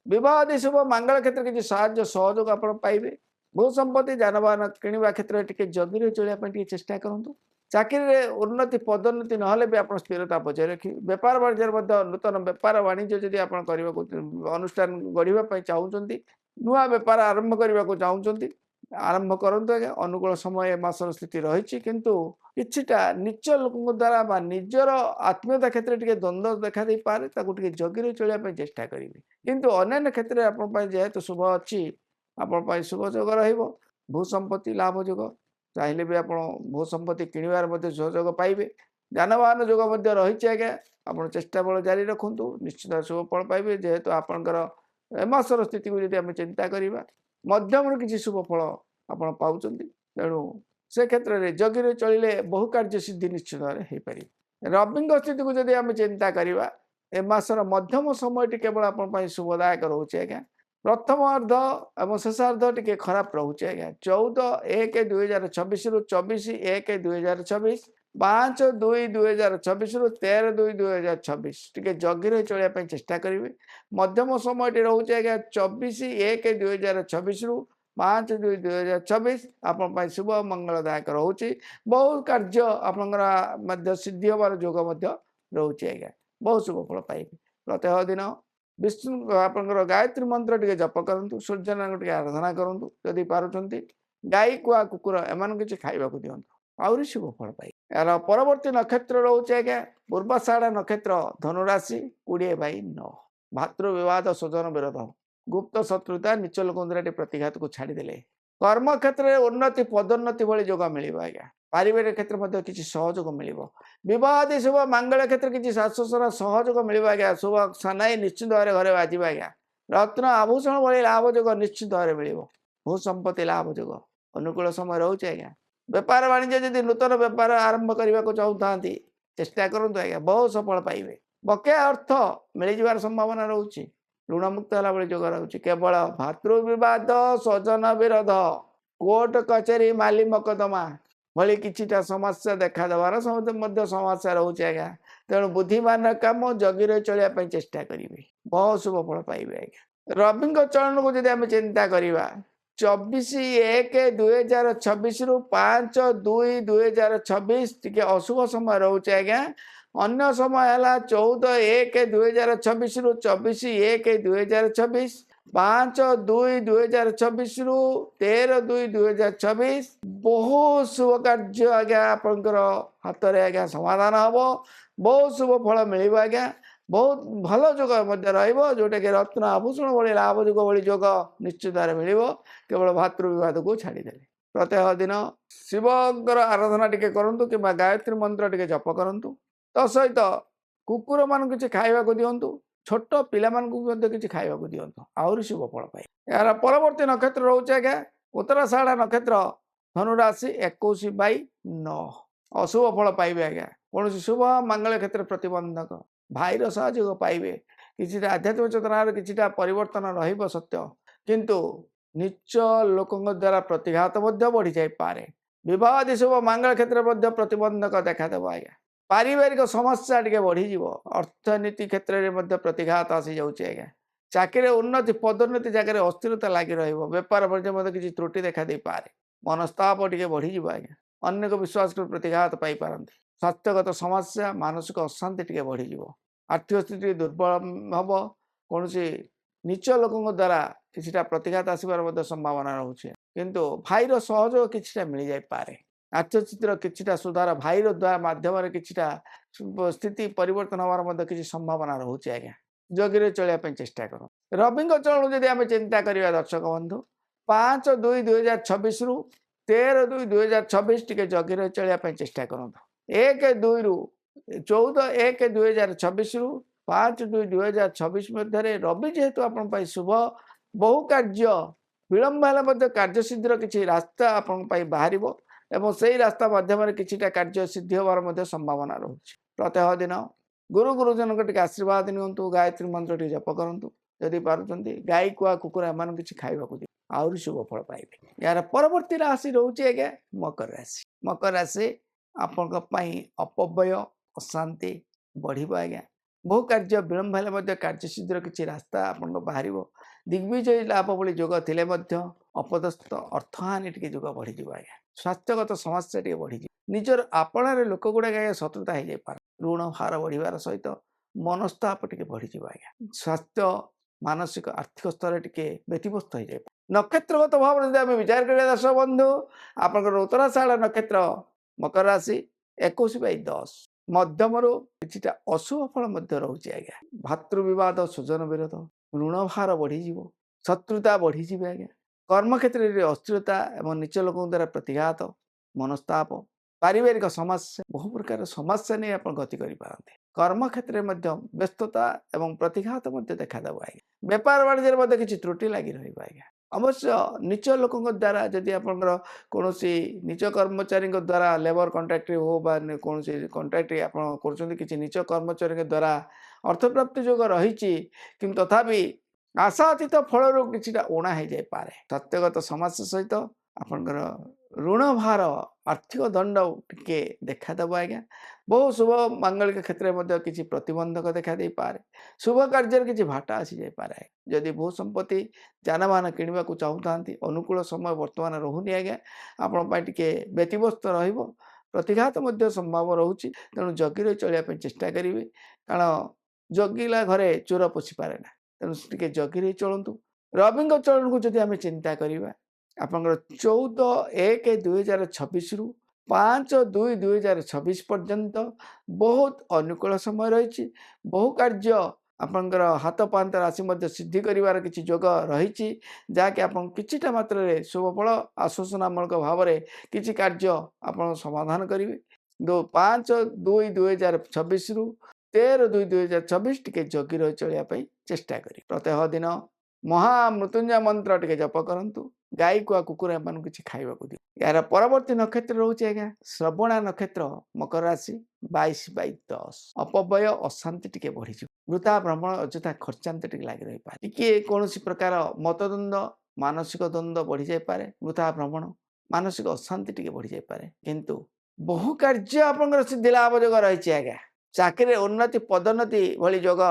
बद शुभ मंगल क्षेत्र किसी साहाय्य सहयोग आप पाइबे भू संपत्ति जानवाहन किणवा क्षेत्र टी जगी रही चलिए चेष्टा करूँ चाकरी उन्नति पदोन्नति ना भी आप स्थिरता बजाय रखिए बेपार बाणिज्य नूतन बेपार वाणिज्य जब आप अनुष्ठान गढ़ा चाहते नुआ बेपार आरंभ करने को चाहते आरंभ करूँ आज्ञा अनुकूल समय मासर स्थिति रही किंतु किछिटा निच लोक द्वारा निजर आत्मीयता क्षेत्र टी द्वंद्व देखा दे पारे जगी रही चलिए चेष्टा करेंगे किंतु अन्य क्षेत्र में जेहेतु शुभ अच्छी आप शुभ जोग भू संपत्ति लाभ जोग चाहिए भी आप भू संपत्ति किणवार सहयोग पाइबे जानवाहन जोग रही आज्ञा आप चेष्टा बल जारी रखु निश्चित शुभ फल पाइबे जेहेतु आपंकर मासर स्थिति को जब चिंता करवा मध्यम किसी शुभ फल आप पाँच तेणु से क्षेत्र में जगी रही चलिए बहु कार्य सिद्धि निश्चित भाव हो पार रवि स्थिति को जब आम चिंता करवा ए मासर मध्यम समय टी केवल आप शुभदायक रोचे आज्ञा प्रथम अर्ध और शेषार्ध टी खराब रोचे आज्ञा 14/1/2026 रु 24/1/2026 5/2/2026 रु 13/2/2026 टी जगी रही चलिए चेष्टा करेंगे मध्यम समय टी रोचे आज्ञा 24/1/2026 रु 5/2/2026 आप शुभ मंगलदायक रोचे बहुत कार्य आप सिद्धि हबार जोग रोचे आज्ञा बहुत शुभ फल पाइबे प्रत्येक दिन विष्णु आप गायत्री मंत्र टी जप करूँ सूर्यनारायण टी आराधना करूँ जदि पार्टी गाई कुआ कुकुर एम किसी खावा दिंतु आहरी शुभ फल पाई यार परवर्ती नक्षत्र रोचे आज्ञा पूर्वाषाढ़ नक्षत्र धनुराशि 20/9 भातृविवाद स्वजन विरोध गुप्त शत्रुता निच लोक द्वारा प्रतिघात को छाड़देले कर्म क्षेत्र में उन्नति पदोन्नति भली जोग मिल आज्ञा पारिवारिक क्षेत्र में किसी सहयोग मिल बद शुभ मंगल क्षेत्र किसी शाश्वत सहयोग मिल आज्ञा शुभ सानाई निश्चित भाव में घरे बाजब आज्ञा रत्न आभूषण भली लाभ जोग निश्चित भाव में मिल भू संपत्ति लाभ जोग अनुकूल समय रोचे आज्ञा बेपार वाणिज्य जब नूतन बेपार आरंभ करने को चाहते चेष्टा करूँ आज्ञा बहुत सफल पाइबे बकेया अर्थ मिल जार संभावना रोचे ऋणमुक्त है भाई जोग रोचे केवल भातृविवाद स्वजन विरोध कोर्ट कचेरी माली मकदमा भली किछिटा समस्या देखा देवार समस्या रोचे आज्ञा तेणु बुद्धिमान काम जगी रही चलिए चेष्टा करेंगे बहुत शुभ फल पाइबे आज्ञा रवि चलन को जब आम चिंता करवा 24/1/2026 रु 5/2/2026 टी अशुभ समय रोचे आज्ञा अन्य समय है 14/1/2026 रु 24/1/2026 5/2/2026 रु 13/2/2026 बहुत शुभ कार्य आज्ञा आपंकर हाथ में आज्ञा समाधान हम बहुत शुभ फल मिल आज्ञा ବହୁତ ଭଲ ଯୋଗ ମଧ୍ୟ ରହିବ, ଯେଉଁଟାକି ରତ୍ନ ଆଭୂଷଣ ଭଳି ଲାଭ ଯୋଗ ଭଳି ଯୋଗ ନିଶ୍ଚିତ ଭାବରେ ମିଳିବ କେବଳ ଭାତୃ ବିବାଦକୁ ଛାଡ଼ିଦେଲେ। ପ୍ରତ୍ୟେକ ଦିନ ଶିବଙ୍କର ଆରାଧନା ଟିକେ କରନ୍ତୁ କିମ୍ବା ଗାୟତ୍ରୀ ମନ୍ତ୍ର ଟିକେ ଜପ କରନ୍ତୁ। ତା ସହିତ କୁକୁରମାନଙ୍କୁ କିଛି ଖାଇବାକୁ ଦିଅନ୍ତୁ, ଛୋଟ ପିଲାମାନଙ୍କୁ ମଧ୍ୟ କିଛି ଖାଇବାକୁ ଦିଅନ୍ତୁ, ଆହୁରି ଶୁଭ ଫଳ ପାଇବେ। ଏହାର ପରବର୍ତ୍ତୀ ନକ୍ଷତ୍ର ରହୁଛି ଆଜ୍ଞା ଉତ୍ତରାଷାଢ଼ ନକ୍ଷତ୍ର, ଧନୁ ରାଶି 21/9। ଅଶୁଭ ଫଳ ପାଇବେ ଆଜ୍ଞା, କୌଣସି ଶୁଭ ମାଙ୍ଗଳିକ କ୍ଷେତ୍ରରେ ପ୍ରତିବନ୍ଧକ, ଭାଇର ସହଯୋଗ ପାଇବେ, କିଛିଟା ଆଧ୍ୟାତ୍ମିକ ଚେତନାର କିଛିଟା ପରିବର୍ତ୍ତନ ରହିବ ସତ୍ୟ, କିନ୍ତୁ ନିଚ ଲୋକଙ୍କ ଦ୍ୱାରା ପ୍ରତିଘାତ ମଧ୍ୟ ବଢ଼ିଯାଇପାରେ। ବିବାହ ଶୁଭ ମାଙ୍ଗଳ କ୍ଷେତ୍ରରେ ମଧ୍ୟ ପ୍ରତିବନ୍ଧକ ଦେଖାଦେବ ଆଜ୍ଞା। ପାରିବାରିକ ସମସ୍ୟା ଟିକେ ବଢ଼ିଯିବ, ଅର୍ଥନୀତି କ୍ଷେତ୍ରରେ ମଧ୍ୟ ପ୍ରତିଘାତ ଆସିଯାଉଛି ଆଜ୍ଞା। ଚାକିରିରେ ଉନ୍ନତି ପଦୋନ୍ନତି ଜାଗାରେ ଅସ୍ଥିରତା ଲାଗି ରହିବ, ବେପାର ବାଣିଜ୍ୟ ମଧ୍ୟ କିଛି ତ୍ରୁଟି ଦେଖାଦେଇପାରେ, ମନସ୍ତାପ ଟିକେ ବଢ଼ିଯିବ ଆଜ୍ଞା। ଅନେକ ବିଶ୍ୱାସକୁ ପ୍ରତିଘାତ ପାଇପାରନ୍ତି। ସ୍ୱାସ୍ଥ୍ୟଗତ ସମସ୍ୟା, ମାନସିକ ଅଶାନ୍ତି ଟିକେ ବଢ଼ିଯିବ, ଆର୍ଥିକ ସ୍ଥିତି ଦୁର୍ବଳ ହେବ, କୌଣସି ନିଚ ଲୋକଙ୍କ ଦ୍ୱାରା କିଛିଟା ପ୍ରତିଘାତ ଆସିବାର ମଧ୍ୟ ସମ୍ଭାବନା ରହୁଛି, କିନ୍ତୁ ଭାଇର ସହଯୋଗ କିଛିଟା ମିଳିଯାଇପାରେ। ଆର୍ଥିକ ସ୍ଥିତିର କିଛିଟା ସୁଧାର ଭାଇର ଦ୍ୱାରା ମାଧ୍ୟମରେ କିଛିଟା ସ୍ଥିତି ପରିବର୍ତ୍ତନ ହେବାର ମଧ୍ୟ କିଛି ସମ୍ଭାବନା ରହୁଛି ଆଜ୍ଞା। ଯୋଗୀରେ ଚଳିବା ପାଇଁ ଚେଷ୍ଟା କର। ରବିଙ୍କ ଚଳକୁ ଯଦି ଆମେ ଚିନ୍ତା କରିବା ଦର୍ଶକ ବନ୍ଧୁ, 5/2/2026ରୁ 13/2/2026 ଟିକେ ଯୋଗୀରେ ଚଳିବା ପାଇଁ ଚେଷ୍ଟା କରନ୍ତୁ। 1/2/14/1/2026ରୁ 5/2/2026 ମଧ୍ୟରେ ରବି ଯେହେତୁ ଆପଣଙ୍କ ପାଇଁ ଶୁଭ, ବହୁ କାର୍ଯ୍ୟ ବିଳମ୍ବ ହେଲେ ମଧ୍ୟ କାର୍ଯ୍ୟସିଦ୍ଧିର କିଛି ରାସ୍ତା ଆପଣଙ୍କ ପାଇଁ ବାହାରିବ ଏବଂ ସେହି ରାସ୍ତା ମାଧ୍ୟମରେ କିଛିଟା କାର୍ଯ୍ୟ ସିଦ୍ଧି ହେବାର ମଧ୍ୟ ସମ୍ଭାବନା ରହୁଛି। ପ୍ରତ୍ୟେକ ଦିନ ଗୁରୁ ଗୁରୁଜନଙ୍କ ଟିକେ ଆଶୀର୍ବାଦ ନିଅନ୍ତୁ, ଗାୟତ୍ରୀ ମନ୍ତ୍ର ଟିକେ ଜପ କରନ୍ତୁ, ଯଦି ପାରୁଛନ୍ତି ଗାଈ କୁଆ କୁକୁର ଏମାନଙ୍କୁ କିଛି ଖାଇବାକୁ ଦିଅ, ଆହୁରି ଶୁଭ ଫଳ ପାଇବେ। ଏହାର ପରବର୍ତ୍ତୀ ରାଶି ରହୁଛି ଆଜ୍ଞା ମକର ରାଶି। ମକର ରାଶି ଆପଣଙ୍କ ପାଇଁ ଅପବ୍ୟୟ ଅଶାନ୍ତି ବଢ଼ିବ ଆଜ୍ଞା। ବହୁ କାର୍ଯ୍ୟ ବିଳମ୍ବ ହେଲେ ମଧ୍ୟ କାର୍ଯ୍ୟସିଦ୍ଧିର କିଛି ରାସ୍ତା ଆପଣଙ୍କ ବାହାରିବ। ଦିଗ୍ବିଜୟୀ ଲାଭ ଭଳି ଯୋଗ ଥିଲେ ମଧ୍ୟ ଅପଦସ୍ଥ ଅର୍ଥହାନି ଟିକେ ଯୋଗ ବଢ଼ିଯିବ ଆଜ୍ଞା। ସ୍ୱାସ୍ଥ୍ୟଗତ ସମସ୍ୟା ଟିକେ ବଢ଼ିଯିବ, ନିଜର ଆପଣାରେ ଲୋକ ଗୁଡ଼ାକ ଆଜ୍ଞା ଶତ୍ରୁତା ହେଇଯାଇପାରେ, ଋଣ ଭାର ବଢ଼ିବାର ସହିତ ମନସ୍ତାପ ଟିକେ ବଢ଼ିଯିବ ଆଜ୍ଞା। ସ୍ୱାସ୍ଥ୍ୟ ମାନସିକ ଆର୍ଥିକ ସ୍ତରରେ ଟିକେ ବ୍ୟତିବ୍ୟସ୍ତ ହେଇଯାଇପାରେ। ନକ୍ଷତ୍ରଗତ ଭାବରେ ଯଦି ଆମେ ବିଚାର କରିବା ଦର୍ଶକ ବନ୍ଧୁ, ଆପଣଙ୍କର ଉତ୍ତରାଷାଢ଼ ନକ୍ଷତ୍ର ମକର ରାଶି 21/10। ମଧ୍ୟମରୁ କିଛିଟା ଅଶୁଭ ଫଳ ମଧ୍ୟ ରହୁଛି ଆଜ୍ଞା। ଭାତୃ ବିବାଦ, ସୁଜନ ବିରୋଧ, ଋଣ ଭାର ବଢ଼ିଯିବ, ଶତ୍ରୁତା ବଢ଼ିଯିବେ ଆଜ୍ଞା। କର୍ମକ୍ଷେତ୍ରରେ ଅସ୍ଥିରତା ଏବଂ ନିଚ ଲୋକଙ୍କ ଦ୍ୱାରା ପ୍ରତିଘାତ, ମନସ୍ତାପ, ପାରିବାରିକ ସମସ୍ୟା, ବହୁ ପ୍ରକାର ସମସ୍ୟା ନେଇ ଆପଣ ଗତି କରିପାରନ୍ତି। କର୍ମକ୍ଷେତ୍ରରେ ମଧ୍ୟ ବ୍ୟସ୍ତତା ଏବଂ ପ୍ରତିଘାତ ମଧ୍ୟ ଦେଖାଦେବ ଆଜ୍ଞା। ବେପାର ବାଣିଜ୍ୟରେ ମଧ୍ୟ କିଛି ତ୍ରୁଟି ଲାଗି ରହିବ ଆଜ୍ଞା। ଅବଶ୍ୟ ନିଚ ଲୋକଙ୍କ ଦ୍ୱାରା ଯଦି ଆପଣଙ୍କର କୌଣସି ନିଚ କର୍ମଚାରୀଙ୍କ ଦ୍ୱାରା ଲେବର କଣ୍ଟ୍ରାକ୍ଟରେ ହଉ ବା କୌଣସି କଣ୍ଟ୍ରାକ୍ଟ ଆପଣ କରୁଛନ୍ତି, କିଛି ନିଚ କର୍ମଚାରୀଙ୍କ ଦ୍ୱାରା ଅର୍ଥପ୍ରାପ୍ତି ଯୋଗ ରହିଛି, କିନ୍ତୁ ତଥାପି ଆଶାତୀତ ଫଳରୁ କିଛିଟା ଊଣା ହେଇଯାଇପାରେ। ସ୍ୱାସ୍ଥ୍ୟଗତ ସମସ୍ୟା ସହିତ ଆପଣଙ୍କର ଋଣ ଭାର, ଆର୍ଥିକ ଦଣ୍ଡ ଟିକେ ଦେଖାଦେବ ଆଜ୍ଞା। ବହୁ ଶୁଭ ମାଙ୍ଗଳିକ କ୍ଷେତ୍ରରେ ମଧ୍ୟ କିଛି ପ୍ରତିବନ୍ଧକ ଦେଖାଦେଇପାରେ, ଶୁଭ କାର୍ଯ୍ୟରେ କିଛି ଭାଟା ଆସିଯାଇପାରେ। ଯଦି ଭୂ ସମ୍ପତ୍ତି ଯାନବାହନ କିଣିବାକୁ ଚାହୁଁଥାନ୍ତି, ଅନୁକୂଳ ସମୟ ବର୍ତ୍ତମାନ ରହୁନି ଆଜ୍ଞା, ଆପଣଙ୍କ ପାଇଁ ଟିକେ ବ୍ୟତିବ୍ୟସ୍ତ ରହିବ, ପ୍ରତିଘାତ ମଧ୍ୟ ସମ୍ଭବ ରହୁଛି, ତେଣୁ ଜଗି ରହି ଚଳିବା ପାଇଁ ଚେଷ୍ଟା କରିବେ, କାରଣ ଜଗିଲା ଘରେ ଚୋର ପଶିପାରେ ନା, ତେଣୁ ଟିକେ ଜଗି ରହି ଚଳନ୍ତୁ। ରବିଙ୍କ ଚଳନକୁ ଯଦି ଆମେ ଚିନ୍ତା କରିବା, ଆପଣଙ୍କର 14/1/2026ରୁ 5/2/2026 ପର୍ଯ୍ୟନ୍ତ ବହୁତ ଅନୁକୂଳ ସମୟ ରହିଛି। ବହୁ କାର୍ଯ୍ୟ ଆପଣଙ୍କର ହାତ ପାହାନ୍ତ ରାଶି ମଧ୍ୟ ସିଦ୍ଧି କରିବାର କିଛି ଯୋଗ ରହିଛି, ଯାହାକି ଆପଣ କିଛିଟା ମାତ୍ରାରେ ଶୁଭଫଳ ଆଶ୍ୱାସନାମୂଳକ ଭାବରେ କିଛି କାର୍ଯ୍ୟ ଆପଣ ସମାଧାନ କରିବେ। 5/2/2026ରୁ 13/2/2026 ଟିକେ ଜଗି ରହି ଚଳିବା ପାଇଁ ଚେଷ୍ଟା କରିବେ। ପ୍ରତ୍ୟେକ ଦିନ ମହାମୃତ୍ୟୁଞ୍ଜୟ ମନ୍ତ୍ର ଟିକେ ଜପ କରନ୍ତୁ, ଗାଈ କୁଆ କୁକୁର ଏମାନଙ୍କୁ କିଛି ଖାଇବାକୁ ଦିଅ। ଏହାର ପରବର୍ତ୍ତୀ ନକ୍ଷତ୍ର ରହୁଛି ଆଜ୍ଞା ଶ୍ରବଣା ନକ୍ଷତ୍ର ମକର ରାଶି 22/10। ଅପବ୍ୟୟ ଅଶାନ୍ତି ଟିକେ ବଢ଼ିଯିବ, ବୃଥା ଭ୍ରମଣ ଅଯଥା ଖର୍ଚ୍ଚାନ୍ତ ଟିକେ ଲାଗି ରହିପାରେ, ଟିକେ କୌଣସି ପ୍ରକାର ମତଦ୍ୱନ୍ଦ୍ୱ ମାନସିକ ଦ୍ୱନ୍ଦ୍ୱ ବଢ଼ିଯାଇପାରେ, ବୃଥା ଭ୍ରମଣ ମାନସିକ ଅଶାନ୍ତି ଟିକେ ବଢ଼ିଯାଇପାରେ, କିନ୍ତୁ ବହୁ କାର୍ଯ୍ୟ ଆପଣଙ୍କର ସିଦ୍ଧି ଲାଭ ଯୋଗ ରହିଛି ଆଜ୍ଞା। ଚାକିରିରେ ଉନ୍ନତି ପଦୋନ୍ନତି ଭଳି ଯୋଗ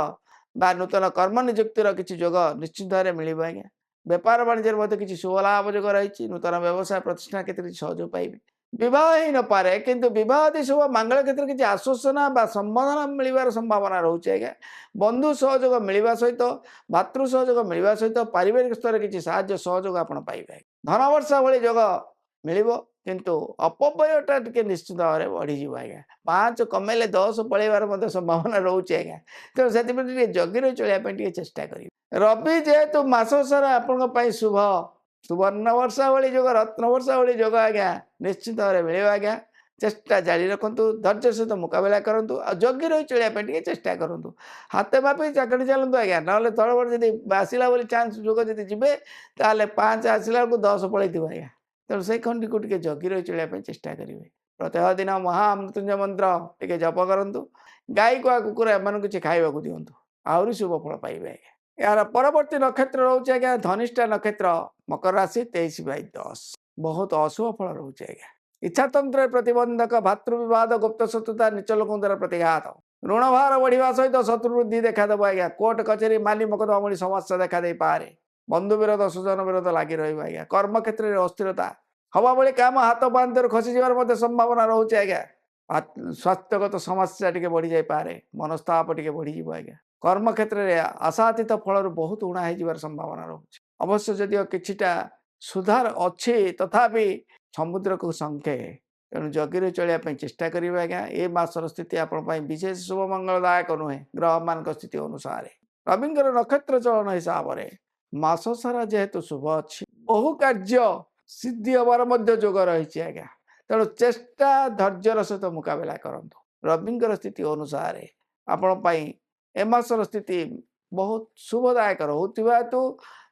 ବା ନୂତନ କର୍ମ ନିଯୁକ୍ତିର କିଛି ଯୋଗ ନିଶ୍ଚିତ ଭାବରେ ମିଳିବ ଆଜ୍ଞା। ବେପାର ବାଣିଜ୍ୟରେ ମଧ୍ୟ କିଛି ଶୁଭ ଲାଭ ଯୋଗ ରହିଛି, ନୂତନ ବ୍ୟବସାୟ ପ୍ରତିଷ୍ଠାନ କ୍ଷେତ୍ରରେ କିଛି ସହଯୋଗ ପାଇବେ। ବିବାହ ହେଇନପାରେ, କିନ୍ତୁ ବିବାହ ଆଦି ଶୁଭ ମାଙ୍ଗଳ କ୍ଷେତ୍ରରେ କିଛି ଆଶ୍ୱାସନା ବା ସମ୍ବୋଧନ ମିଳିବାର ସମ୍ଭାବନା ରହୁଛି ଆଜ୍ଞା। ବନ୍ଧୁ ସହଯୋଗ ମିଳିବା ସହିତ, ଭାତୃ ସହଯୋଗ ମିଳିବା ସହିତ ପାରିବାରିକ ସ୍ତରରେ କିଛି ସାହାଯ୍ୟ ସହଯୋଗ ଆପଣ ପାଇବେ। ଧନବର୍ଷା ଭଳି ଯୋଗ ମିଳିବ, କିନ୍ତୁ ଅପବ୍ୟୟଟା ଟିକେ ନିଶ୍ଚିତ ଭାବରେ ବଢ଼ିଯିବ ଆଜ୍ଞା। 5 କମେଇଲେ 10 ପଳେଇବାର ମଧ୍ୟ ସମ୍ଭାବନା ରହୁଛି ଆଜ୍ଞା। ତେଣୁ ସେଥିପାଇଁ ଟିକେ ଜଗି ରହି ଚଳିବା ପାଇଁ ଟିକେ ଚେଷ୍ଟା କରିବେ। ରବି ଯେହେତୁ ମାସ ସାରା ଆପଣଙ୍କ ପାଇଁ ଶୁଭ, ସୁବର୍ଣ୍ଣ ବର୍ଷା ଭଳି ଯୋଗ, ରତ୍ନ ବର୍ଷା ଭଳି ଯୋଗ ଆଜ୍ଞା ନିଶ୍ଚିତ ଭାବରେ ମିଳିବ ଆଜ୍ଞା। ଚେଷ୍ଟା ଜାରି ରଖନ୍ତୁ, ଧୈର୍ଯ୍ୟ ସହିତ ମୁକାବିଲା କରନ୍ତୁ, ଆଉ ଜଗି ରହି ଚଳିବା ପାଇଁ ଟିକେ ଚେଷ୍ଟା କରନ୍ତୁ। ହାତେ ମାପି ଚାକଡ଼ି ଚାଲନ୍ତୁ ଆଜ୍ଞା, ନହେଲେ ତଳବଡ଼ ଯଦି ଆସିଲା ବୋଲି ଚାନ୍ସ ଯୋଗ ଯଦି ଯିବେ, ତାହେଲେ 5 ଆସିଲା ବେଳକୁ 10 ପଳେଇଥିବ ଆଜ୍ଞା। ତେଣୁ ସେଇ ଖଣ୍ଡିକୁ ଟିକେ ଜଗି ରହି ଚଳିବା ପାଇଁ ଚେଷ୍ଟା କରିବେ। ପ୍ରତ୍ୟହ ଦିନ ମହାମୃତ୍ୟୁଞ୍ଜୟ ମନ୍ତ୍ର ଟିକେ ଜପ କରନ୍ତୁ। ଗାଈ କୁଆ କୁକୁର ଏମାନଙ୍କୁ କିଛି ଖାଇବାକୁ ଦିଅନ୍ତୁ, ଆହୁରି ଶୁଭ ଫଳ ପାଇବେ ଆଜ୍ଞା। ଏହାର ପରବର୍ତ୍ତୀ ନକ୍ଷତ୍ର ରହୁଛି ଆଜ୍ଞା ଧନିଷ୍ଠା ନକ୍ଷତ୍ର, ମକର ରାଶି 23/10। ବହୁତ ଅଶୁଭ ଫଳ ରହୁଛି ଆଜ୍ଞା। ଇଚ୍ଛାତନ୍ତ୍ରରେ ପ୍ରତିବନ୍ଧକ, ଭାତୃ ବିବାଦ, ଗୁପ୍ତ ଶତ୍ରୁତା, ନିଚ ଲୋକଙ୍କ ଦ୍ୱାରା ପ୍ରତିଘାତ, ଋଣ ଭାର ବଢ଼ିବା ସହିତ ଶତ୍ରୁ ବୃଦ୍ଧି ଦେଖାଦେବ ଆଜ୍ଞା। କୋର୍ଟ କଚେରୀ, ମାଲି ମକଦ୍ଦମା ଭଳି ସମସ୍ୟା ଦେଖାଦେଇପାରେ। ବନ୍ଧୁ ବିରୋଧ, ସୁଜନ ବିରୋଧ ଲାଗି ରହିବ ଆଜ୍ଞା। କର୍ମକ୍ଷେତ୍ରରେ ଅସ୍ଥିରତା ହବା ଭଳି କାମ ହାତ ପାହାନ୍ତିଆରୁ ଖସିଯିବାର ମଧ୍ୟ ସମ୍ଭାବନା ରହୁଛି ଆଜ୍ଞା। ସ୍ୱାସ୍ଥ୍ୟଗତ ସମସ୍ୟା ଟିକେ ବଢ଼ିଯାଇପାରେ, ମନସ୍ତାପ ଟିକେ ବଢ଼ିଯିବ ଆଜ୍ଞା। କର୍ମକ୍ଷେତ୍ରରେ ଆଶାତୀତ ଫଳରୁ ବହୁତ ଉଣା ହେଇଯିବାର ସମ୍ଭାବନା ରହୁଛି। ଅବଶ୍ୟ ଯଦିଓ କିଛିଟା ସୁଧାର ଅଛି, ତଥାପି ସମୁଦ୍ରକୁ ଶଙ୍ଖେ। ତେଣୁ ଜଗିରେ ଚଳିବା ପାଇଁ ଚେଷ୍ଟା କରିବେ ଆଜ୍ଞା। ଏ ମାସର ସ୍ଥିତି ଆପଣଙ୍କ ପାଇଁ ବିଶେଷ ଶୁଭ ମଙ୍ଗଳଦାୟକ ନୁହେଁ ଗ୍ରହମାନଙ୍କ ସ୍ଥିତି ଅନୁସାରେ। ରବିଙ୍କର ନକ୍ଷତ୍ର ଚଳନ ହିସାବରେ ମାସ ସାରା ଯେହେତୁ ଶୁଭ ଅଛି, ବହୁ କାର୍ଯ୍ୟ ସିଦ୍ଧି ହେବାର ମଧ୍ୟ ଯୋଗ ରହିଛି ଆଜ୍ଞା। ତେଣୁ ଚେଷ୍ଟା ଧୈର୍ଯ୍ୟର ସହିତ ମୁକାବିଲା କରନ୍ତୁ। ରବିଙ୍କର ସ୍ଥିତି ଅନୁସାରେ ଆପଣଙ୍କ ପାଇଁ ଏ ମାସର ସ୍ଥିତି ବହୁତ ଶୁଭଦାୟକ ରହୁଥିବା ହେତୁ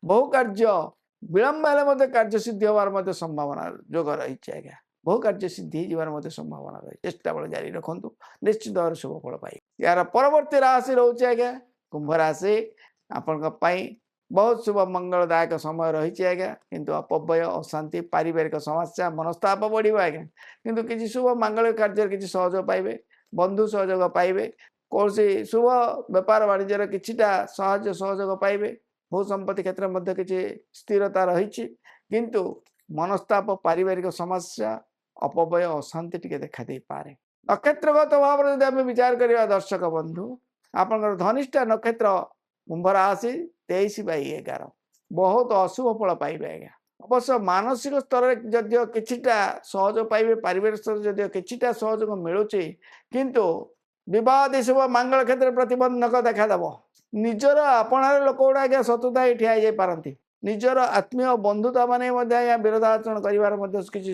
ବହୁ କାର୍ଯ୍ୟ ବିଳମ୍ବ ହେଲେ ମଧ୍ୟ କାର୍ଯ୍ୟ ସିଦ୍ଧି ହେବାର ମଧ୍ୟ ସମ୍ଭାବନା ଯୋଗ ରହିଛି ଆଜ୍ଞା। ବହୁ କାର୍ଯ୍ୟ ସିଦ୍ଧି ହେଇଯିବାର ମଧ୍ୟ ସମ୍ଭାବନା ରହିଛି। ଚେଷ୍ଟା ବଳ ଜାରି ରଖନ୍ତୁ, ନିଶ୍ଚିତ ଭାବରେ ଶୁଭ ଫଳ ପାଇବେ। ଏହାର ପରବର୍ତ୍ତୀ ରାଶି ରହୁଛି ଆଜ୍ଞା କୁମ୍ଭ ରାଶି। ଆପଣଙ୍କ ପାଇଁ ବହୁତ ଶୁଭ ମଙ୍ଗଳଦାୟକ ସମୟ ରହିଛି ଆଜ୍ଞା। କିନ୍ତୁ ଅପବ୍ୟୟ, ଅଶାନ୍ତି, ପାରିବାରିକ ସମସ୍ୟା, ମନସ୍ତାପ ବଢ଼ିବ ଆଜ୍ଞା। କିନ୍ତୁ କିଛି ଶୁଭ ମାଙ୍ଗଳିକ କାର୍ଯ୍ୟରେ କିଛି ସହଯୋଗ ପାଇବେ, ବନ୍ଧୁ ସହଯୋଗ ପାଇବେ, କୌଣସି ଶୁଭ ବେପାର ବାଣିଜ୍ୟର କିଛିଟା ସାହାଯ୍ୟ ସହଯୋଗ ପାଇବେ। ଭୂ ସମ୍ପତ୍ତି କ୍ଷେତ୍ରରେ ମଧ୍ୟ କିଛି ସ୍ଥିରତା ରହିଛି, କିନ୍ତୁ ମନସ୍ତାପ, ପାରିବାରିକ ସମସ୍ୟା, ଅପବ୍ୟୟ, ଅଶାନ୍ତି ଟିକେ ଦେଖାଦେଇପାରେ। ନକ୍ଷତ୍ରଗତ ଭାବରେ ଯଦି ଆମେ ବିଚାର କରିବା ଦର୍ଶକ ବନ୍ଧୁ, ଆପଣଙ୍କର ଧନିଷ୍ଠା ନକ୍ଷତ୍ର କୁମ୍ଭ ରାଶି 23/11। ବହୁତ ଅଶୁଭ ଫଳ ପାଇବେ ଆଜ୍ଞା। ଅବଶ୍ୟ ମାନସିକ ସ୍ତରରେ ଯଦିଓ କିଛିଟା ସହଯୋଗ ପାଇବେ, ପାରିବାରିକ ସ୍ତରରେ ଯଦିଓ କିଛିଟା ସହଯୋଗ ମିଳୁଛି, କିନ୍ତୁ ବିବାଦ ଶୁଭ ମାଙ୍ଗଳ କ୍ଷେତ୍ରରେ ପ୍ରତିବନ୍ଧକ ଦେଖାଦେବ। ନିଜର ଆପଣାର ଲୋକ ଗୁଡ଼ା ଆଜ୍ଞା ଶତ୍ରୁତା ହେଇ ଠିଆ ହେଇଯାଇପାରନ୍ତି। ନିଜର ଆତ୍ମୀୟ ବନ୍ଧୁତା ମାନେ ମଧ୍ୟ ଆଜ୍ଞା ବିରୋଧାଚରଣ କରିବାର ମଧ୍ୟ କିଛି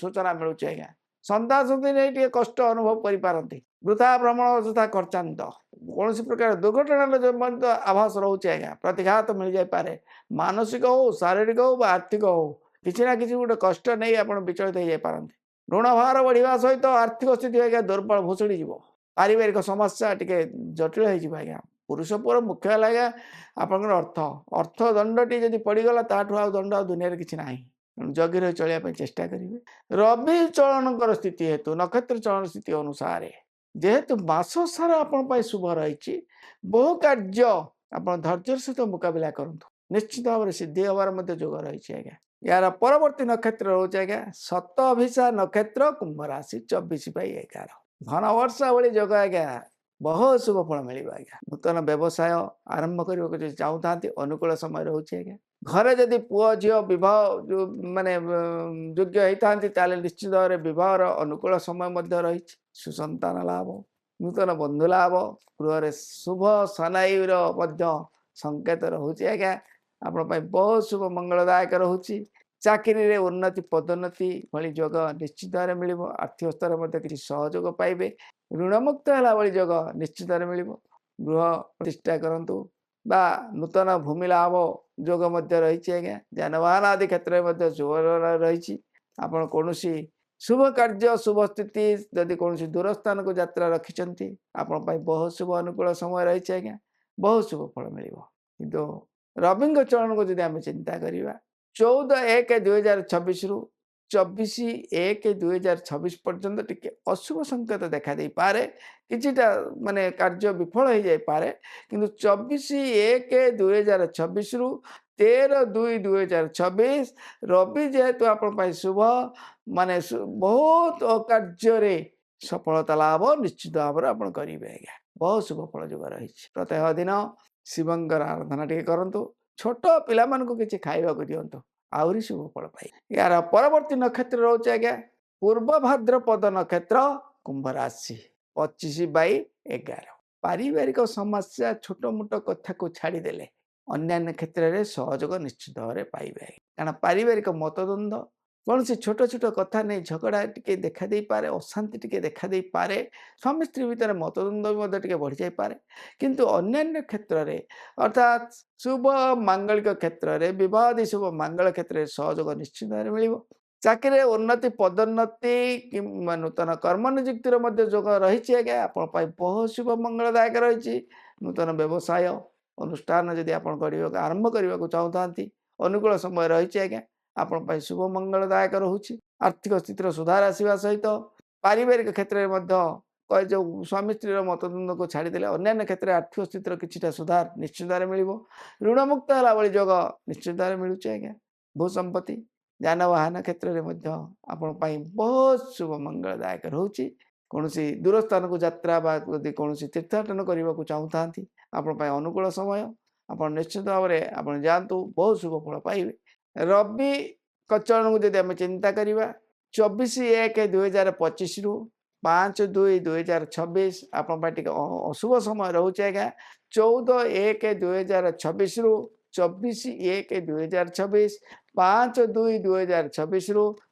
ସୂଚନା ମିଳୁଛି ଆଜ୍ଞା। ସନ୍ତାନ ସନ୍ତତି ନେଇ ଟିକେ କଷ୍ଟ ଅନୁଭବ କରିପାରନ୍ତି। ବୃଥା ଭ୍ରମଣ, ଅଯଥା ଖର୍ଚ୍ଚାନ୍ତ, କୌଣସି ପ୍ରକାର ଦୁର୍ଘଟଣାର ମଧ୍ୟ ଆଭାସ ରହୁଛି ଆଜ୍ଞା। ପ୍ରତିଘାତ ମିଳିଯାଇପାରେ, ମାନସିକ ହଉ, ଶାରୀରିକ ହଉ ବା ଆର୍ଥିକ ହଉ, କିଛି ନା କିଛି ଗୋଟେ କଷ୍ଟ ନେଇ ଆପଣ ବିଚଳିତ ହେଇଯାଇପାରନ୍ତି। ଋଣ ଭାର ବଢ଼ିବା ସହିତ ଆର୍ଥିକ ସ୍ଥିତି ଆଜ୍ଞା ଦୁର୍ବଳ ଭୁଷୁଡ଼ି ଯିବ। ପାରିବାରିକ ସମସ୍ୟା ଟିକେ ଜଟିଳ ହେଇଯିବ ଆଜ୍ଞା। ପୁରୁଷ ପୁଅର ମୁଖ୍ୟ ହେଲା ଆଜ୍ଞା ଆପଣଙ୍କର ଅର୍ଥ ଦଣ୍ଡଟି ଯଦି ପଡ଼ିଗଲା, ତାଠୁ ଆଉ ଦଣ୍ଡ ଆଉ ଦୁନିଆରେ କିଛି ନାହିଁ। ଜଗି ରହି ଚଳିବା ପାଇଁ ଚେଷ୍ଟା କରିବେ। ରବି ଚଳନଙ୍କର ସ୍ଥିତି ହେତୁ, ନକ୍ଷତ୍ର ଚଳନ ସ୍ଥିତି ଅନୁସାରେ ଯେହେତୁ ମାସ ସାରା ଆପଣଙ୍କ ପାଇଁ ଶୁଭ ରହିଛି, ବହୁ କାର୍ଯ୍ୟ ଆପଣ ଧୈର୍ଯ୍ୟର ସହିତ ମୁକାବିଲା କରନ୍ତୁ, ନିଶ୍ଚିତ ଭାବରେ ସିଦ୍ଧି ହେବାର ମଧ୍ୟ ଯୋଗ ରହିଛି ଆଜ୍ଞା। ଏହାର ପରବର୍ତ୍ତୀ ନକ୍ଷତ୍ର ରହୁଛି ଆଜ୍ଞା ଶତଭିଷା ନକ୍ଷତ୍ର, କୁମ୍ଭ ରାଶି 24/11। ଘନ ବର୍ଷା ଭଳି ଯୋଗ ଆଜ୍ଞା। ବହୁତ ଶୁଭ ଫଳ ମିଳିବ ଆଜ୍ଞା। ନୂତନ ବ୍ୟବସାୟ ଆରମ୍ଭ କରିବାକୁ ଯଦି ଚାହୁଁଥାନ୍ତି, ଅନୁକୂଳ ସମୟ ରହୁଛି ଆଜ୍ଞା। ଘରେ ଯଦି ପୁଅ ଝିଅ ବିବାହ ମାନେ ଯୋଗ୍ୟ ହେଇଥାନ୍ତି, ତାହେଲେ ନିଶ୍ଚିତ ଭାବରେ ବିବାହର ଅନୁକୂଳ ସମୟ ମଧ୍ୟ ରହିଛି। ସୁସନ୍ତାନ ଲାଭ, ନୂତନ ବନ୍ଧୁ ଲାଭ, ଗୃହରେ ଶୁଭ ସନାଇର ମଧ୍ୟ ସଂକେତ ରହୁଛି ଆଜ୍ଞା। ଆପଣଙ୍କ ପାଇଁ ବହୁତ ଶୁଭ ମଙ୍ଗଳଦାୟକ ରହୁଛି। ଚାକିରିରେ ଉନ୍ନତି, ପଦୋନ୍ନତି ଭଳି ଯୋଗ ନିଶ୍ଚିତ ଭାବରେ ମିଳିବ। ଆର୍ଥିକ ସ୍ତରରେ ମଧ୍ୟ କିଛି ସହଯୋଗ ପାଇବେ। ଋଣମୁକ୍ତ ହେଲା ଭଳି ଯୋଗ ନିଶ୍ଚିତରେ ମିଳିବ। ଗୃହ ପ୍ରତିଷ୍ଠା କରନ୍ତୁ ବା ନୂତନ ଭୂମି ଲାଭ ଯୋଗ ମଧ୍ୟ ରହିଛି ଆଜ୍ଞା। ଯାନବାହନ ଆଦି କ୍ଷେତ୍ରରେ ମଧ୍ୟ ଶୁଭ ରହିଛି। ଆପଣ କୌଣସି ଶୁଭ କାର୍ଯ୍ୟ, ଶୁଭ ସ୍ଥିତି, ଯଦି କୌଣସି ଦୂର ସ୍ଥାନକୁ ଯାତ୍ରା ରଖିଛନ୍ତି, ଆପଣଙ୍କ ପାଇଁ ବହୁତ ଶୁଭ ଅନୁକୂଳ ସମୟ ରହିଛି ଆଜ୍ଞା। ବହୁତ ଶୁଭ ଫଳ ମିଳିବ। କିନ୍ତୁ ରବିଙ୍କ ଚଳନକୁ ଯଦି ଆମେ ଚିନ୍ତା କରିବା, 14/1/2026ରୁ 24/1/2026 ପର୍ଯ୍ୟନ୍ତ ଟିକେ ଅଶୁଭ ସଂକେତ ଦେଖାଦେଇପାରେ। କିଛିଟା ମାନେ କାର୍ଯ୍ୟ ବିଫଳ ହେଇଯାଇପାରେ, କିନ୍ତୁ 24/1/2026ରୁ 13/2/2026 ରବି ଯେହେତୁ ଆପଣଙ୍କ ପାଇଁ ଶୁଭ, ମାନେ ବହୁତ କାର୍ଯ୍ୟରେ ସଫଳତା ଲାଭ ନିଶ୍ଚିତ ଭାବରେ ଆପଣ କରିବେ ଆଜ୍ଞା। ବହୁତ ଶୁଭ ଫଳ ଯୋଗ ରହିଛି। ପ୍ରତ୍ୟେକ ଦିନ ଶିବଙ୍କର ଆରାଧନା ଟିକେ କରନ୍ତୁ। ଛୋଟ ପିଲାମାନଙ୍କୁ କିଛି ଖାଇବାକୁ ଦିଅନ୍ତୁ, ଆହୁରି ଶୁଭ ଫଳ ପାଇବେ। ଏହାର ପରବର୍ତ୍ତୀ ନକ୍ଷତ୍ର ରହୁଛି ଆଜ୍ଞା ପୂର୍ବ ଭାଦ୍ରପଦ ନକ୍ଷତ୍ର କୁମ୍ଭ ରାଶି 25/11। ପାରିବାରିକ ସମସ୍ୟା ଛୋଟ ମୋଟ କଥାକୁ ଛାଡ଼ିଦେଲେ ଅନ୍ୟାନ୍ୟ କ୍ଷେତ୍ରରେ ସହଯୋଗ ନିଶ୍ଚିତ ଭାବରେ ପାଇବେ। କାରଣ ପାରିବାରିକ ମତଦ୍ୱନ୍ଦ୍ୱ କୌଣସି ଛୋଟ ଛୋଟ କଥା ନେଇ ଝଗଡ଼ା ଟିକେ ଦେଖାଦେଇପାରେ, ଅଶାନ୍ତି ଟିକେ ଦେଖାଦେଇପାରେ, ସ୍ୱାମୀ ସ୍ତ୍ରୀ ଭିତରେ ମତଦ୍ୱନ୍ଦ୍ୱ ମଧ୍ୟ ଟିକେ ବଢ଼ିଯାଇପାରେ। କିନ୍ତୁ ଅନ୍ୟାନ୍ୟ କ୍ଷେତ୍ରରେ ଅର୍ଥାତ୍ ଶୁଭ ମାଙ୍ଗଳିକ କ୍ଷେତ୍ରରେ ବିବାହାଦି ଶୁଭ ମାଙ୍ଗଳ କ୍ଷେତ୍ରରେ ସହଯୋଗ ନିଶ୍ଚିତ ଭାବରେ ମିଳିବ। ଚାକିରିରେ ଉନ୍ନତି ପଦୋନ୍ନତି କିମ୍ବା ନୂତନ କର୍ମ ନିଯୁକ୍ତିର ମଧ୍ୟ ଯୋଗ ରହିଛି ଆଜ୍ଞା। ଆପଣଙ୍କ ପାଇଁ ବହୁତ ଶୁଭ ମଙ୍ଗଳଦାୟକ ରହିଛି। ନୂତନ ବ୍ୟବସାୟ ଅନୁଷ୍ଠାନ ଯଦି ଆପଣ କରିବାକୁ ଆରମ୍ଭ କରିବାକୁ ଚାହୁଁଥାନ୍ତି ଅନୁକୂଳ ସମୟ ରହିଛି ଆଜ୍ଞା। ଆପଣଙ୍କ ପାଇଁ ଶୁଭ ମଙ୍ଗଳଦାୟକ ରହୁଛି। ଆର୍ଥିକ ସ୍ଥିତିର ସୁଧାର ଆସିବା ସହିତ ପାରିବାରିକ କ୍ଷେତ୍ରରେ ମଧ୍ୟ ଯେଉଁ ସ୍ୱାମୀ ସ୍ତ୍ରୀର ମତଦ୍ୱନ୍ଦ୍ୱକୁ ଛାଡ଼ିଦେଲେ ଅନ୍ୟାନ୍ୟ କ୍ଷେତ୍ରରେ ଆର୍ଥିକ ସ୍ଥିତିର କିଛିଟା ସୁଧାର ନିଶ୍ଚିତ ଭାବରେ ମିଳିବ। ଋଣମୁକ୍ତ ହେଲା ଭଳି ଯୋଗ ନିଶ୍ଚିତ ଭାବରେ ମିଳୁଛି ଆଜ୍ଞା। ଭୂସମ୍ପତ୍ତି ଯାନବାହନ କ୍ଷେତ୍ରରେ ମଧ୍ୟ ଆପଣଙ୍କ ପାଇଁ ବହୁତ ଶୁଭ ମଙ୍ଗଳଦାୟକ ରହୁଛି। କୌଣସି ଦୂର ସ୍ଥାନକୁ ଯାତ୍ରା ବା ଯଦି କୌଣସି ତୀର୍ଥାଟନ କରିବାକୁ ଚାହୁଁଥାନ୍ତି ଆପଣଙ୍କ ପାଇଁ ଅନୁକୂଳ ସମୟ। ଆପଣ ନିଶ୍ଚିତ ଭାବରେ ଆପଣ ଯାଆନ୍ତୁ, ବହୁତ ଶୁଭ ଫଳ ପାଇବେ। ରବି କଚଳନକୁ ଯଦି ଆମେ ଚିନ୍ତା କରିବା 24/1/2025ରୁ 5/2/2026 ଆପଣଙ୍କ ପାଇଁ ଟିକେ ଅଶୁଭ ସମୟ ରହୁଛି ଆଜ୍ଞା। 14/1/2026ରୁ 24/1/2026, 5/2/2026ରୁ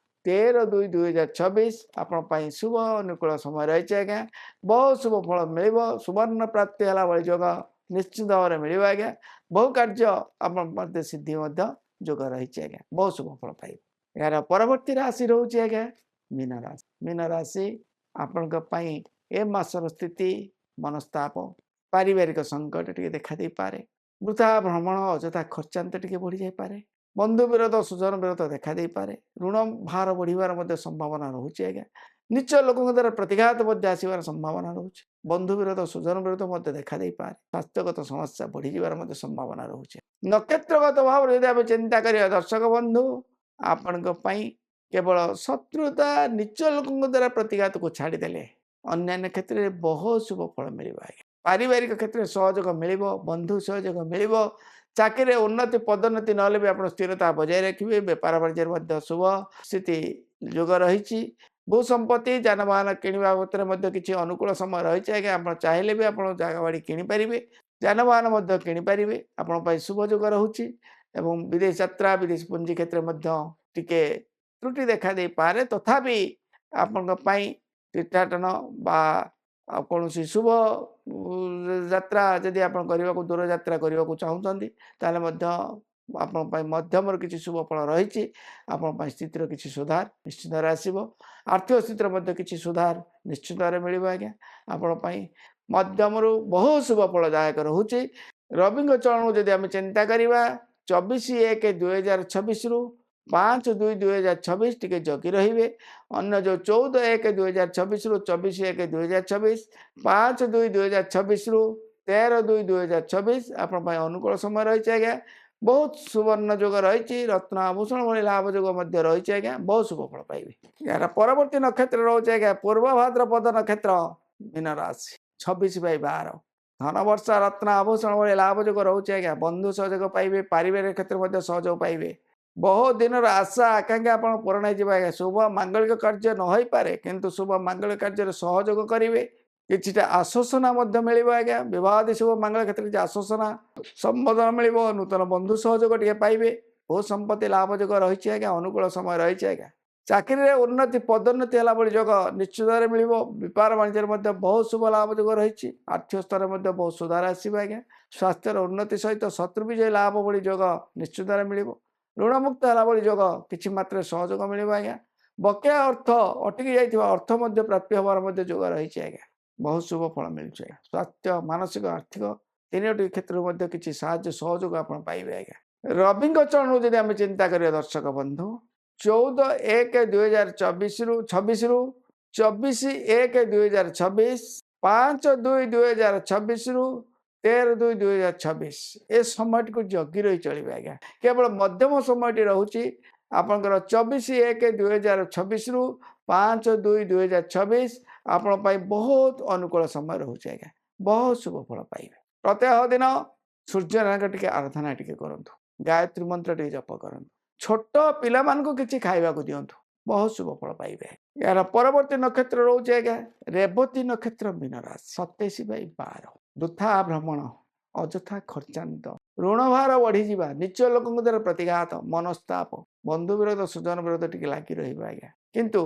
13/2/2026 ଆପଣଙ୍କ ପାଇଁ ଶୁଭ ଅନୁକୂଳ ସମୟ ରହିଛି ଆଜ୍ଞା। ବହୁତ ଶୁଭ ଫଳ ମିଳିବ। ସୁବର୍ଣ୍ଣ ପ୍ରାପ୍ତି ହେଲା ଭଳି ଯୋଗ ନିଶ୍ଚିତ ଭାବରେ ମିଳିବ ଆଜ୍ଞା। ବହୁ କାର୍ଯ୍ୟ ଆପଣ ମଧ୍ୟ ସିଦ୍ଧି ମଧ୍ୟ ଯୋଗ ରହିଛି ଆଜ୍ଞା। ବହୁତ ଶୁଭ ଫଳ ପାଇବେ। ଏହାର ପରବର୍ତ୍ତୀ ରାଶି ରହୁଛି ଆଜ୍ଞା ମୀନ ରାଶି। ମୀନ ରାଶି ଆପଣଙ୍କ ପାଇଁ ଏ ମାସର ସ୍ଥିତି ମନସ୍ତାପ ପାରିବାରିକ ସଙ୍କଟ ଟିକେ ଦେଖାଦେଇପାରେ। ବୃଥା ଭ୍ରମଣ ଅଯଥା ଖର୍ଚ୍ଚାନ୍ତ ଟିକେ ବଢ଼ିଯାଇପାରେ। ବନ୍ଧୁ ବିରୋଧ ସୁଜନ ବିରୋଧ ଦେଖାଦେଇପାରେ। ଋଣ ଭାର ବଢ଼ିବାର ମଧ୍ୟ ସମ୍ଭାବନା ରହୁଛି ଆଜ୍ଞା। ନିଚ ଲୋକଙ୍କ ଦ୍ୱାରା ପ୍ରତିଘାତ ମଧ୍ୟ ଆସିବାର ସମ୍ଭାବନା ରହୁଛି। ବନ୍ଧୁ ବିରୋଧ ସୁଜନ ବିରୋଧ ମଧ୍ୟ ଦେଖାଦେଇପାରେ। ସ୍ୱାସ୍ଥ୍ୟଗତ ସମସ୍ୟା ବଢ଼ିଯିବାର ମଧ୍ୟ ସମ୍ଭାବନା ରହୁଛି। ନକ୍ଷତ୍ରଗତ ଭାବରେ ଯଦି ଆମେ ଚିନ୍ତା କରିବା ଦର୍ଶକ ବନ୍ଧୁ ଆପଣଙ୍କ ପାଇଁ କେବଳ ଶତ୍ରୁତା ନିଚ ଲୋକଙ୍କ ଦ୍ୱାରା ପ୍ରତିଘାତକୁ ଛାଡ଼ିଦେଲେ ଅନ୍ୟାନ୍ୟ କ୍ଷେତ୍ରରେ ବହୁତ ଶୁଭ ଫଳ ମିଳିବ ଆଜ୍ଞା। ପାରିବାରିକ କ୍ଷେତ୍ରରେ ସହଯୋଗ ମିଳିବ, ବନ୍ଧୁ ସହଯୋଗ ମିଳିବ। ଚାକିରିରେ ଉନ୍ନତି ପଦୋନ୍ନତି ନହେଲେ ବି ଆପଣ ସ୍ଥିରତା ବଜାୟ ରଖିବେ। ବେପାର ବାଣିଜ୍ୟରେ ମଧ୍ୟ ଶୁଭ ସ୍ଥିତି ଯୋଗ ରହିଛି। ଭୂସମ୍ପତ୍ତି ଯାନବାହନ କିଣିବା ଭିତରେ ମଧ୍ୟ କିଛି ଅନୁକୂଳ ସମୟ ରହିଛି ଆଜ୍ଞା। ଆପଣ ଚାହିଁଲେ ବି ଆପଣ ଜାଗା ବାଡ଼ି କିଣିପାରିବେ, ଯାନବାହନ ମଧ୍ୟ କିଣିପାରିବେ। ଆପଣଙ୍କ ପାଇଁ ଶୁଭ ଯୋଗ ରହୁଛି ଏବଂ ବିଦେଶ ଯାତ୍ରା ବିଦେଶ ପୁଞ୍ଜି କ୍ଷେତ୍ରରେ ମଧ୍ୟ ଟିକେ ତ୍ରୁଟି ଦେଖାଦେଇପାରେ। ତଥାପି ଆପଣଙ୍କ ପାଇଁ ତୀର୍ଥାଟନ ବା କୌଣସି ଶୁଭ ଯାତ୍ରା ଯଦି ଆପଣ କରିବାକୁ ଦୂର ଯାତ୍ରା କରିବାକୁ ଚାହୁଁଛନ୍ତି ତାହେଲେ ମଧ୍ୟ ଆପଣଙ୍କ ପାଇଁ ମଧ୍ୟମର କିଛି ଶୁଭ ଫଳ ରହିଛି। ଆପଣଙ୍କ ପାଇଁ ସ୍ଥିତିର କିଛି ସୁଧାର ନିଶ୍ଚିତ ଭାବରେ ଆସିବ। ଆର୍ଥିକ ସ୍ଥିତିର ମଧ୍ୟ କିଛି ସୁଧାର ନିଶ୍ଚିତ ଭାବରେ ମିଳିବ ଆଜ୍ଞା। ଆପଣଙ୍କ ପାଇଁ ମଧ୍ୟମରୁ ବହୁତ ଶୁଭ ଫଳଦାୟକ ରହୁଛି। ରବିଙ୍କ ଚଳନକୁ ଯଦି ଆମେ ଚିନ୍ତା କରିବା 24/1/2026ରୁ 5/2/2026 ଟିକେ ଜଗି ରହିବେ। ଅନ୍ୟ ଯେଉଁ 14/1/2026ରୁ 24/1/2026, 5/2/2026ରୁ 13/2/2026 ଆପଣଙ୍କ ପାଇଁ ଅନୁକୂଳ ସମୟ ରହିଛି ଆଜ୍ଞା। ବହୁତ ସୁବର୍ଣ୍ଣ ଯୋଗ ରହିଛି। ରତ୍ନ ଆଭୂଷଣ ଭଳି ଲାଭ ଯୋଗ ମଧ୍ୟ ରହିଛି ଆଜ୍ଞା। ବହୁତ ଶୁଭ ଫଳ ପାଇବେ। ଏହାର ପରବର୍ତ୍ତୀ ନକ୍ଷତ୍ର ରହୁଛି ଆଜ୍ଞା ପୂର୍ବ ଭାଦ୍ରପଦ ନକ୍ଷତ୍ର ମୀନ ରାଶି 26/12। ଧନ ବର୍ଷା ରତ୍ନ ଆଭୂଷଣ ଭଳି ଲାଭ ଯୋଗ ରହୁଛି ଆଜ୍ଞା। ବନ୍ଧୁ ସହଯୋଗ ପାଇବେ। ପାରିବାରିକ କ୍ଷେତ୍ରରେ ମଧ୍ୟ ସହଯୋଗ ପାଇବେ। ବହୁତ ଦିନର ଆଶା ଆକାଂକ୍ଷା ଆପଣ ପୂରଣ ହେଇଯିବ ଆଜ୍ଞା। ଶୁଭ ମାଙ୍ଗଳିକ କାର୍ଯ୍ୟ ନ ହୋଇପାରେ କିନ୍ତୁ ଶୁଭ ମାଙ୍ଗଳିକ କାର୍ଯ୍ୟରେ ସହଯୋଗ କରିବେ। କିଛିଟା ଆଶ୍ୱାସନା ମଧ୍ୟ ମିଳିବ ଆଜ୍ଞା। ବିବାହାଦି ଶୁଭ ମାଙ୍ଗଳ କ୍ଷେତ୍ରରେ କିଛି ଆଶ୍ୱାସନା ସମ୍ବୋଧନ ମିଳିବ। ନୂତନ ବନ୍ଧୁ ସହଯୋଗ ଟିକେ ପାଇବେ। ବହୁତ ସମ୍ପତ୍ତି ଲାଭ ଯୋଗ ରହିଛି ଆଜ୍ଞା। ଅନୁକୂଳ ସମୟ ରହିଛି ଆଜ୍ଞା। ଚାକିରିରେ ଉନ୍ନତି ପଦୋନ୍ନତି ହେଲା ଭଳି ଯୋଗ ନିଶ୍ଚିତ ଭାବରେ ମିଳିବ। ବେପାର ବାଣିଜ୍ୟରେ ମଧ୍ୟ ବହୁତ ଶୁଭ ଲାଭ ଯୋଗ ରହିଛି। ଆର୍ଥିକ ସ୍ତରରେ ମଧ୍ୟ ବହୁତ ସୁଧାର ଆସିବ ଆଜ୍ଞା। ସ୍ୱାସ୍ଥ୍ୟର ଉନ୍ନତି ସହିତ ଶତ୍ରୁ ବିଜୟ ଲାଭ ଭଳି ଯୋଗ ନିଶ୍ଚିତ ଭାବରେ ମିଳିବ। ଋଣମୁକ୍ତ ହେଲା ଭଳି ଯୋଗ କିଛି ମାତ୍ରାରେ ସହଯୋଗ ମିଳିବ ଆଜ୍ଞା। ବକେୟା ଅର୍ଥ ଅଟକି ଯାଇଥିବା ଅର୍ଥ ମଧ୍ୟ ପ୍ରାପ୍ତି ହେବାର ମଧ୍ୟ ଯୋଗ ରହିଛି ଆଜ୍ଞା। ବହୁତ ଶୁଭ ଫଳ ମିଳୁଛି ଆଜ୍ଞା। ସ୍ୱାସ୍ଥ୍ୟ ମାନସିକ ଆର୍ଥିକ ତିନୋଟି କ୍ଷେତ୍ରରେ ମଧ୍ୟ କିଛି ସାହାଯ୍ୟ ସହଯୋଗ ଆପଣ ପାଇବେ ଆଜ୍ଞା। ରବିଙ୍କ ଚଳନକୁ ଯଦି ଆମେ ଚିନ୍ତା କରିବା ଦର୍ଶକ ବନ୍ଧୁ 14/1/2026ରୁ 24/1/2026, 5/2/2026ରୁ 13/2/2026 ଏ ସମୟଟିକୁ ଜଗି ରହି ଚଳିବେ ଆଜ୍ଞା। କେବଳ ମଧ୍ୟମ ସମୟଟି ରହୁଛି ଆପଣଙ୍କର 24/1/2026ରୁ 5/2/2026 ଆପଣଙ୍କ ପାଇଁ ବହୁତ ଅନୁକୂଳ ସମୟ ରହୁଛି ଆଜ୍ଞା। ବହୁତ ଶୁଭ ଫଳ ପାଇବେ। ପ୍ରତ୍ୟହ ଦିନ ସୂର୍ଯ୍ୟନାରାୟଣଙ୍କ ଟିକେ ଆରାଧନା ଟିକେ କରନ୍ତୁ। ଗାୟତ୍ରୀ ମନ୍ତ୍ର ଟିକେ ଜପ କରନ୍ତୁ। छोट पिला मानको किछि खाइबाकू दियंतु बहुत शुभ फल पाइबे। यार परवर्ती नक्षत्र रोचे आज्ञा रेवती नक्षत्र मीन राशि 27/12 वृथा भ्रमण अଯଥା ଖର୍ଚ୍ଚାନ୍ତ ଋଣ ଭାର ବଢିଯିବା ନିଚ ଲୋକଙ୍କ ଦ୍ୱାରା ପ୍ରତିଘାତ ମନସ୍ତାପ ବନ୍ଧୁ ବିରୋଧ ସୁଜନ ବିରୋଧ ଟିକେ ଲାଗି ରହିବ ଆଜ୍ଞା କିନ୍ତୁ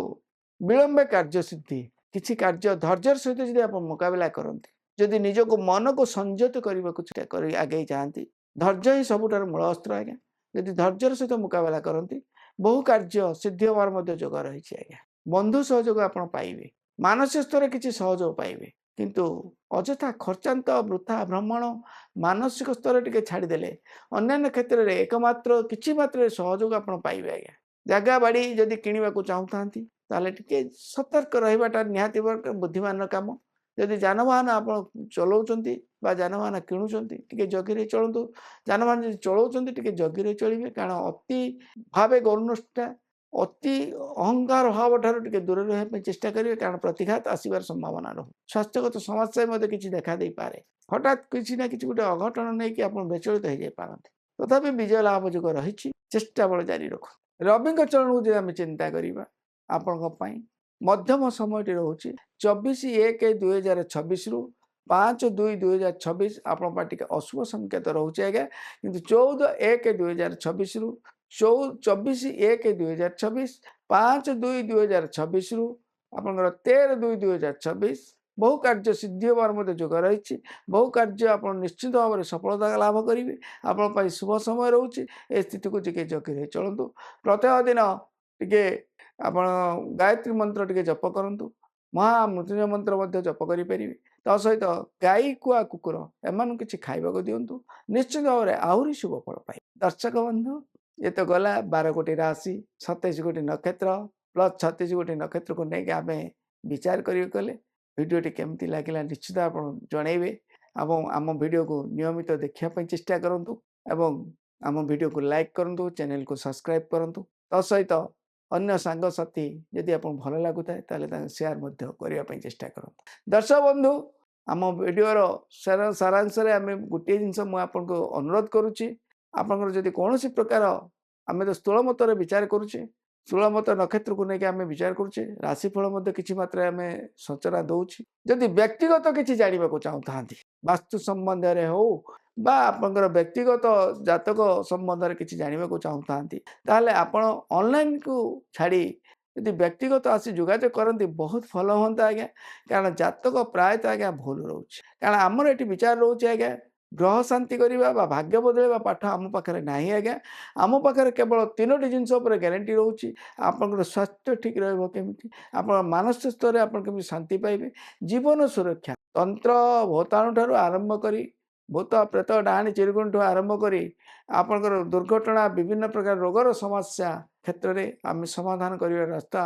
ବିଳମ୍ବେ କାର୍ଯ୍ୟ ସିଦ୍ଧି କିଛି କାର୍ଯ୍ୟ ଧୈର୍ଯ୍ୟର ସହିତ ଯଦି ଆପଣ ମୁକାବିଲା କରନ୍ତି ଯଦି ନିଜକୁ ମନକୁ ସଂଯତ କରିବାକୁ ଚେଷ୍ଟା କରି ଆଗେଇ ଯାଆନ୍ତି ଧୈର୍ଯ୍ୟ ହିଁ ସବୁଠାରୁ ମୂଳ ଅସ୍ତ୍ର ଆଜ୍ଞା ଯଦି ଧୈର୍ଯ୍ୟର ସହିତ ମୁକାବିଲା କରନ୍ତି ବହୁ କାର୍ଯ୍ୟ ସିଦ୍ଧି ହେବାର ମଧ୍ୟ ଯୋଗ ରହିଛି ଆଜ୍ଞା ବନ୍ଧୁ ସହଯୋଗ ଆପଣ ପାଇବେ ମାନସିକ ସ୍ତରରେ କିଛି ସହଯୋଗ ପାଇବେ କିନ୍ତୁ ଅଯଥା ଖର୍ଚ୍ଚାନ୍ତ ବୃଥା ଭ୍ରମଣ ମାନସିକ ସ୍ତର ଟିକେ ଛାଡ଼ିଦେଲେ ଅନ୍ୟାନ୍ୟ କ୍ଷେତ୍ରରେ ଏକମାତ୍ର କିଛି ମାତ୍ରାରେ ସହଯୋଗ ଆପଣ ପାଇବେ ଆଜ୍ଞା ଜାଗା ବାଡ଼ି ଯଦି କିଣିବାକୁ ଚାହୁଁଥାନ୍ତି ତାହେଲେ ଟିକେ ସତର୍କ ରହିବାଟା ନିହାତି ବୁଦ୍ଧିମାନର କାମ ଯଦି ଯାନବାହନ ଆପଣ ଚଲାଉଛନ୍ତି ବା ଯାନବାହନ କିଣୁଛନ୍ତି ଟିକେ ଜଗିରେ ଚଳନ୍ତୁ ଯାନବାହନ ଯଦି ଚଳାଉଛନ୍ତି ଟିକେ ଜଗିରେ ଚଳିବେ କାରଣ ଅତି ଭାବେ ଗୌରନଷ୍ଟା ଅତି ଅହଙ୍କାର ଭାବ ଠାରୁ ଟିକେ ଦୂରରେ ରହିବା ପାଇଁ ଚେଷ୍ଟା କରିବେ କାରଣ ପ୍ରତିଘାତ ଆସିବାର ସମ୍ଭାବନା ରହୁ ସ୍ୱାସ୍ଥ୍ୟଗତ ସମସ୍ୟା ମଧ୍ୟ କିଛି ଦେଖା ଦେଇପାରେ ହଠାତ୍ କିଛି ନା କିଛି ଗୋଟେ ଅଘଟଣ ନେଇକି ଆପଣ ବିଚଳିତ ହେଇଯାଇପାରନ୍ତି ତଥାପି ବିଜୟ ଲାଭ ଯୋଗ ରହିଛି ଚେଷ୍ଟା ବଳ ଜାରି ରଖୁ ରବିଙ୍କ ଚରଣକୁ ଯଦି ଆମେ ଚିନ୍ତା କରିବା ଆପଣଙ୍କ ପାଇଁ ମଧ୍ୟମ ସମୟଟି ରହୁଛି 24/1/2026 ରୁ 5/2/2026 ଆପଣଙ୍କ ପାଇଁ ଟିକେ ଅଶୁଭ ସଂକେତ ରହୁଛି ଆଜ୍ଞା କିନ୍ତୁ 14/1/2026 ରୁ 24/1/2026 5/2/2026 ରୁ ଆପଣଙ୍କର 13/2/2026 ବହୁ କାର୍ଯ୍ୟ ସିଦ୍ଧି ହେବାର ମଧ୍ୟ ଯୋଗ ରହିଛି ବହୁ କାର୍ଯ୍ୟ ଆପଣ ନିଶ୍ଚିତ ଭାବରେ ସଫଳତା ଲାଭ କରିବେ ଆପଣଙ୍କ ପାଇଁ ଶୁଭ ସମୟ ରହୁଛି ଏ ସ୍ଥିତିକୁ ଟିକେ ଜଗି ରହି ଚଳନ୍ତୁ ପ୍ରତ୍ୟେକ ଦିନ ଟିକେ ଆପଣ ଗାୟତ୍ରୀ ମନ୍ତ୍ର ଟିକେ ଜପ କରନ୍ତୁ ମହାମୃତ୍ୟୁଞ୍ଜୟ ମନ୍ତ୍ର ମଧ୍ୟ ଜପ କରିପାରିବେ ତା ସହିତ ଗାଈ କୁଆ କୁକୁର ଏମାନଙ୍କୁ କିଛି ଖାଇବାକୁ ଦିଅନ୍ତୁ ନିଶ୍ଚିତ ଭାବରେ ଆହୁରି ଶୁଭ ଫଳ ପାଇବେ ଦର୍ଶକ ବନ୍ଧୁ ये तो गला 12 कोटी राशि 27 कोटी नक्षत्र प्लस 36 कोटी नक्षत्र को नहीं आम विचार करें भिडटी केमती लगे निश्चित आप जनइबे आम भिडियो को नियमित देखापी चेष्टा करूँ एवं आम भिडियो को लाइक करूँ चैनल को सब्सक्राइब करूँ तसहित अन्य सांगसाथी यदि आप भल लगुता है सेयार करने चेष्टा करूँ दर्शक बंधु आम भिडियोर सारांश आम गोटे जिनस मुझे अनुरोध करुच्ची आपंकर जदि कौन प्रकार आम तो स्थूल मतर विचार करुचे स्थूल मत नक्षत्र को लेकिन आम विचार करुचे राशिफल कि मात्रा आम सूचना दौर जदि व्यक्तिगत किसी जानवा चाहता वास्तु संबंध हो आपंकर व्यक्तिगत जातक संबंध किसी जानवा चाहता आपण ऑनलाइन को छाड़ी यदि व्यक्तिगत आसी जोगाजोग करती बहुत भल हाँ आज्ञा कारण जातक प्रायतः आज्ञा भूल रोचे कारण आमर ये विचार रोचे आज्ञा ग्रह शांति करवा भाग्य बदलवा पाठ आम पाखे ना आज्ञा आम पाखे केवल 3टी जिनस ग्यारंटी रोचे आपंकर स्वास्थ्य ठीक रमी आप मानसिक स्तर आप शांति पाइबे जीवन सुरक्षा तंत्र भूताणु ठार आरंभ कर भूत प्रेत डाणी चिरकुण ठू आरंभ कर आपंकर दुर्घटना विभिन्न प्रकार रोगर समस्या क्षेत्र में आम समाधान कर रास्ता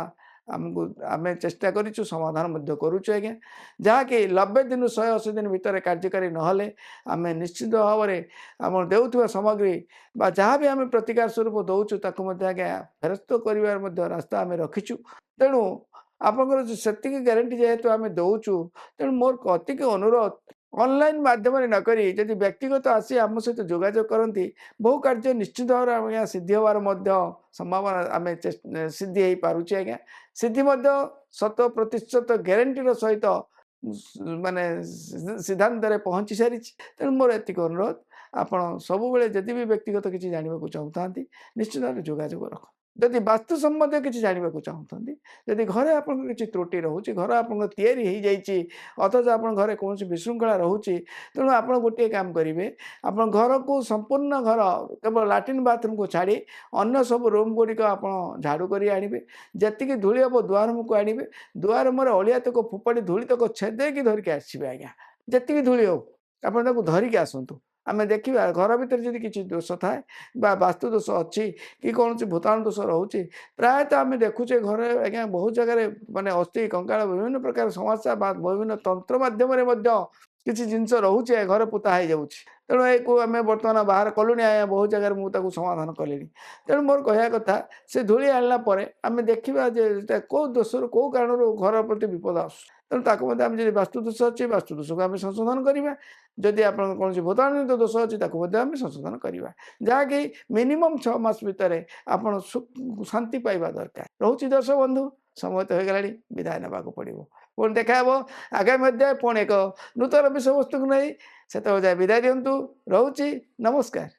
आमको आम चेष्टा करूँ समाधान करुचु आज्ञा जहाँकि 90 दिन 180 दिन भितर कार्यकारी नहले आम निश्चित भाव में आम देउथुवा सामग्री बा जहाँ भी आम प्रतिकार स्वरूप दौचु ताकू आज्ञा फेरस्त कर रास्ता आम रखीचु तेणु आपंकर से ग्यारंटी जेहेतु आम दौचु तेणु मोर अति अनुरोध ऑनलाइन माध्यम नक जदि व्यक्तिगत आसी आम सहित जोगाजोग करती बहु कार्य निश्चित भाव में सिद्धि होवार संभावना आम सिद्धि हो पारुचे आज्ञा सिद्धि 100% ग्यारंटीर सहित माने सिद्धांत पहुँची सारी तेणु मोर एतिक अनुरोध आप सब जदि भी व्यक्तिगत किसी जानवा चाहता निश्चित भाव जोगाजोग रख जदि वास्तु संबंध किसी जानवा चाहते जदि घरे आप किसी त्रुटि रोचे घर आप अथच आप घरे कौन विशृंखला रोचे तेणु आप गोटे काम करेंगे आप घर को संपूर्ण घर केवल लैट्रिन बाथरूम को छाड़ी अन्य सब रूम गुड़िक आप झाड़ू कर आणवे जी धूली हम दुआर रूम को आणवे दुआर रूम अलिया तक फोपाड़ी धूली तक छेदेकी धरिकी आसवे आज्ञा जी धूली हो आप धरिकी आसतु आम देखा घर भर जब किसी दोष थाए वास्तु दोष अच्छी कि कौन भूताणु दोष रोचे प्रायतः आम देखुचे घर आज्ञा बहुत जगह माने अस्थि कंकाल विभिन्न प्रकार समस्या विभिन्न तंत्र माध्यम କିଛି ଜିନିଷ ରହୁଛି ଘରେ ପୋତା ହେଇଯାଉଛି। ତେଣୁ ଏକୁ ଆମେ ବର୍ତ୍ତମାନ ବାହାର କଲୁଣି ଆଜ୍ଞା ବହୁତ ଜାଗାରେ ମୁଁ ତାକୁ ସମାଧାନ କଲିଣି। ତେଣୁ ମୋର କହିବା କଥା ସେ ଧୂଳି ଆଣିଲା ପରେ ଆମେ ଦେଖିବା ଯେ ଏଟା କୋଉ ଦୋଷରୁ କୋଉ କାରଣରୁ ଘର ପ୍ରତି ବିପଦ ଆସୁଛି। ତେଣୁ ତାକୁ ମଧ୍ୟ ଆମେ ଯଦି ବାସ୍ତୁ ଦୋଷ ଅଛି ବାସ୍ତୁ ଦୋଷକୁ ଆମେ ସଂଶୋଧନ କରିବା। ଯଦି ଆପଣଙ୍କର କୌଣସି ଭୂତାଣୁଜନିତ ଦୋଷ ଅଛି ତାକୁ ମଧ୍ୟ ଆମେ ସଂଶୋଧନ କରିବା। ଯାହାକି ମିନିମମ୍ 6 ମାସ ଭିତରେ ଆପଣ ଶାନ୍ତି ପାଇବା ଦରକାର। ରହୁଛି ଦର୍ଶକ ବନ୍ଧୁ, ସମୟ ତ ହୋଇଗଲାଣି, ବିଦାୟ ନେବାକୁ ପଡ଼ିବ। ପୁଣି ଦେଖା ହେବ ଆଗାମୀ ଅଧ୍ୟାୟ ପୁଣି ଏକ ନୂତନ ବିଷୟବସ୍ତୁକୁ ନେଇ। ସେତେବେଳେ ଯାଏ ବିଦାୟ ଦିଅନ୍ତୁ। ରହୁଛି, ନମସ୍କାର।